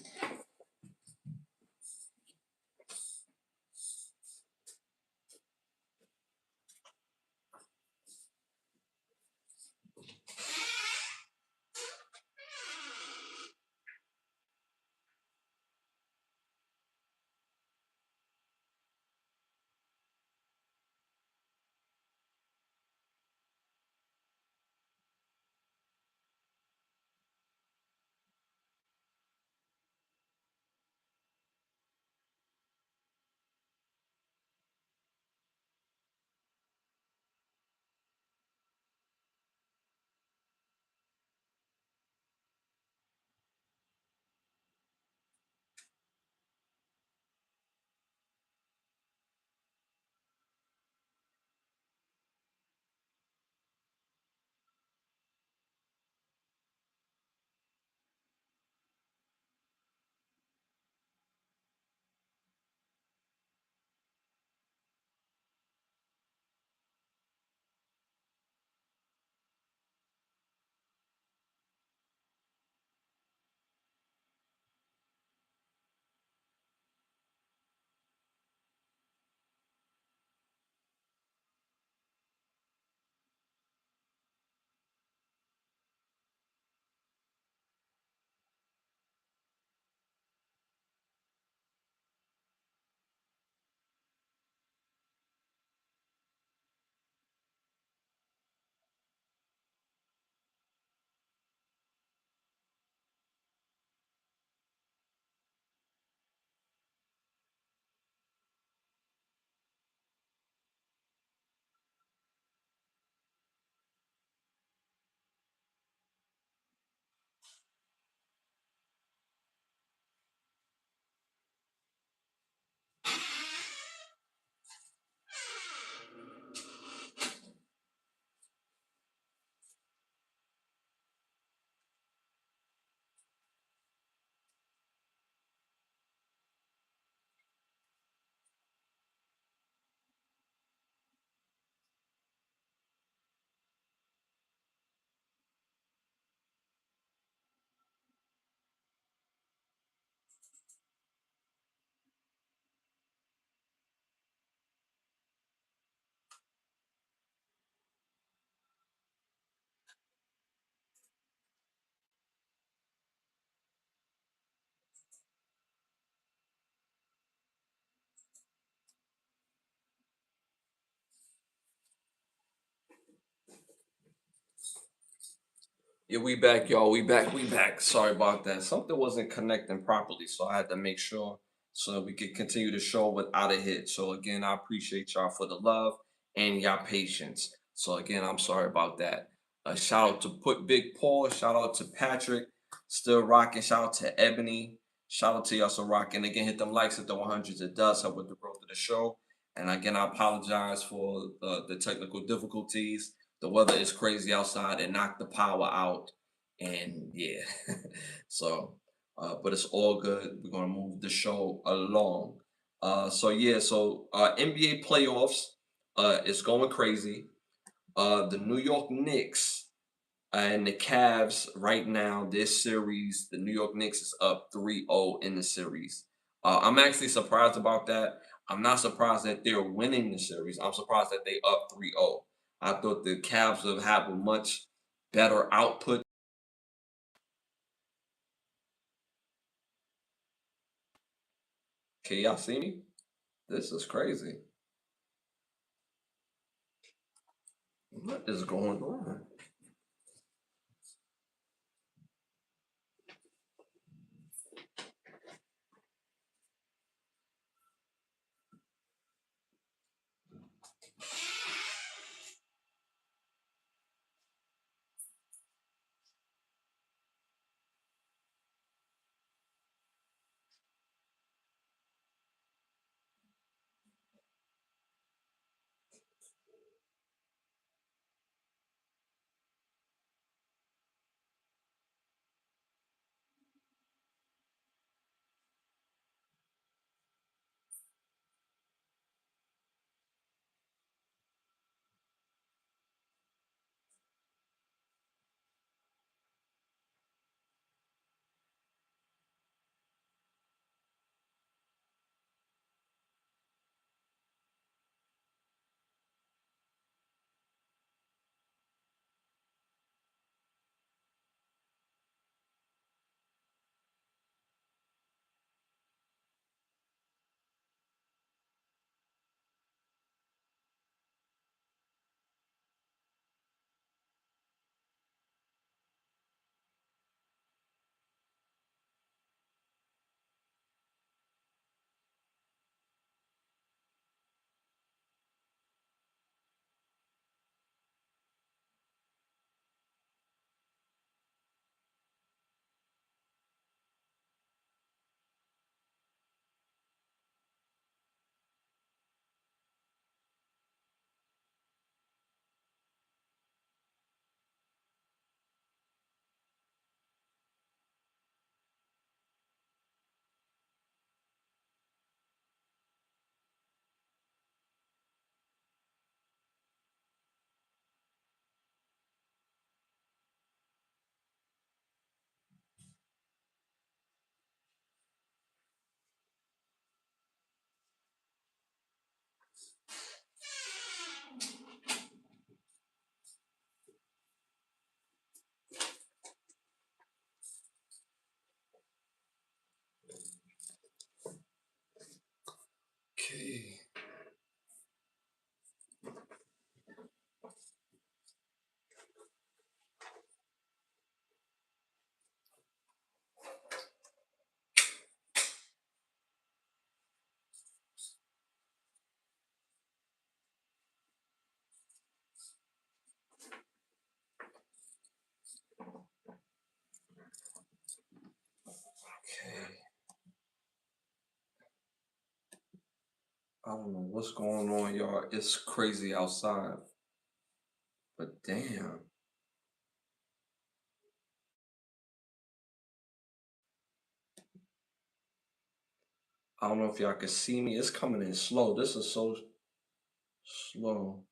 Yeah, we back, y'all. We back. We back. Sorry about that. Something wasn't connecting properly, so I had to make sure so that we could continue the show without a hit. So again, I appreciate y'all for the love and y'all patience. So again, I'm sorry about that. Shout out to Put Big Paul. Shout out to Patrick. Still rocking. Shout out to Ebony. Shout out to y'all so rocking. Again, hit them likes at the 100s. It does help with the growth of the show. And again, I apologize for the technical difficulties. The weather is crazy outside and knocked the power out. And yeah, so, but it's all good. We're going to move the show along. So yeah, so NBA playoffs is going crazy. The New York Knicks and the Cavs right now, this series, the New York Knicks is up 3-0 in the series. I'm actually surprised about that. I'm not surprised that they're winning the series. I'm surprised that they up 3-0. I thought the Cavs would have a much better output. Can y'all see me? This is crazy. What is going on? don't know what's going on, y'all. It's crazy outside, but damn. I don't know if y'all can see me. It's coming in slow. This is so slow.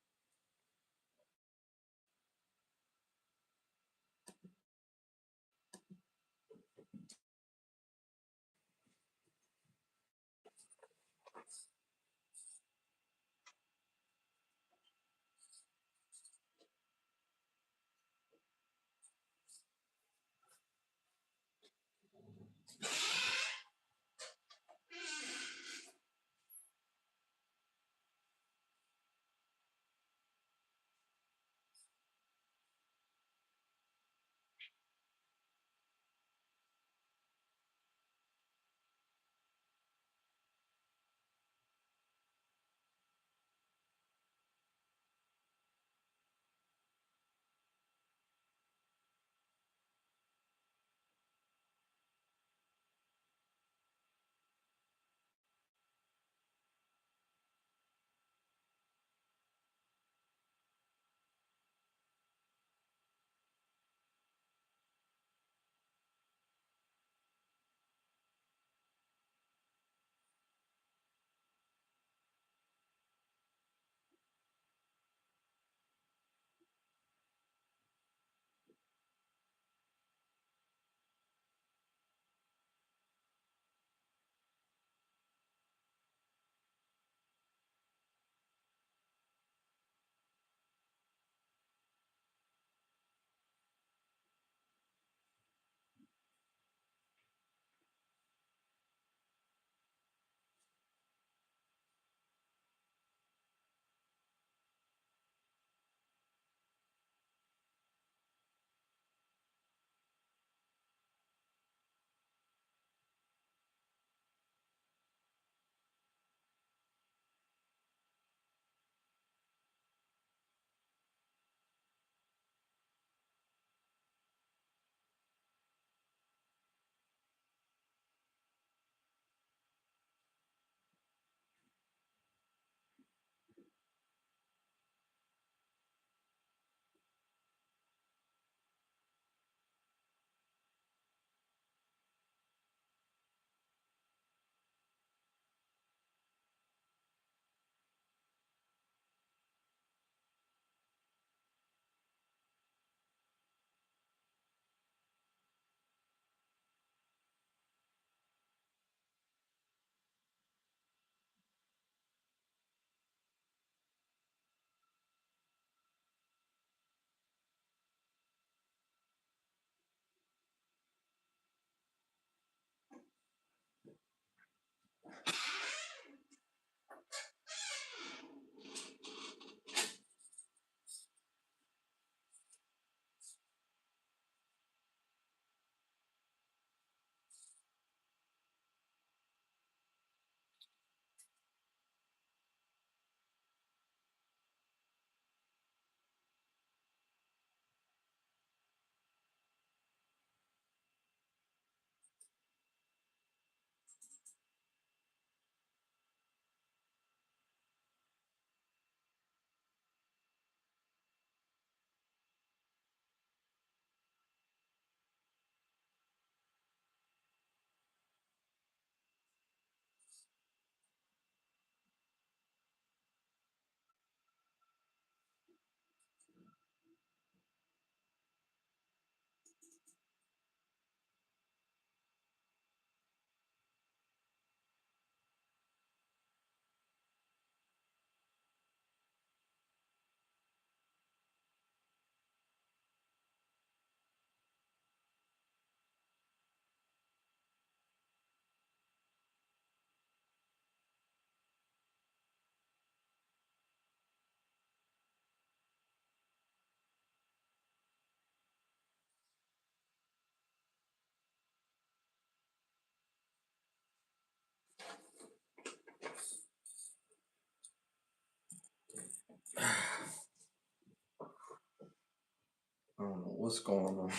I don't know what's going on.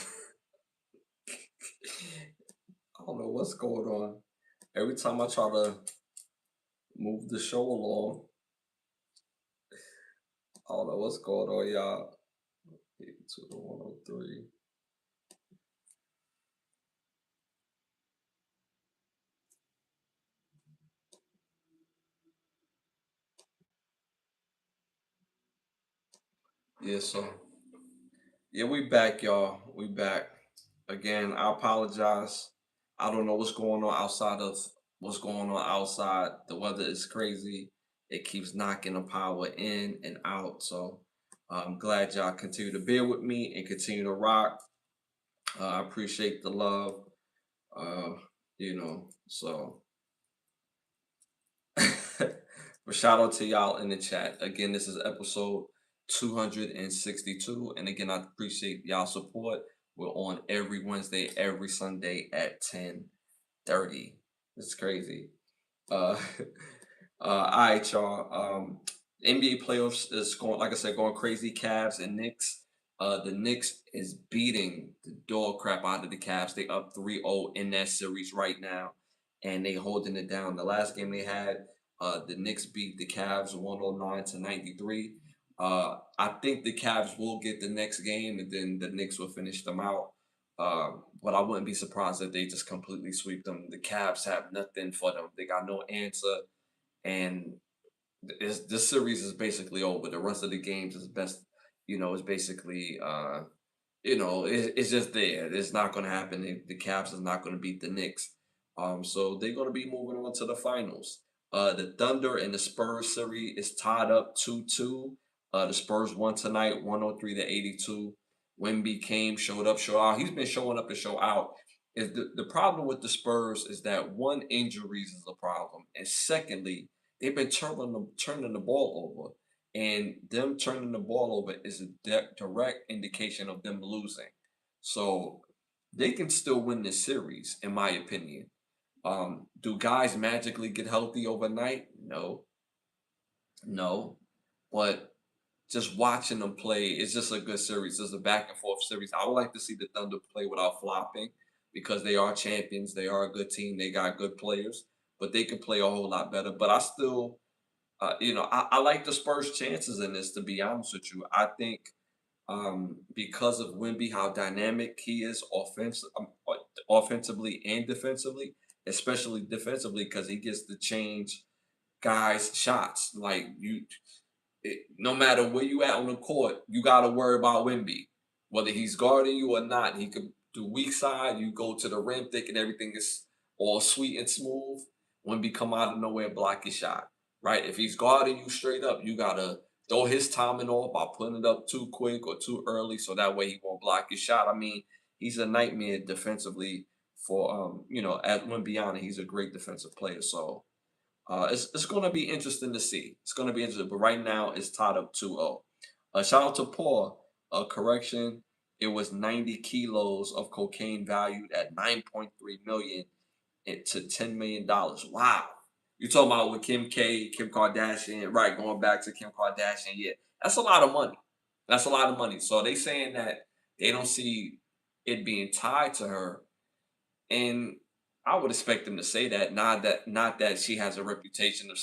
I don't know what's going on. Every time I try to move the show along. I don't know what's going on, y'all. 82 to 103. Yeah, so yeah, we back, y'all. We back. Again, I apologize. I don't know what's going on outside of what's going on outside. The weather is crazy. It keeps knocking the power in and out. So I'm glad y'all continue to bear with me and continue to rock. I appreciate the love. Uh, so but shout out to y'all in the chat. Again, this is episode 262. And again, I appreciate y'all support. We're on every Wednesday, every Sunday at 10:30. It's crazy. Uh all right, y'all. NBA playoffs is going, like I said, going crazy. Cavs and Knicks. The Knicks is beating the dog crap out of the Cavs. They up 3-0 in that series right now, and they holding it down. The last game they had, the Knicks beat the Cavs 109 to 93. I think the Cavs will get the next game, and then the Knicks will finish them out. But I wouldn't be surprised if they just completely sweep them. The Cavs have nothing for them. They got no answer, and this series is basically over. The rest of the games is best, is basically it's just there. It's not going to happen. The Cavs is not going to beat the Knicks. So they're going to be moving on to the finals. The Thunder and the Spurs series is tied up 2-2. The Spurs won tonight, 103 to 82. Wemby came, showed up, showed out. He's been showing up and show out. Is the problem with the Spurs is that one, injuries is a problem, and secondly, they've been turning the ball over, and them turning the ball over is a direct indication of them losing. So they can still win this series, in my opinion. Do guys magically get healthy overnight? No, no. But just watching them play, it's just a good series. It's a back and forth series. I would like to see the Thunder play without flopping because they are champions. They are a good team. They got good players, but they can play a whole lot better. But I still I like the Spurs' chances in this. To be honest with you, I think because of Wimby, how dynamic he is offensively and defensively, especially defensively, because he gets to change guys' shots. Like no matter where you at on the court, you got to worry about Wimby, whether he's guarding you or not. He could do weak side. You go to the rim thinking everything is all sweet and smooth. Wimby come out of nowhere, block your shot. Right? If he's guarding you straight up, you gotta throw his timing off by putting it up too quick or too early, so that way he won't block your shot. I mean, he's a nightmare defensively for at Wimbyana. He's a great defensive player. So it's going to be interesting to see. It's going to be interesting. But right now, it's tied up 2-0. Shout out to Paul. Correction, it was 90 kilos of cocaine valued at 9.3 million to $10 million. Wow. You talking about with Kim Kardashian, right? Going back to Kim Kardashian, yeah, that's a lot of money. That's a lot of money. So they saying that they don't see it being tied to her, and I would expect them to say that, not that she has a reputation of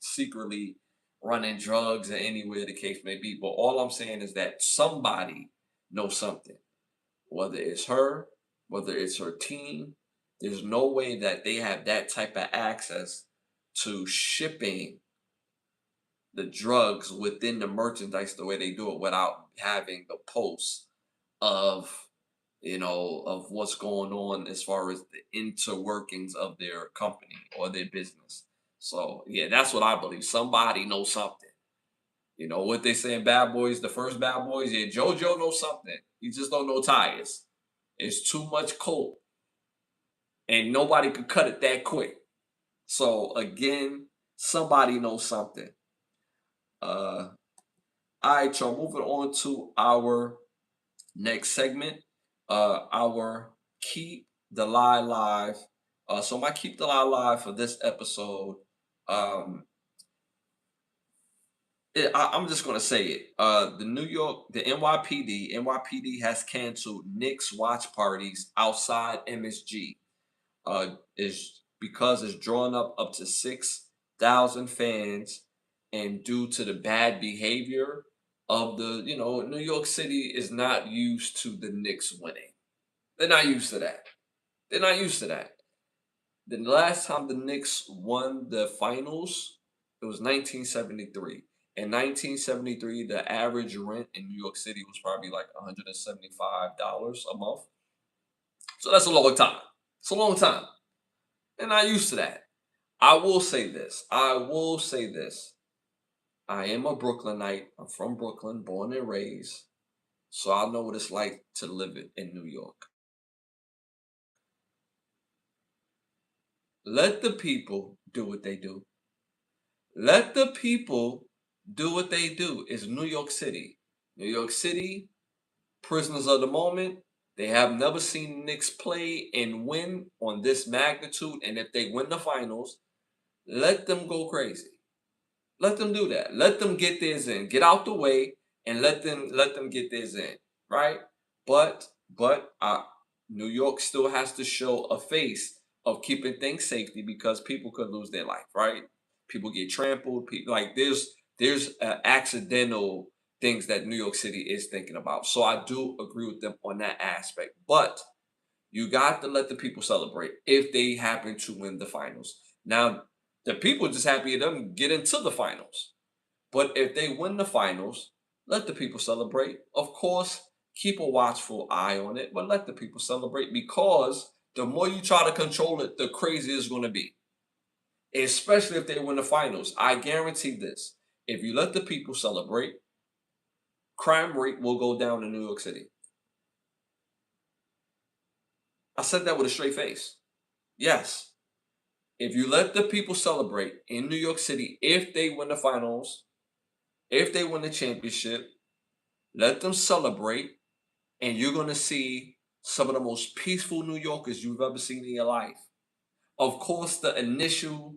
secretly running drugs or anywhere the case may be. But all I'm saying is that somebody knows something, whether it's her, whether it's her team. There's no way that they have that type of access to shipping the drugs within the merchandise the way they do it without having the pulse of of what's going on as far as the interworkings of their company or their business. So yeah, that's what I believe. Somebody knows something. You know what they say in Bad Boys, the first Bad Boys. Yeah, JoJo knows something. He just don't know tires. It's too much coke, and nobody could cut it that quick. So again, somebody knows something. All right, y'all. Moving on to our next segment, our Keep the Lie Live. So my Keep the Lie Live for this episode, um, I'm just gonna say it. The NYPD has canceled Knicks watch parties outside MSG. Is because it's drawn up to 6 thousand fans, and due to the bad behavior of New York City is not used to the Knicks winning. They're not used to that. They're not used to that. The last time the Knicks won the finals, it was 1973. In 1973, the average rent in New York City was probably like $175 a month. So that's a long time. It's a long time. They're not used to that. I will say this. I will say this. I am a Brooklynite. I'm from Brooklyn, born and raised. So I know what it's like to live it in New York. Let the people do what they do. Let the people do what they do. It's New York City. New York City, prisoners of the moment. They have never seen Knicks play and win on this magnitude. And if they win the finals, let them go crazy. Let them do that. Let them get theirs in. Get out the way and let them get theirs in. Right? But New York still has to show a face of keeping things safety because people could lose their life. Right? People get trampled. People like there's accidental things that New York City is thinking about. So I do agree with them on that aspect. But you got to let the people celebrate if they happen to win the finals. Now, the people just happy them get into the finals. But if they win the finals, let the people celebrate. Of course, keep a watchful eye on it, but let the people celebrate because the more you try to control it, the crazier it's going to be. Especially if they win the finals. I guarantee this. If you let the people celebrate, crime rate will go down in New York City. I said that with a straight face. Yes. If you let the people celebrate in New York City, if they win the finals, if they win the championship, let them celebrate, and you're going to see some of the most peaceful New Yorkers you've ever seen in your life. Of course, the initial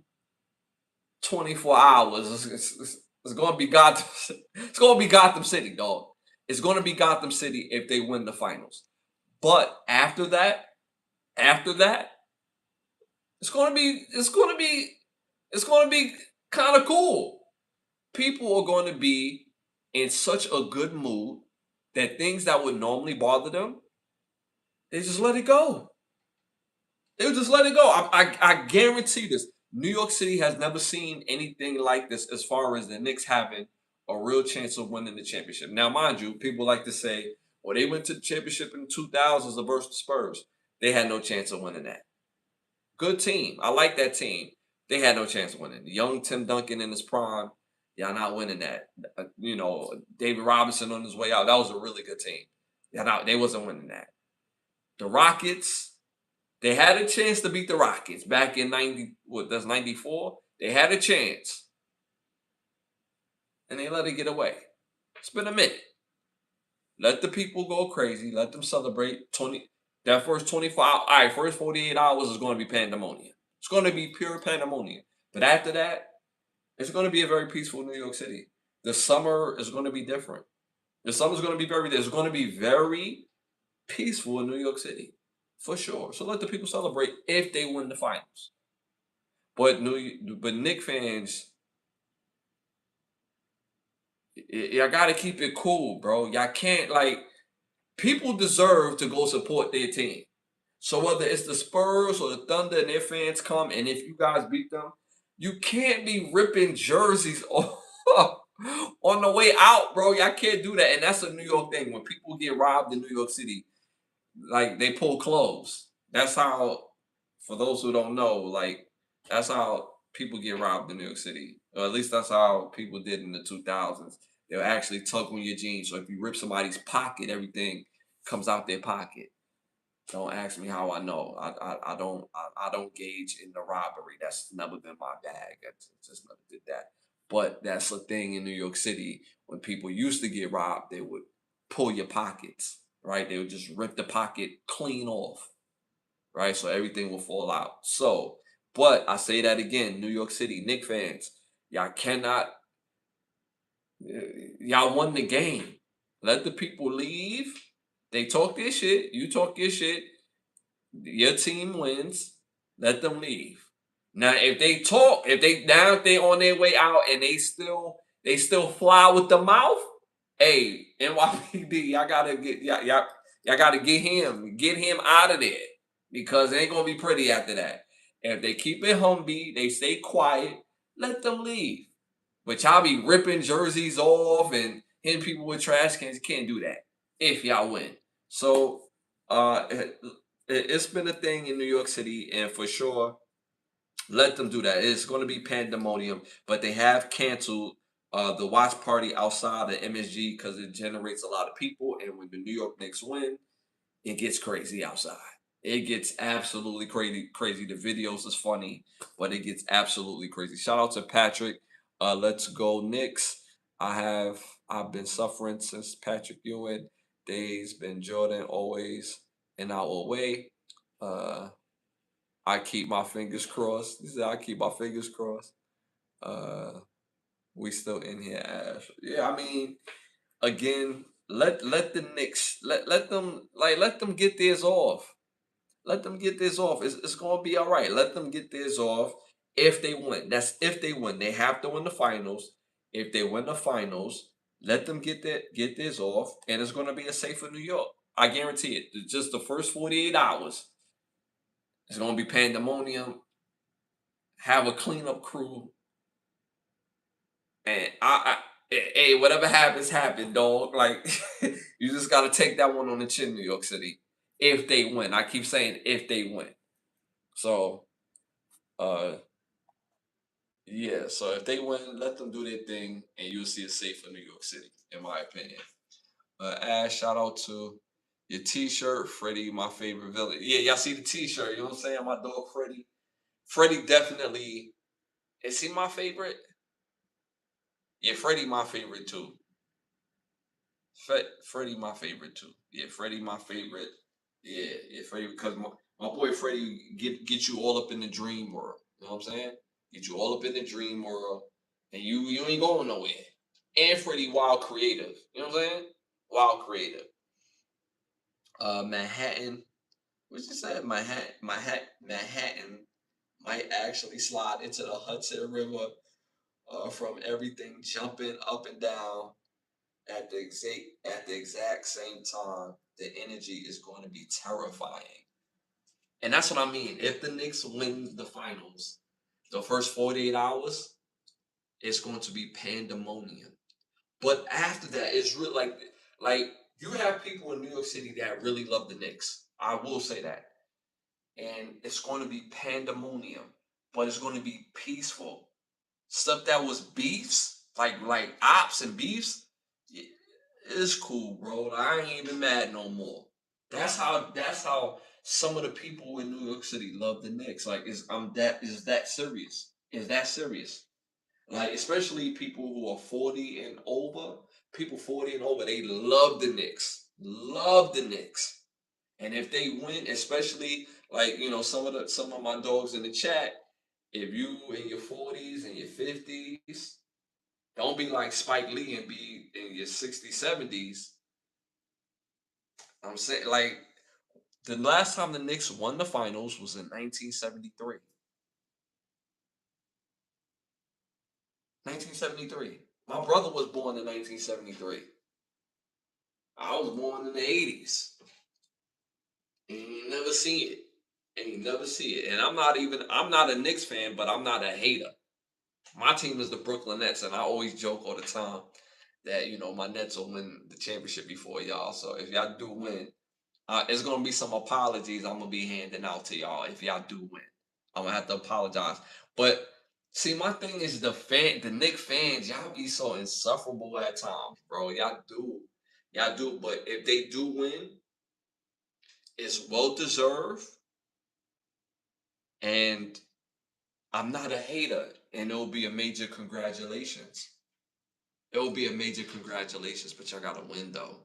24 hours is going to be Gotham. It's going to be Gotham City, dog. It's going to be Gotham City if they win the finals. But after that, it's going to be kind of cool. People are going to be in such a good mood that things that would normally bother them, they just let it go. They'll just let it go. I guarantee this. New York City has never seen anything like this as far as the Knicks having a real chance of winning the championship. Now, mind you, people like to say, well, they went to the championship in the 2000s versus the Spurs. They had no chance of winning that. Good team. I like that team. They had no chance of winning. Young Tim Duncan in his prime, y'all not winning that. David Robinson on his way out. That was a really good team. They wasn't winning that. The Rockets, they had a chance to beat the Rockets back in 94. They had a chance. And they let it get away. It's been a minute. Let the people go crazy. Let them celebrate. That first 25, all right, first 48 hours is going to be pandemonium. It's going to be pure pandemonium. But after that, it's going to be a very peaceful New York City. The summer is going to be different. The summer's going to be it's going to be very peaceful in New York City. For sure. So let the people celebrate if they win the finals. But Knick fans, y'all gotta keep it cool, bro. Y'all can't people deserve to go support their team. So whether it's the Spurs or the Thunder and their fans come, and if you guys beat them, you can't be ripping jerseys off on the way out, bro. Y'all can't do that. And that's a New York thing. When people get robbed in New York City, they pull clothes. That's how, for those who don't know, that's how people get robbed in New York City. Or at least that's how people did in the 2000s. They'll actually tug on your jeans. So if you rip somebody's pocket, everything comes out their pocket. Don't ask me how I know. I don't gauge in the robbery. That's never been my bag. I just never did that. But that's a thing in New York City. When people used to get robbed, they would pull your pockets, right? They would just rip the pocket clean off, right? So everything will fall out. So, but I say that again, New York City, Knicks fans, y'all cannot, y'all won the game. Let the people leave. They talk their shit. You talk your shit. Your team wins. Let them leave. Now, if they talk, if they on their way out and they still fly with the mouth, hey, NYPD, y'all gotta get him out of there because it ain't gonna be pretty after that. If they keep it humby, they stay quiet, let them leave. But y'all be ripping jerseys off and hitting people with trash cans. You can't do that if y'all win. So it's been a thing in New York City, and for sure let them do that. It's going to be pandemonium, but they have canceled the watch party outside of MSG because it generates a lot of people. And when the New York Knicks win, it gets crazy outside. It gets absolutely crazy. Crazy. The videos is funny, but it gets absolutely crazy. Shout out to Patrick. Let's go Knicks. I've been suffering since Patrick Ewing days. Been Jordan always in our way. Uh, I keep my fingers crossed. He said, I keep my fingers crossed. Uh, we still in here, Ash. Yeah, I mean, again, let the Knicks let them get theirs off. Let them get this off. It's gonna be all right. Let them get this off if they win. That's if they win. They have to win the finals. If they win the finals, let them get this off, and it's gonna be a safer New York. I guarantee it. Just the first 48 hours, it's gonna be pandemonium. Have a cleanup crew, and hey, whatever happens, happen, dog. Like you just gotta take that one on the chin, New York City. If they win, I keep saying if they win. So, uh, yeah. So if they win, let them do their thing, and you'll see a safer New York City, in my opinion. Ash, shout out to your T-shirt, Freddie, my favorite villain. Yeah, y'all see the T-shirt. You know what I'm saying? My dog Freddie. Freddie definitely is he my favorite? Yeah, Freddie my favorite too. Freddie, my favorite too. Yeah, Freddie, my favorite. Yeah, Freddie, because my boy Freddie get you all up in the dream world. You know what I'm saying? Get you all up in the dream world, and you ain't going nowhere. And Freddie, wild creative. You know what I'm saying? Wild creative. Manhattan. What you say? Manhattan might actually slide into the Hudson River from everything jumping up and down at the exact same time, the energy is going to be terrifying. And that's what I mean. If the Knicks win the finals, the first 48 hours, it's going to be pandemonium. But after that, it's really like you have people in New York City that really love the Knicks. I will say that. And it's going to be pandemonium, but it's going to be peaceful. Stuff that was beefs, like ops and beefs, it's cool, bro. I ain't even mad no more. That's how some of the people in New York City love the Knicks. Like is that serious? Is that serious? Like especially people who are 40 and over, people 40 and over, they love the Knicks. Love the Knicks. And if they win, especially like, some of my dogs in the chat, if you in your 40s and your 50s, don't be like Spike Lee and be in your 60s, 70s. I'm saying like the last time the Knicks won the finals was in 1973. 1973. My brother was born in 1973. I was born in the 80s. And you never see it. And you never see it. And I'm not a Knicks fan, but I'm not a hater. My team is the Brooklyn Nets, and I always joke all the time that my Nets will win the championship before y'all. So if y'all do win, it's gonna be some apologies I'm gonna be handing out to y'all if y'all do win. I'm gonna have to apologize. But see, my thing is the Knicks fans, y'all be so insufferable at times, bro. Y'all do. But if they do win, it's well deserved, and I'm not a hater, and it'll be a major congratulations. It will be a major congratulations, but y'all gotta win though.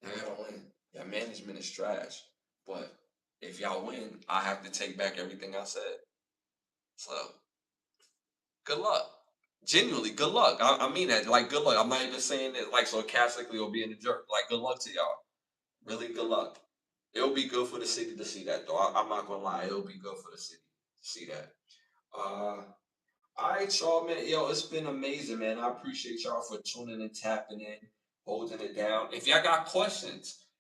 Y'all gotta win. Your management is trash. But if y'all win, I have to take back everything I said. So good luck. Genuinely, good luck. I mean that. Like good luck. I'm not even saying it like sarcastically or being a jerk. Like good luck to y'all. Really good luck. It'll be good for the city to see that though. I'm not gonna lie, it'll be good for the city to see that. Uh, all right, y'all, man. Yo, it's been amazing, man. I appreciate y'all for tuning and tapping in, holding it down.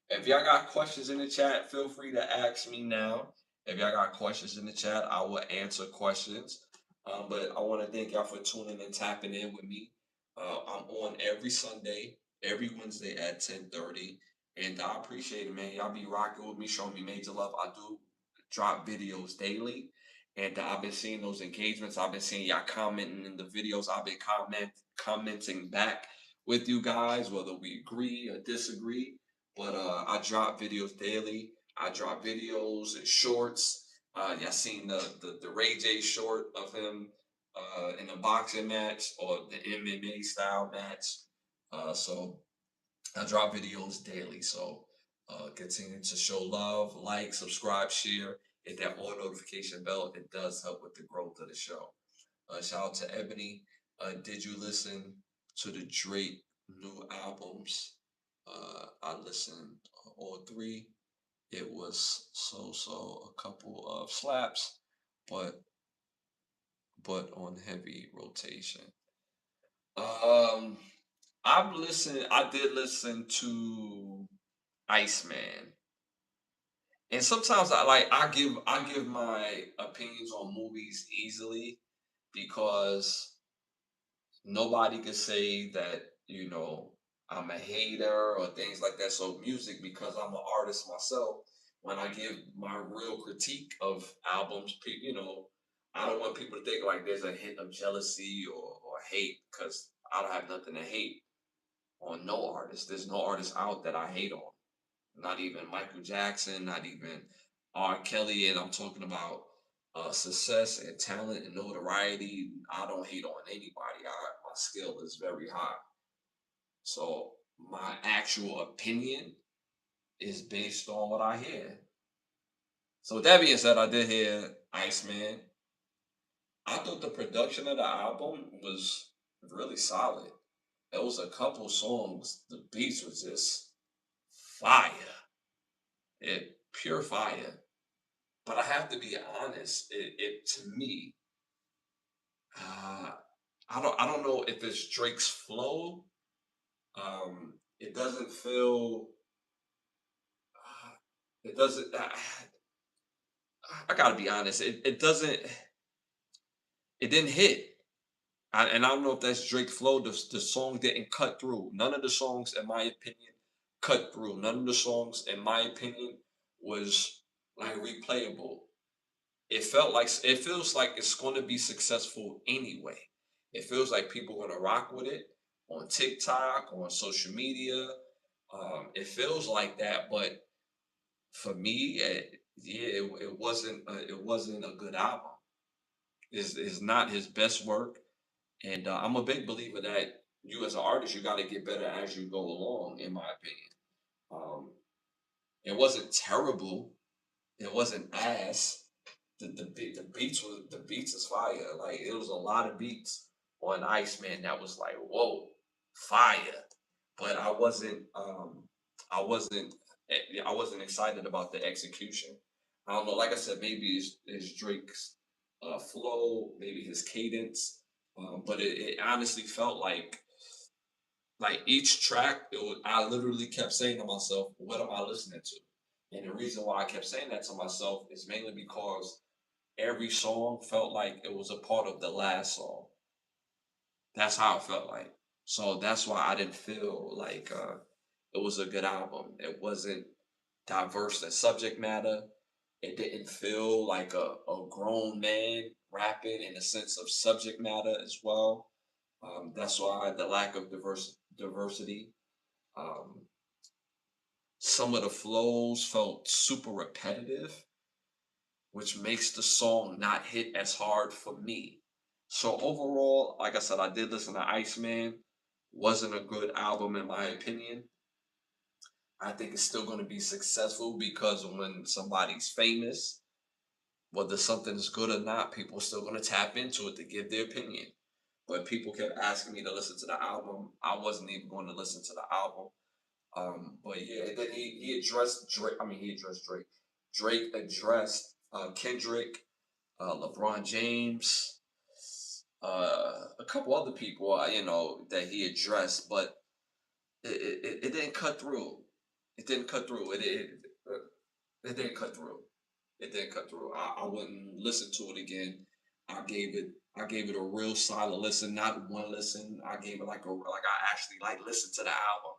If y'all got questions in the chat, feel free to ask me now. If y'all got questions in the chat, I will answer questions. But I want to thank y'all for tuning and tapping in with me. I'm on every Sunday, every Wednesday at 10:30, and I appreciate it, man. Y'all be rocking with me, showing me major love. I do drop videos daily. And I've been seeing those engagements. I've been seeing y'all commenting in the videos. I've been commenting back with you guys, whether we agree or disagree. But I drop videos daily. I drop videos and shorts. Y'all seen the Ray J short of him in a boxing match or the MMA style match. So I drop videos daily. So continue to show love, like, subscribe, share, hit that all notification bell. It does help with the growth of the show. Shout out to Ebony. Did you listen to the Drake new albums? I listened all three. It was so a couple of slaps, but on heavy rotation. Um, I did listen to Iceman. And sometimes I give my opinions on movies easily because nobody could say that, I'm a hater or things like that. So music, because I'm an artist myself, when I give my real critique of albums, I don't want people to think like there's a hint of jealousy or hate, because I don't have nothing to hate on no artist. There's no artist out that I hate on. Not even Michael Jackson, not even R. Kelly. And I'm talking about success and talent and notoriety. I don't hate on anybody. My skill is very high. So my actual opinion is based on what I hear. So with that being said, I did hear Iceman. I thought the production of the album was really solid. There was a couple songs, the beats was just fire. It pure fire. But I have to be honest. It to me, uh, I don't know if it's Drake's flow. It doesn't feel. Uh, it doesn't. I gotta be honest. It doesn't. It didn't hit. And I don't know if that's Drake flow. The song didn't cut through. None of the songs, in my opinion, cut through. None of the songs, in my opinion, was like replayable. It feels like it's going to be successful anyway. It feels like people are going to rock with it on TikTok, on social media. It feels like that, but for me, it wasn't a good album. It's not his best work, and I'm a big believer that you as an artist, you got to get better as you go along. In my opinion, um, it wasn't terrible. It wasn't ass. The beats is fire. Like it was a lot of beats on Iceman that was like, whoa, fire. But I wasn't I wasn't excited about the execution. I don't know, like I said, maybe it's Drake's flow, maybe his cadence. But it honestly felt like each track, I literally kept saying to myself, what am I listening to? And the reason why I kept saying that to myself is mainly because every song felt like it was a part of the last song. That's how it felt like. So that's why I didn't feel like it was a good album. It wasn't diverse in subject matter. It didn't feel like a grown man rapping in a sense of subject matter as well. That's why the lack of diversity. Um, some of the flows felt super repetitive, which makes the song not hit as hard for me. So overall, like I said, I did listen to Iceman. Wasn't a good album in my opinion. I think it's still going to be successful because when somebody's famous, whether something's good or not, people are still going to tap into it to give their opinion. But people kept asking me to listen to the album. I wasn't even going to listen to the album. But yeah, then he addressed Drake. I mean, he addressed Drake. Drake addressed Kendrick. LeBron James, a couple other people, that he addressed, but it didn't cut through. It didn't cut through. Uh, it didn't cut through. It didn't cut through. I wouldn't listen to it again. I gave it I gave it a real solid listen, not one listen. I gave it like I actually like listened to the album.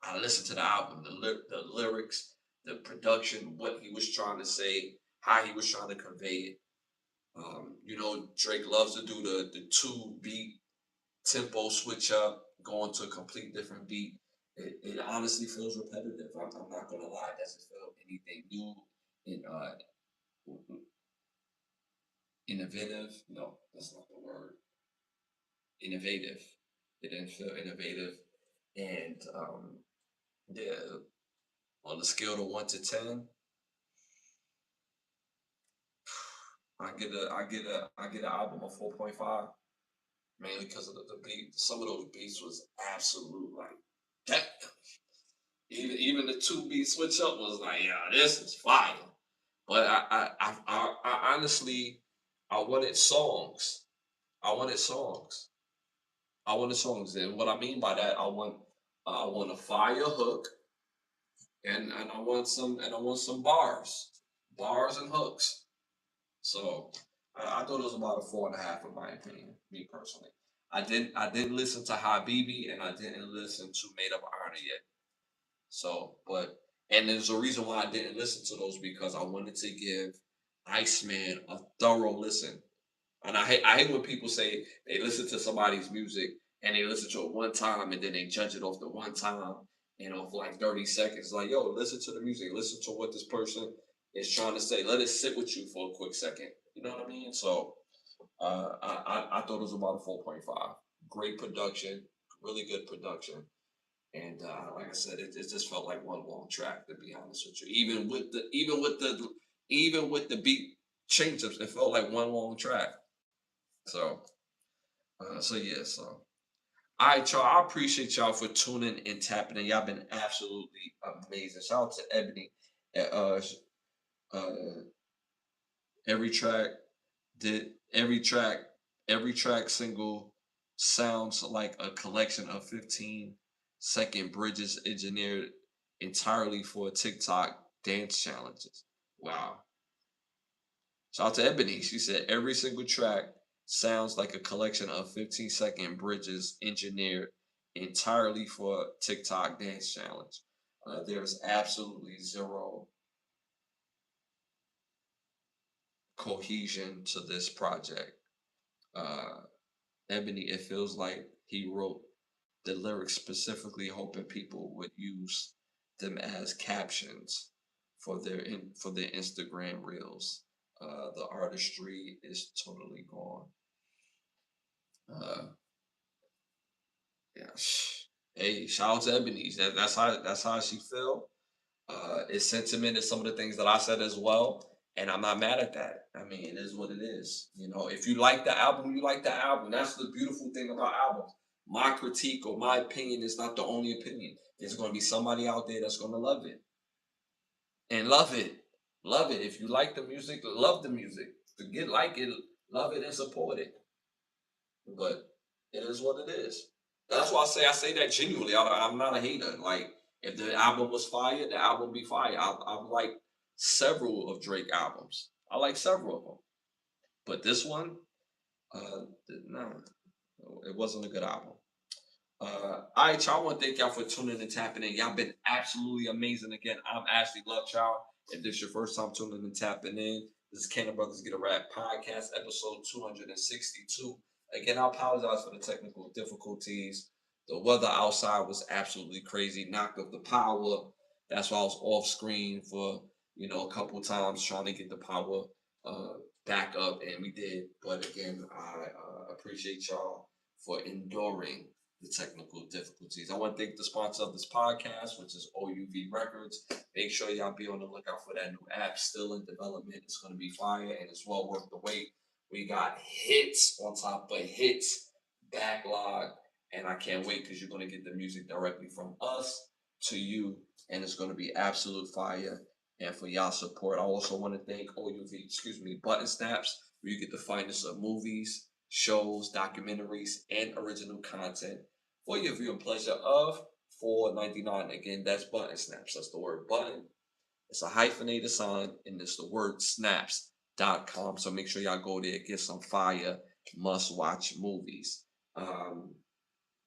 I listened to the album, the lyrics, the production, what he was trying to say, how he was trying to convey it. Drake loves to do the two beat tempo switch up, going to a complete different beat. It honestly feels repetitive. I'm not gonna lie, it doesn't feel anything new and innovative. No, that's not the word. Innovative. It didn't feel innovative, and yeah, on the scale of 1 to 10, I get an album of 4.5, mainly because of the beat. Some of those beats was absolute like that. Even the two beat switch up was like, yeah, this is fire. But I honestly, I wanted songs. I wanted songs. I wanted songs, and what I mean by that, I want a fire hook, and I want some bars and hooks. So I thought it was about a 4.5 in my opinion, me personally. I didn't listen to Habibi and I didn't listen to Made Up Honor yet. So, and there's a reason why I didn't listen to those because I wanted to give Iceman a thorough listen. And I hate when people say they listen to somebody's music and they listen to it one time and then they judge it off the one time and off like 30 seconds. Like, yo, listen to the music, listen to what this person is trying to say. Let it sit with you for a quick second. You know what I mean? So I thought it was about a 4.5. Great production, really good production. And like I said, it just felt like one long track to be honest with you. Even with the beat change-ups, it felt like one long track. So yeah, so all right, y'all. I appreciate y'all for tuning and tapping in. Y'all been absolutely amazing. Shout out to Ebony. Uh, sh- uh, every track did every track single sounds like a collection of 15-second bridges engineered entirely for TikTok dance challenges. Wow. Shout out to Ebony. She said every single track sounds like a collection of 15-second bridges engineered entirely for TikTok dance challenge. There's absolutely zero cohesion to this project. Uh, Ebony, it feels like he wrote the lyrics specifically hoping people would use them as captions for their Instagram reels. The artistry is totally gone. Uh, yeah. Hey, shout out to Ebony. That's how she feel. It's sentiment is some of the things that I said as well, and I'm not mad at that. I mean, it is what it is. If you like the album, you like the album. That's the beautiful thing about albums. My critique or my opinion is not the only opinion. There's going to be somebody out there that's going to love it and love it, love it. If you like the music, love the music. Forget like it, love it and support it. But it is what it is. That's why I say that genuinely. I'm not a hater. Like if the album was fire, the album be fire. I've like several of Drake albums. I like several of them, but this one, no, it wasn't a good album. All right, y'all. I want to thank y'all for tuning and tapping in. Y'all been absolutely amazing again. I'm Ashley Lovechild. If this is your first time tuning and tapping in, this is Cannon Brothers Get a Rap podcast, episode 262. Again, I apologize for the technical difficulties. The weather outside was absolutely crazy. Knocked up the power. That's why I was off screen for a couple times trying to get the power uh, back up, and we did. But again, I appreciate y'all for enduring the technical difficulties. I want to thank the sponsor of this podcast, which is OUV Records. Make sure y'all be on the lookout for that new app, still in development. It's going to be fire and it's well worth the wait. We got hits on top of hits, backlog, and I can't wait because you're going to get the music directly from us to you, and it's going to be absolute fire. and for y'all support. I also want to thank Button Snaps, where you get the finest of movies, shows, documentaries, and original content for your viewing pleasure of $4.99. Again, that's Button Snaps. That's the word button. It's a hyphenated sign, and it's the word snaps.com. So make sure y'all go there, get some fire, must watch movies. Um,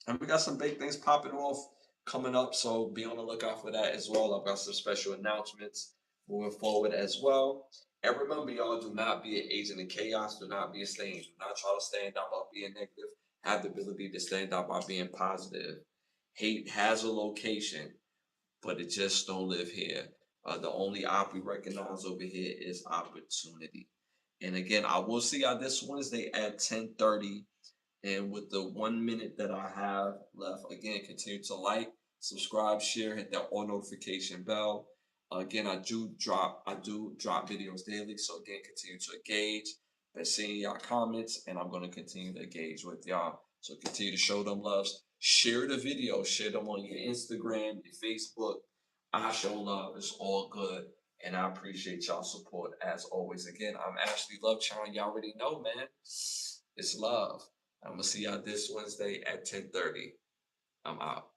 and we got some big things popping off coming up, so be on the lookout for that as well. I've got some special announcements moving forward as well. And remember, y'all, do not be an agent of chaos. Do not be a stand. Do not try to stand out by being negative. Have the ability to stand out by being positive. Hate has a location, but it just don't live here. The only op we recognize over here is opportunity. And again, I will see y'all this Wednesday at 10:30. And with the 1 minute that I have left, again, continue to like, subscribe, share, hit that all notification bell. Again, I do drop videos daily. So again, continue to engage. Been seeing y'all comments, and I'm gonna continue to engage with y'all. So continue to show them loves. Share the video, share them on your Instagram, your Facebook. I show love. It's all good. And I appreciate y'all support as always. Again, I'm Ashley Lovechild. Y'all already know, man. It's love. I'm gonna see y'all this Wednesday at 10:30. I'm out.